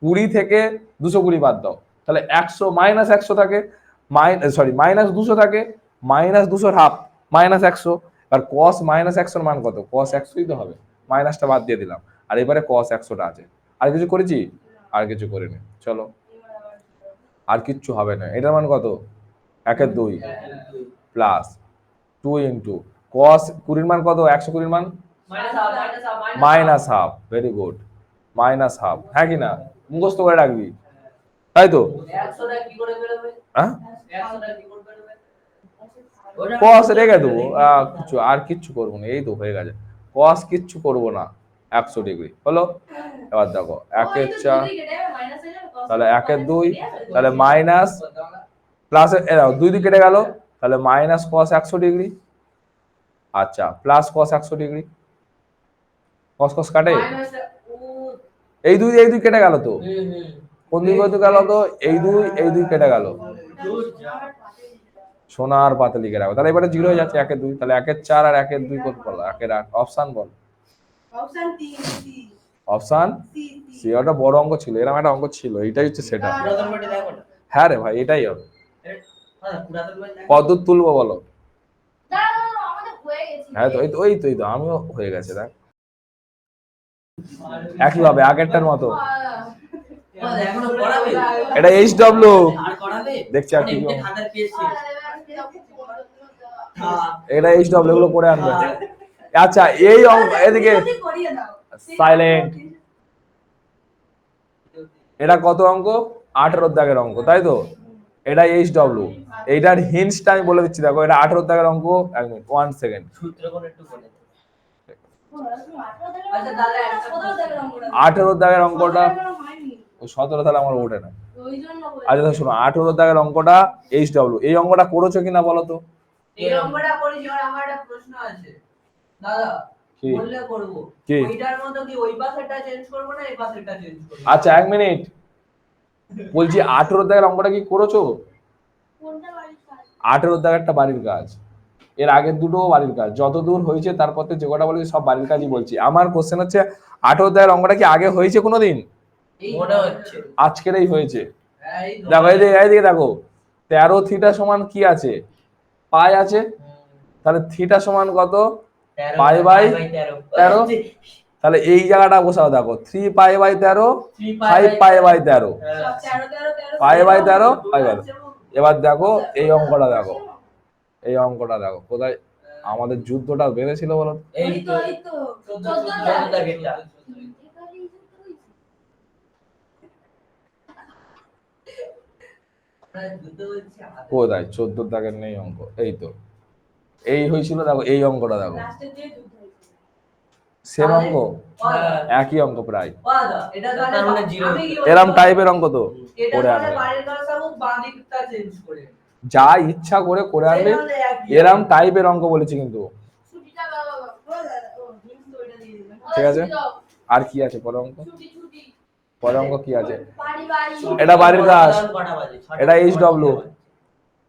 20 থেকে 220 বাদ দাও তাহলে 100 মাইনাস 100 থাকে মাইনাস 200 থাকে মাইনাস 200 হাফ মাইনাস 100 আর cos মাইনাস 100 এর মান কত cos 100ই তো হবে মাইনাসটা বাদ দিয়ে দিলাম আর এবারে cos 100টা আছে আর কিছু করেছি আর কিছু করিনি চলো আর কিচ্ছু হবে না এটার মান কত 1/2 প্লাস 2 ইনটু cos 20 এর মান কত 120 এর মান minus half very good minus half হ্যাঁ কি না মুখস্থ করে রাখবি তাই তো 100টা কি করে বেরোবে হ্যাঁ 100টা কি করে বেরোবে cos রেখে দেবো কিচ্ছু করবো না এই তো হয়ে গেছে cos কিচ্ছু করবো না 100 ডিগ্রি হলো এবার দেখো 1/4 তাহলে 1/2 তাহলে মাইনাস প্লাস 2 কেটে গেল তাহলে মাইনাস cos 100 ডিগ্রি আচ্ছা প্লাস cos 100 ডিগ্রি cos কাটে এই দুই কেটে গেল তো কোন দিকে গেল তো এই দুই কেটে গেল সোনার পাতে লিখে রাখো তাহলে এবারে 0 হয়ে যাচ্ছে 1/2 তাহলে 1/4 আর 1/2 কত বলো 1/8 অপশন বল অপশন সি ওটা বড় অঙ্ক ছিল এরকম একটা অঙ্ক ছিল এটাই হচ্ছে সেটা হ্যাঁ রে ভাই এটাই হবে কত তুলবো বলো আমাদের হয়ে গেছে। হ্যাঁ তো এই তো আমিও হয়ে গেছে দেখ একই ভাবে আগেরটার মতো এখনো পড়াবে এটা HW আর করাবে দেখছি আর কি খাতার পেজ এটা HW এগুলো করে আনবে আচ্ছা এই অঙ্ক এদিকে সাইলেন্ট এটা কত অঙ্ক 18 দাগের অঙ্ক তাই তো এটা HW এইটার হিন্টসটা আমি বলে দিচ্ছি দেখো এটা 18 দাগের অঙ্ক 1 মিনিট 1 সেকেন্ড সূত্র কোন একটু বলে আচ্ছা তাহলে 18 দাগের অঙ্কটা 17 তাহলে আমার ওঠে না আচ্ছা তাহলে শোনো 18 দাগের অঙ্কটা HW এই অঙ্কটা করেছো কিনা বলো তো এই অঙ্কটা করেছি আর আমার একটা প্রশ্ন আছে দাদা কি বললে করব কি ওইটার মতো কি ওই পাশেরটা চেঞ্জ করব না এই পাশেরটা চেঞ্জ করব আচ্ছা 1 মিনিট বলছি 18 দাগের অঙ্কটা কি করেছো 18 দাগেরটা বাড়ির কাজ এর আগের দুটো বাড়ির কাজ যত দূর হয়েছে তারপর যে কটা বলেছি সব বাড়ির কাজই বলছি আমার কোশ্চেন হচ্ছে 18 দাগের অঙ্কটা কি আগে হয়েছে কোনোদিন মনে হচ্ছে আজকেরই হয়েছে এই দেখো এইদিকে দেখো 13 থিটা সমান কি আছে পাই আছে তাহলে থিটা সমান কত পাই বাই 13 তাহলে এই জায়গাটা বসাও দেখো 3 pi by 13 5 pi by 13 pi by 13 pi by এবার দেখো এই অঙ্কটা দেখো, এই অঙ্কটা দেখো কোথায় আমাদের যুদ্ধটা বেড়েছিল বলো তো? এই তো 14 দাগেরটা। কোথায় 14 দাগের নেই অঙ্ক, এই তো এই হয়েছিল দেখো, এই অঙ্কটা দেখো লাস্টের দিয়ে যুদ্ধ হয়েছে। সেম অঙ্ক, হ্যাঁ। একই অঙ্ক প্রায়, এটা তার মানে zero আমি কি এরম টাইপের অঙ্ক তো এটা করে তাহলে আনবে, বাইরের কাছে বাঁ দিকটা চেঞ্জ করে যা ইচ্ছা করে করে আনবে, তাহলে একই এরম টাইপের অঙ্ক বলেছি কিন্তু। ছুটিটা বাবা ও হিন্টু ওইটা দিয়ে দিলাম। ঠিক আছে, আর কি আছে পরের অঙ্ক? ছুটি ছুটি পরের অঙ্ক কি আছে? বাড়ি বাড়ি এটা বাড়ির কাজ, কটা বাজে? এটা HW,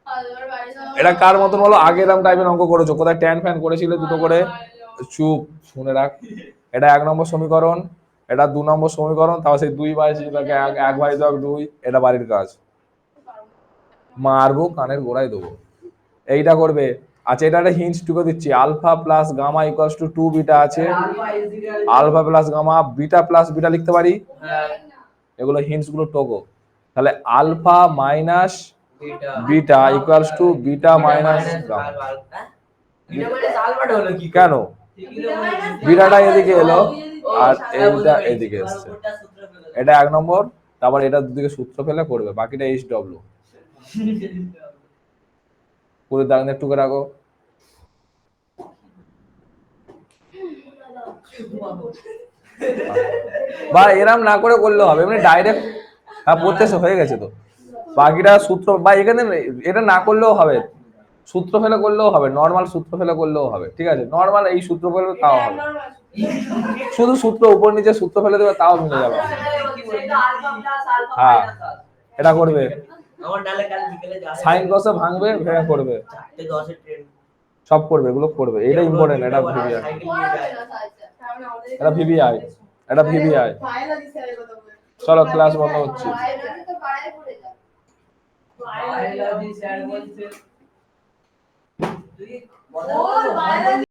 আর বাড়ি যাও। এটা কার মতন বলো? আগে এরম টাইপের অঙ্ক করেছো, কোথায় ট্যান ফ্যান করেছিলে দুটো করে? চুপ, শুনে রাখ। এটা 1 নম্বর সমীকরণ, এটা 2 নম্বর সমীকরণ, তাও সেই 2 বাইছে তাকে 1 বাই 2, এটা বাড়ির কাজ। মারবো কানের গোড়ায় দেবো, এইটা করবে। আচ্ছা, এটা একটা হিন্টস টুকে দিচ্ছি, alpha plus gamma equals to 2 beta আছে, alpha plus gamma, beta plus beta লিখতে পারি, এগুলো হিন্টস গুলো টোকো। তাহলে alpha minus beta equals to beta minus gamma. Beta minus আলফাটা হলো কি? কেন? বিটাটা এদিকে এলো আর এইটা এদিকে এসছে, এটা 1 নম্বর। তারপর এটা দুদিকে সূত্র ফেলে করবে, বাকিটা HW। পুরো দাগনে টুকে রাখো। বা এরম না করে করলে হবে, এমনি ডাইরেক্ট পড়তে হয়ে গেছে তো, বাকিটা সূত্র বা এখানে এটা না করলেও হবে, সূত্র ফেলে করলেও হবে, নর্মাল সূত্র ফেলে করলেও হবে, ঠিক আছে? নর্মাল এই সূত্র ফেলে তাও হবে, শুধু সূত্র উপর নিচে সূত্র ফেলে দেবে তাও মিলে যাবে। হ্যাঁ, এটা করবে, আমার নালে কাল বিকেলে যাবে। সাইন কসে ভাঙবে, ভেঙে করবে, 4:10 এর ট্রেন। সব করবে, এগুলো করবে, এটা ইম্পর্টেন্ট, এটা ভিভিআই, এটা ভিভিআই, এটা ভিভিআই। চলো ক্লাস বন্ধ হচ্ছে। বায়োলজি তো পাড়ায় পড়ে যায় বায়োলজি স্যার বলছে তুই ওর বায়োলজি